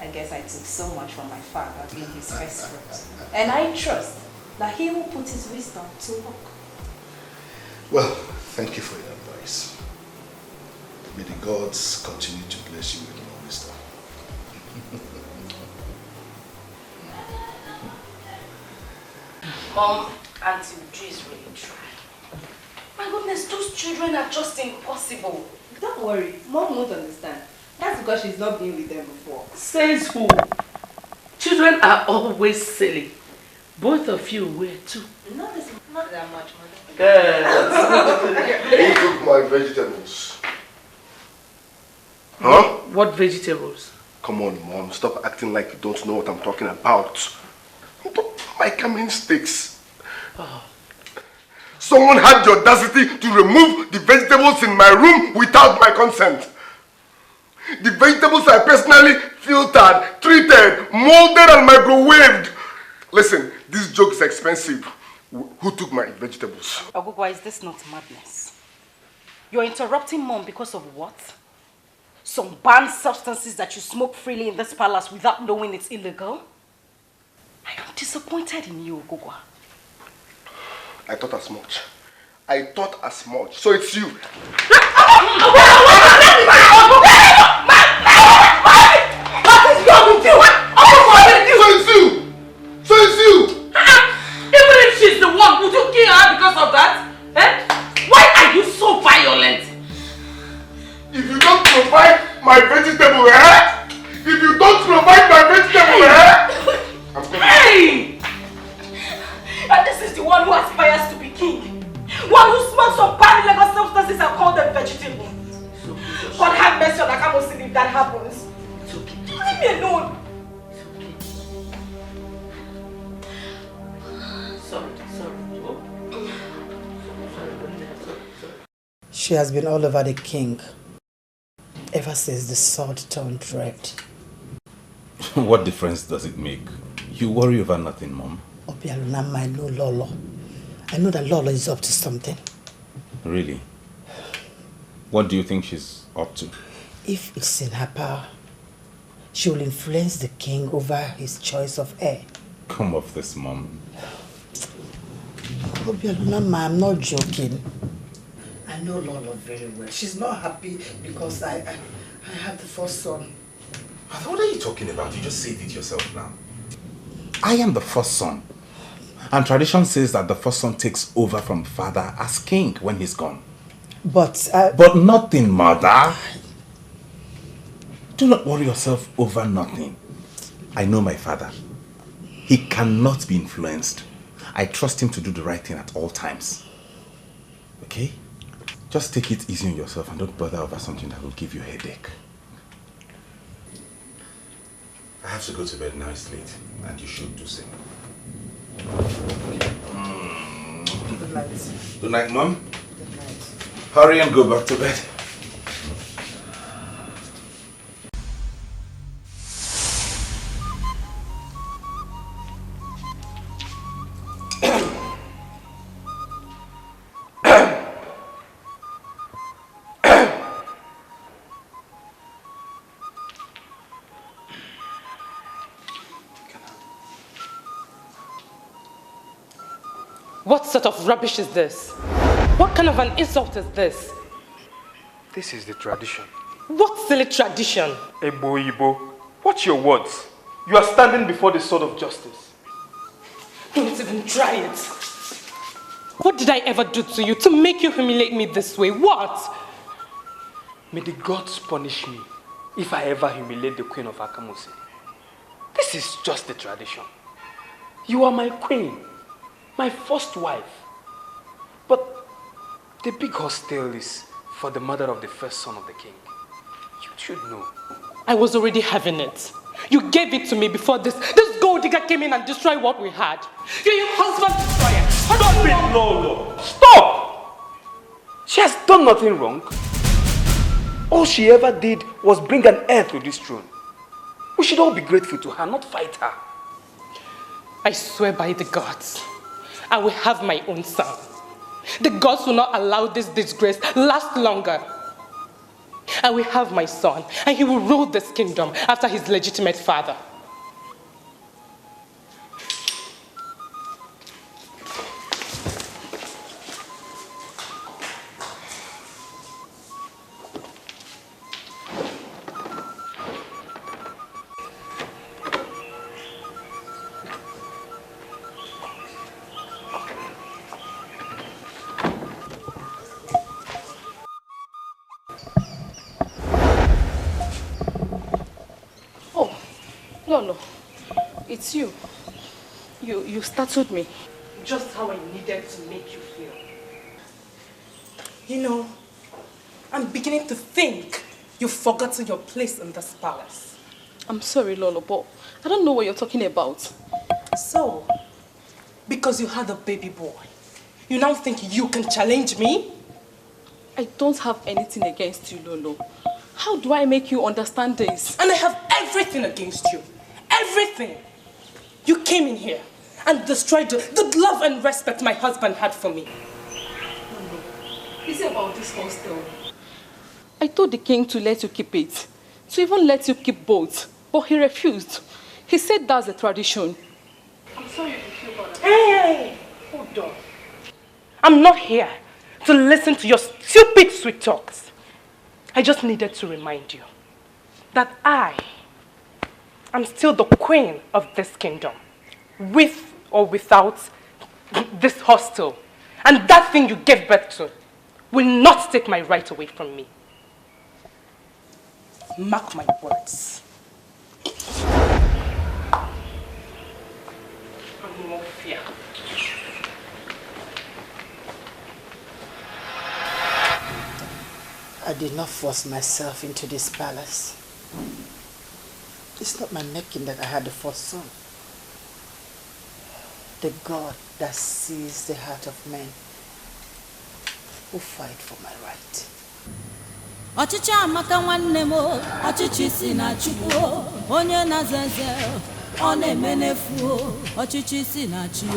I guess I took so much from my father being his first fruit. And I trust that he will put his wisdom to work. Well, thank you for your advice. May the gods continue to bless you with more wisdom. Mom, Auntie Uju is really trying. My goodness, those children are just impossible. Don't worry, Mom won't understand. That's because she's not been with them before. Says who? Children are always silly. Both of you were too. Not that much, Mother. Who took my vegetables? Huh? What vegetables? Come on, Mom. Stop acting like you don't know what I'm talking about. My coming sticks. Oh. Someone had the audacity to remove the vegetables in my room without my consent. The vegetables are personally filtered, treated, molded and microwaved. Listen, this joke is expensive. Who took my vegetables? Ogugua, is this not madness? You're interrupting Mom because of what? Some banned substances that you smoke freely in this palace without knowing it's illegal? I am disappointed in you, Ogugua. I thought as much. I thought as much. So it's you. What is wrong with you? So it's you. So it's you. Even if she's the one, would you kill her because of that? Eh? Why are you so violent? If you don't provide my vegetable, eh? If you don't provide my vegetable, eh? I'm coming. Hey! And this is the one who aspires to be king. One who smokes some bad illegal substances and calls them vegetables. God have mercy on Akamosin if that happens. It's okay. Leave me alone. Sorry. She has been all over the king ever since the sword turned red. What difference does it make? You worry over nothing, Mom. Obialunamma, I know Lolo. I know that Lolo is up to something. Really? What do you think she's up to? If it's in her power, she will influence the king over his choice of heir. Come off this, Mom. Obialunamma, I'm not joking. I know Lolo very well. She's not happy because I have the first son. What are you talking about? You just said it yourself now. I am the first son. And tradition says that the first son takes over from father as king when he's gone. But nothing, Mother. Do not worry yourself over nothing. I know my father. He cannot be influenced. I trust him to do the right thing at all times. Okay? Just take it easy on yourself and don't bother over something that will give you a headache. I have to go to bed now, it's late, and you should do same. Good night. Good night, Mom. Good night. Hurry and go back to bed. What sort of rubbish is this? What kind of an insult is this? This is the tradition. What silly tradition? Egbe Oyibo, watch your words. You are standing before the sword of justice. Don't even try it. What did I ever do to you to make you humiliate me this way? What? May the gods punish me if I ever humiliate the queen of Akamusi. This is just the tradition. You are my queen, my first wife. But the big hostel is for the mother of the first son of the king. You should know. I was already having it. You gave it to me before this gold digger came in and destroyed what we had. You're your husband destroyer. Stop it, Lolo. Stop! She has done nothing wrong. All she ever did was bring an heir to this throne. We should all be grateful to her, not fight her. I swear by the gods, I will have my own son. The gods will not allow this disgrace last longer. I will have my son, and he will rule this kingdom after his legitimate father. Lolo, it's you. You startled me. Just how I needed to make you feel. You know, I'm beginning to think you've forgotten your place in this palace. I'm sorry, Lolo, but I don't know what you're talking about. So, because you had a baby boy, you now think you can challenge me? I don't have anything against you, Lolo. How do I make you understand this? And I have everything against you. Everything. You came in here and destroyed the love and respect my husband had for me. Lolo, is it about this hostel? I told the king to let you keep it. To even let you keep both. But he refused. He said that's a tradition. I'm sorry if you feel bad. Hey! Hold on. I'm not here to listen to your stupid sweet talks. I just needed to remind you that I am still the queen of this kingdom, with or without this hostel. And that thing you gave birth to will not take my right away from me. Mark my words. No fear. I did not force myself into this palace. It's not my making that I had the first son. The God that sees the heart of men who fight for my right. Ọchịchị amaka nwanne m, ọchịchị si na Chukwu, onye na-azeze, ọ na-eme n'efu, ọchịchị si na Chi,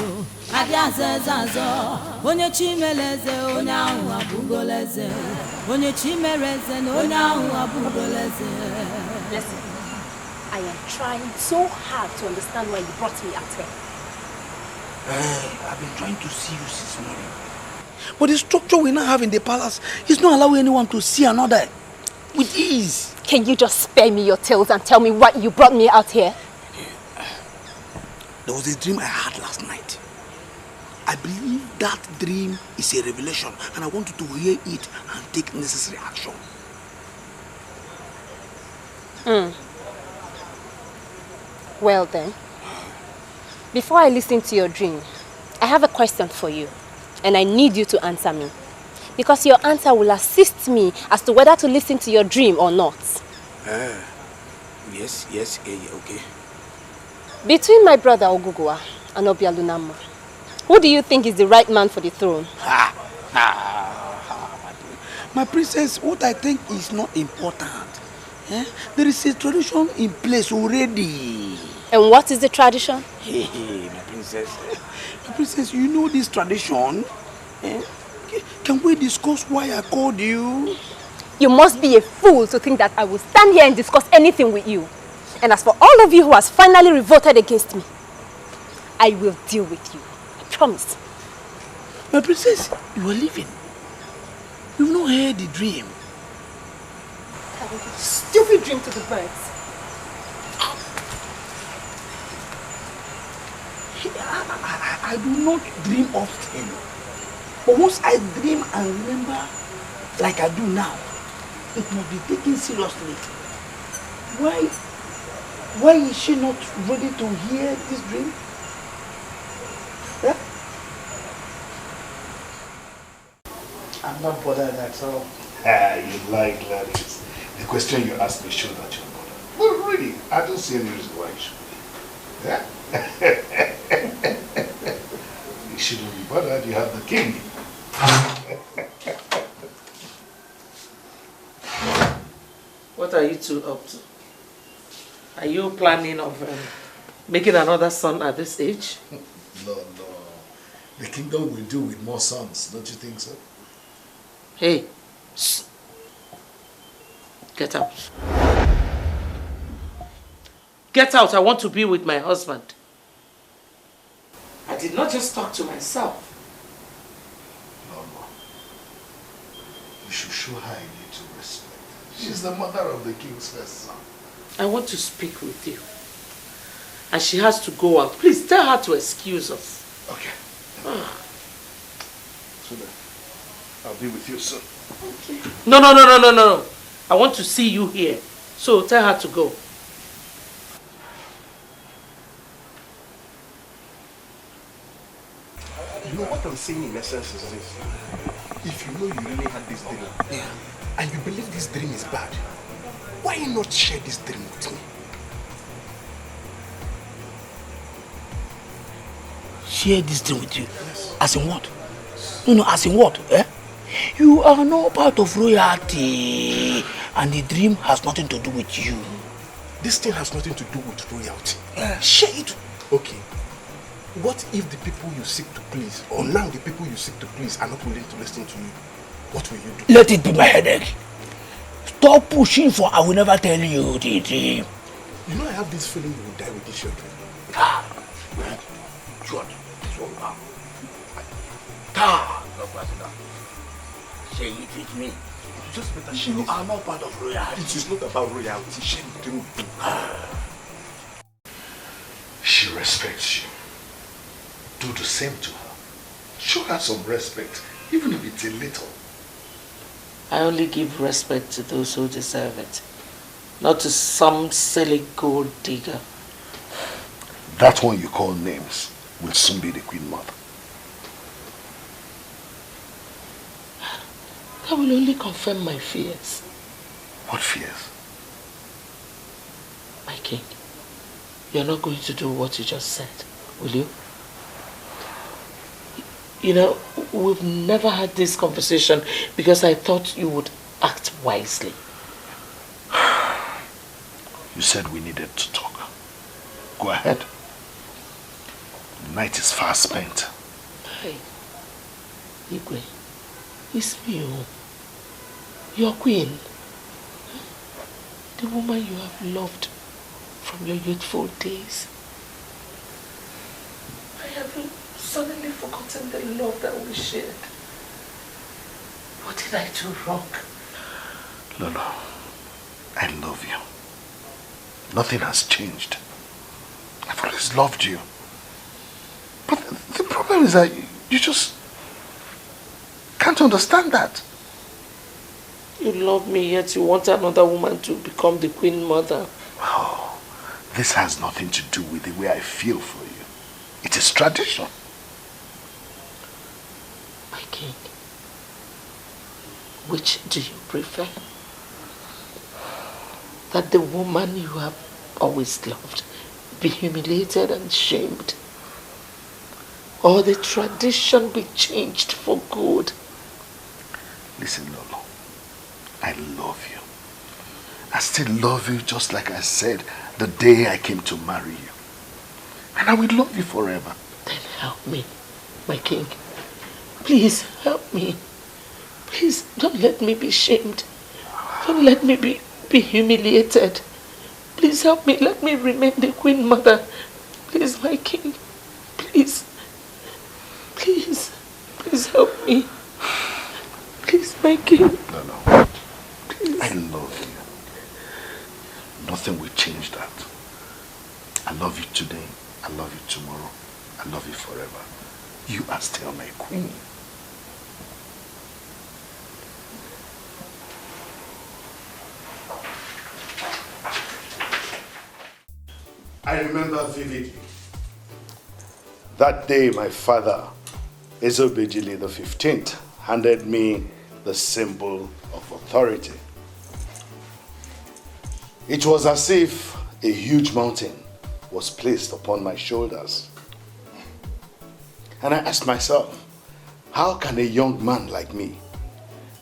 adị azeze azọ, onye chi mere eze, onye ahụ abụgolo eze, onye chi mere eze na onye ahụ abụgolo eze. Listen, I am trying so hard to understand why you brought me out here. I've been trying to see you since morning. But the structure we now have in the palace is not allowing anyone to see another with ease. Can you just spare me your tales and tell me why you brought me out here? There was a dream I had last night. I believe that dream is a revelation and I want you to hear it and take necessary action. Well then, before I listen to your dream, I have a question for you, and I need you to answer me. Because your answer will assist me as to whether to listen to your dream or not. Yes, okay. Between my brother Ogugua and Obialunamma, who do you think is the right man for the throne? My princess, what I think is not important. There is a tradition in place already. And what is the tradition? Hey, my princess, you know this tradition? Can we discuss why I called you? You must be a fool to think that I will stand here and discuss anything with you. And as for all of you who has finally revolted against me, I will deal with you. I promise. My princess, you are leaving. You've not heard the dream. Stupid dream to the birds. I do not dream often. But once I dream and remember, like I do now, it must be taken seriously. Why is she not ready to hear this dream? I'm not bothered at all. You like Gladys. The question you asked me showed that you're bothered. Well, really, I don't see any reason why you should be. Yeah? You shouldn't be bothered, you have the king. What are you two up to? Are you planning of making another son at this age? No. The kingdom will do with more sons, don't you think so? Hey, get out. Get out, I want to be with my husband. I did not just talk to myself. No. You should show her a little respect. She's the mother of the king's first son. I want to speak with you. And she has to go out. Please tell her to excuse us. Okay. So then, I'll be with you soon. Okay. No. I want to see you here. So tell her to go. You know what I'm saying in essence is this. If you know you really had this dream, and you believe this dream is bad, why not share this dream with me? Share this dream with you? Yes. As in what? No, as in what? You are not part of royalty, and the dream has nothing to do with you. This thing has nothing to do with royalty. Share it. Okay. What if the people you seek to please, or now the people you seek to please, are not willing to listen to you? What will you do? Let it be my headache. Stop pushing for I will never tell you the dream. You know I have this feeling you will die with this children. Say it with me. Just better you are not part of royalty. It is not about royalty. Share the dream with me. She respects you. Do the same to her. Show her some respect, even if it's a little. I only give respect to those who deserve it, not to some silly gold digger. That one you call names will soon be the queen mother. That will only confirm my fears. What fears? My king, you're not going to do what you just said, will you? You know, we've never had this conversation because I thought you would act wisely. You said we needed to talk. Go ahead. The night is far spent. Hey, Igwe, it's me, your queen. The woman you have loved from your youthful days. I haven't suddenly forgotten the love that we shared. What did I do wrong? Lolo, I love you. Nothing has changed. I've always loved you. But the problem is that you just can't understand that. You love me, yet you want another woman to become the queen mother. Oh, This has nothing to do with the way I feel for you. It is tradition. My king, which do you prefer? That the woman you have always loved be humiliated and shamed? Or the tradition be changed for good? Listen, Lolo, I love you. I still love you just like I said the day I came to marry you. And I will love you forever. Then help me, my king. Please help me. Please don't let me be shamed. Don't let me be humiliated. Please help me. Let me remain the queen mother. Please, my king. Please. Please. Please help me. Please, my king. No. Please. I love you. Nothing will change that. I love you today. I love you tomorrow. I love you forever. You are still my queen. I remember vividly that day my father, Ezobejili the 15th, handed me the symbol of authority. It was as if a huge mountain was placed upon my shoulders. And I asked myself, how can a young man like me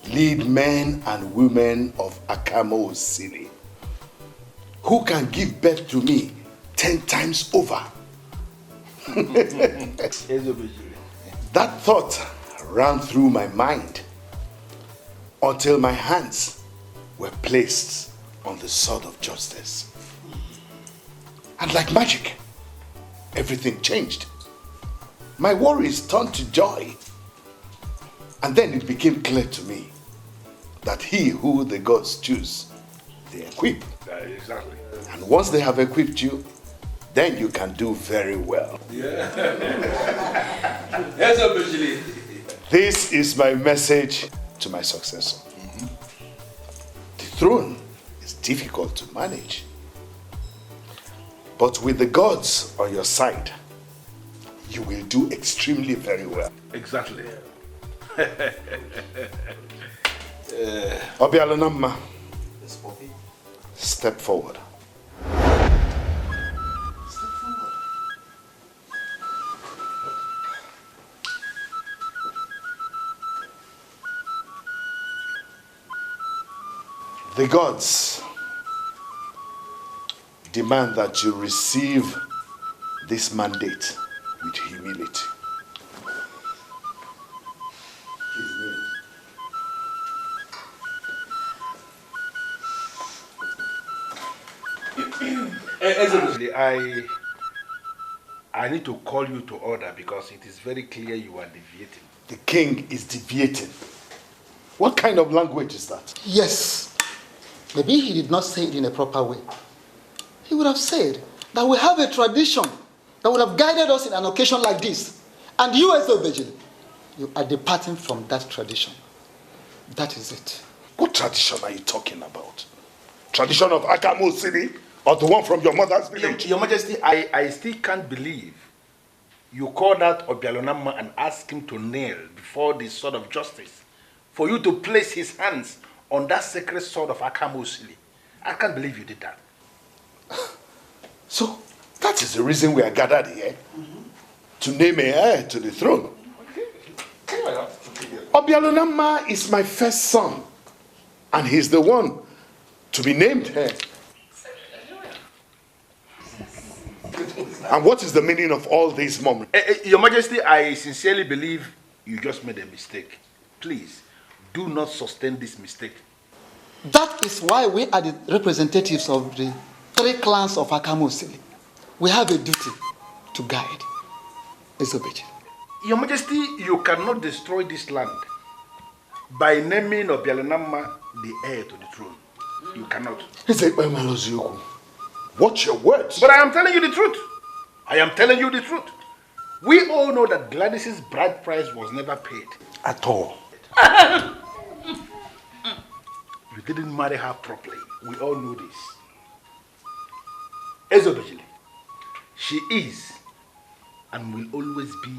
lead men and women of Akamo City who can give birth to me 10 times over? That thought ran through my mind until my hands were placed on the sword of justice. And like magic, everything changed. My worries turned to joy. And then it became clear to me that he who the gods choose, they equip. Exactly. And once they have equipped you, then you can do very well. Yeah. This is my message to my successor. The throne is difficult to manage. But with the gods on your side, you will do extremely very well. Exactly. Obialunamma, step forward. The gods demand that you receive this mandate with humility. I need to call you to order because it is very clear you are deviating. The king is deviating. What kind of language is that? Yes. Maybe he did not say it in a proper way. He would have said that we have a tradition that would have guided us in an occasion like this. And you, as a virgin, you are departing from that tradition. That is it. What tradition are you talking about? Tradition of Akamo City or the one from your mother's village? Your Majesty, I still can't believe you called out Obialunamma and asked him to kneel before the sword of justice for you to place his hands on that sacred sword of Akamo City. I can't believe you did that. So, that is the reason we are gathered here. To name a heir to the throne. Obialunamma is my first son. And he's the one to be named heir. And what is the meaning of all these moments? Your Majesty, I sincerely believe you just made a mistake. Please, do not sustain this mistake. That is why we are the representatives of the 3 clans of Akamo City. We have a duty to guide. Ezobejili. Your Majesty, you cannot destroy this land by naming Obialunamma the heir to the throne. You cannot. Watch your words. But I am telling you the truth. I am telling you the truth. We all know that Gladys's bride price was never paid. At all. You didn't marry her properly. We all know this. Ezobejile, she is and will always be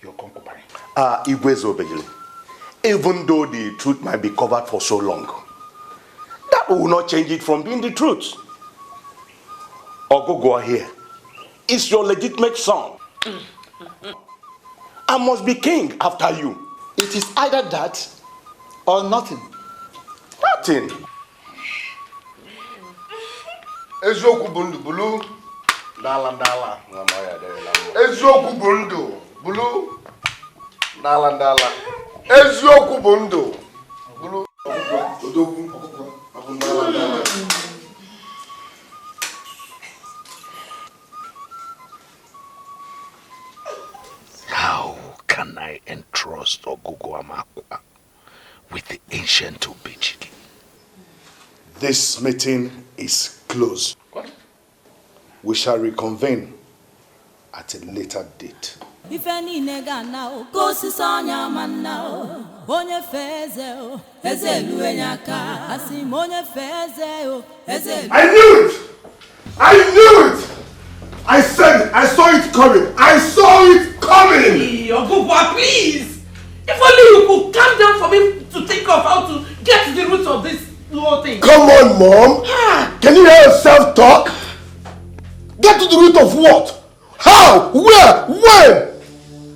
your concubine. Igwe Ezobejile, even though the truth might be covered for so long, that will not change it from being the truth. Ogugua here is your legitimate son. I must be king after you. It is either that or nothing. Nothing. Eziokwu bụ ndụ bulu n'ala ndala nwa ma ya dere na mbụ. Eziokwu bụ ndụ bulu n'ala ndala. Eziokwu bụ ndụ bulu odogwu ọkụ n'ala ndala. How can I entrust Ogugua with the ancient Obejili? This meeting is closed. What? We shall reconvene at a later date. If any nega now, go see Sonya man now. Onye feze, ezelu enyaka. Asim onye feze, ezelu. I knew it! I knew it! I said, I saw it coming. I saw it coming! Ogugua, please! If only you could calm down for me to think of how to get to the root of this whole thing. Come on, Mom. Can you hear yourself talk? Get to the root of what? How? Where? When?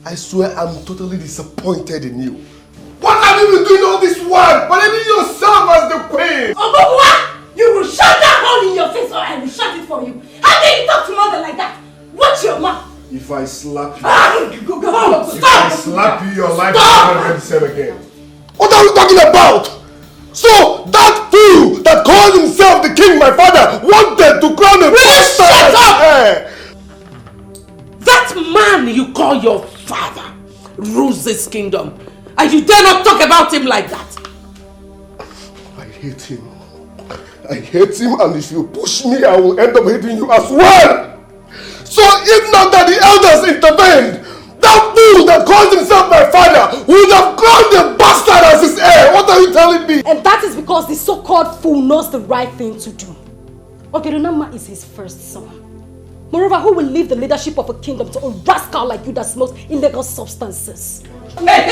I swear I'm totally disappointed in you. What have you been doing all this while? Believing yourself as the queen. Ogugua! You will shut that hole in your face or I will shut it for you. How can you talk to mother like that? Watch your mouth. If I slap you, Stop! if I slap you, your life is not going to be the same again. What are you talking about? So that fool that called himself the king, my father, wanted to crown a bastard. Shut up! That man you call your father rules this kingdom, and you dare not talk about him like that. I hate him. I hate him, and if you push me, I will end up hating you as well. So if not that the elders intervened, that fool that calls himself my father would have crowned the bastard as his heir. What are you telling me? And that is because the so-called fool knows the right thing to do. Obialunamma is his first son. Moreover, who will leave the leadership of a kingdom to a rascal like you that smokes illegal substances? Hey!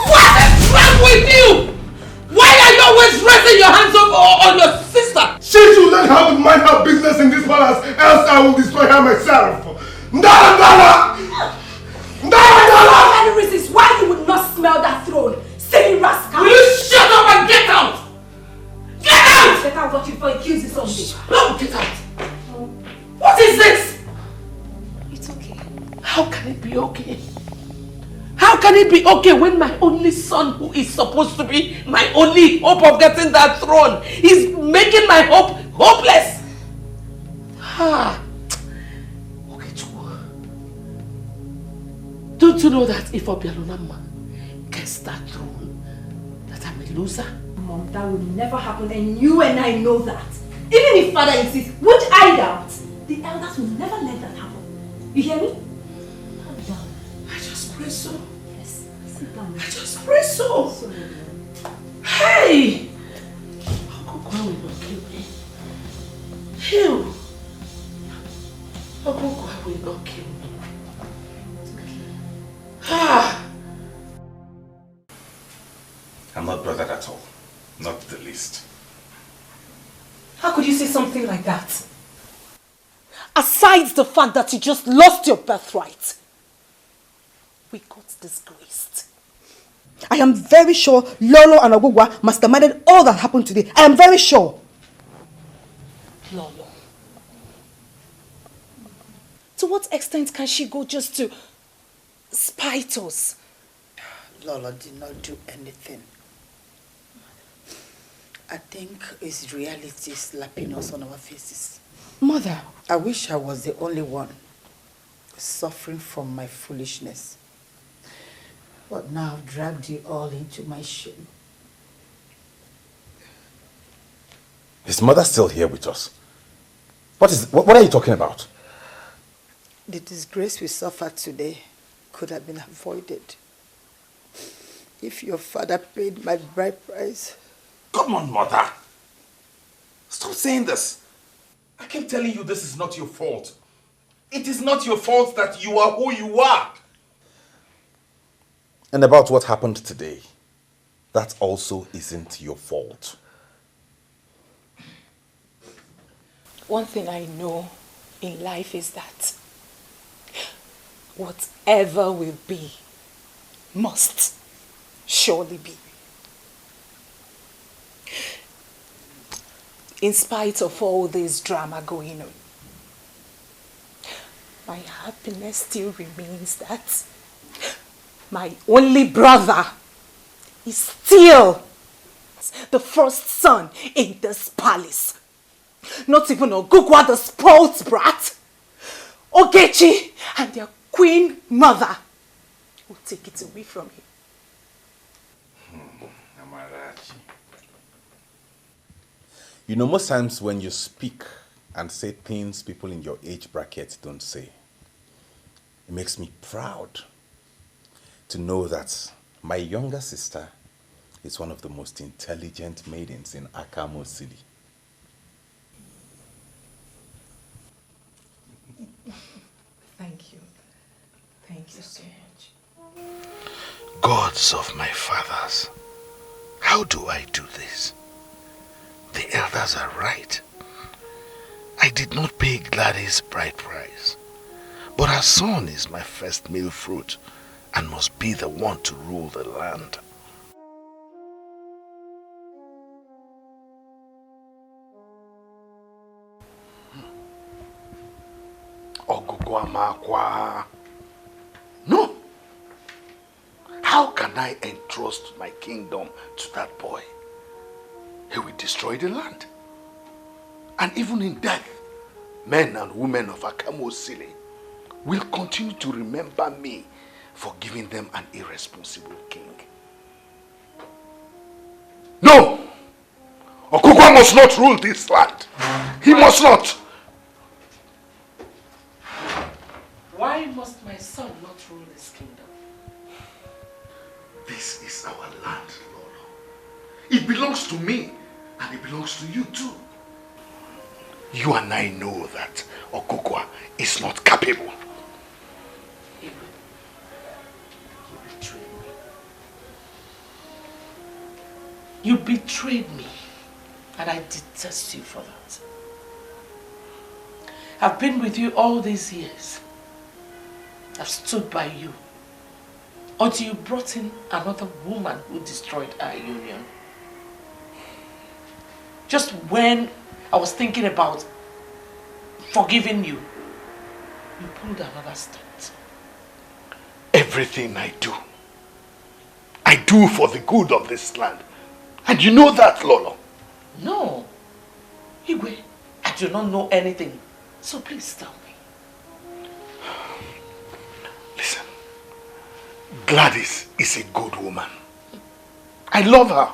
What is wrong with you? Why are you always raising your hands on your sister? She should learn how to mind her business in this palace, else I will destroy her myself. Ndala! Many reasons why you would not smell that throne. Silly rascal! Will you shut up and get out? Get out! Get out what you accuse is something. No, get out! What is this? It's okay. How can it be okay? How can it be okay when my only son, who is supposed to be my only hope of getting that throne, is making my hope hopeless? Okay, don't you know that if Obialunamma gets that throne, that I'm a loser? Mom, that will never happen, and you and I know that. Even if father insists, which I doubt, the elders will never let that happen. You hear me? Calm down. I just pray so. Yes, sit down. I just pray so. Hey! Ogugua will not kill me. Heal. Ogugua will not kill me. I'm not bothered at all. Not the least. How could you say something like that? Aside the fact that you just lost your birthright, we got disgraced. I am very sure Lolo and Ogugua masterminded all that happened today. I am very sure. Lolo. To what extent can she go just to spite us? Lolo did not do anything. I think it's reality slapping us on our faces. Mother. I wish I was the only one suffering from my foolishness. But now I've dragged you all into my shame. His mother's still here with us. What are you talking about? The disgrace we suffered today could have been avoided if your father paid my bride price. Come on, mother. Stop saying this. I keep telling you this is not your fault. It is not your fault that you are who you are. And about what happened today, that also isn't your fault. One thing I know in life is that whatever will be must surely be. In spite of all this drama going on, my happiness still remains that my only brother is still the first son in this palace. Not even Ogugua, the spoilt brat, Ogechi, and their queen mother will take it away from him. You know, most times when you speak and say things people in your age bracket don't say, it makes me proud to know that my younger sister is one of the most intelligent maidens in Akamo City. Thank you. Thank you so much. Gods of my fathers, how do I do this? The elders are right. I did not pay Gladys bride price, but her son is my first male fruit and must be the one to rule the land. Ogugua. No! How can I entrust my kingdom to that boy? He will destroy the land. And even in death, men and women of Akamo City will continue to remember me for giving them an irresponsible king. No! Ogugua must not rule this land. He must not. Why must my son not rule this kingdom? This is our land, Lolo. It belongs to me, and it belongs to you too. You and I know that Ogugua is not capable. You betrayed me. You betrayed me, and I detest you for that. I've been with you all these years. I've stood by you until you brought in another woman who destroyed our union. Just when I was thinking about forgiving you, you pulled another stunt. Everything I do for the good of this land. And you know that, Lolo. No. Igwe, I do not know anything. So please tell me. Listen, Gladys is a good woman. I love her.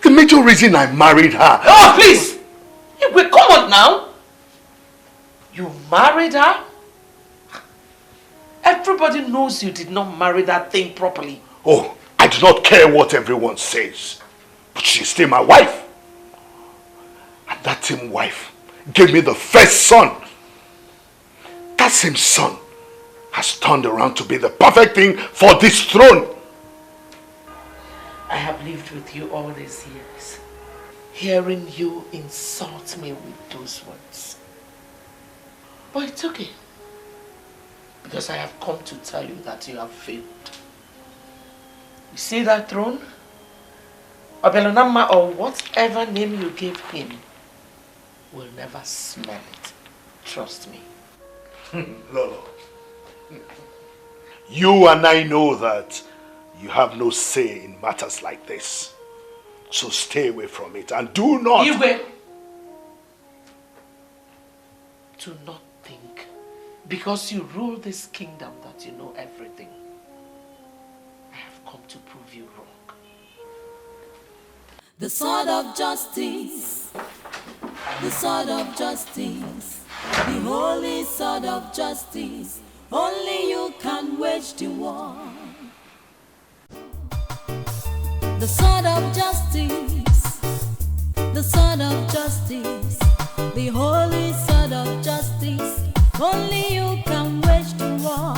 The major reason I married her... Oh, please! Igwe, come on now! You married her? Everybody knows you did not marry that thing properly. Oh, I do not care what everyone says. But she's still my wife. And that same wife gave me the first son. That same son has turned around to be the perfect thing for this throne. I have lived with you all these years. Hearing you insult me with those words. But it's okay. Because I have come to tell you that you have failed. You see that throne? Obialunamma, or whatever name you gave him, will never smell it. Trust me. Lolo, you and I know that you have no say in matters like this. So stay away from it and do not... Igwe, do not think because you rule this kingdom that you know everything. I have come to prove you wrong. The sword of justice, the sword of justice, the holy sword of justice. Only you can wage the war. The sword of justice, the sword of justice, the holy sword of justice. Only you can wage the war.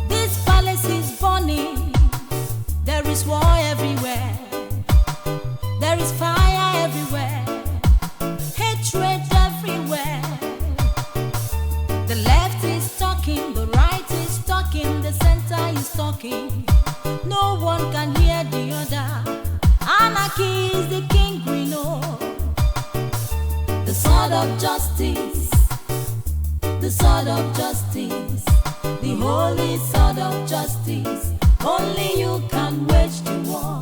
This palace is burning. There is war everywhere. There is fire everywhere. Hatred everywhere. The left is talking, the right is talking, the center is talking. No one can hear the other. Anarchy is the king we know. The sword of justice, the sword of justice, the holy sword of justice. Only you can wage the war.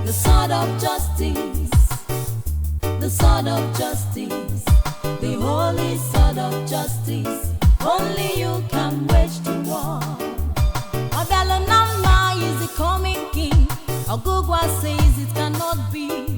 The sword of justice, the sword of justice, the holy sword of justice. Only you can wage the war. Obialunamma is the coming king. Ogugua says it cannot be.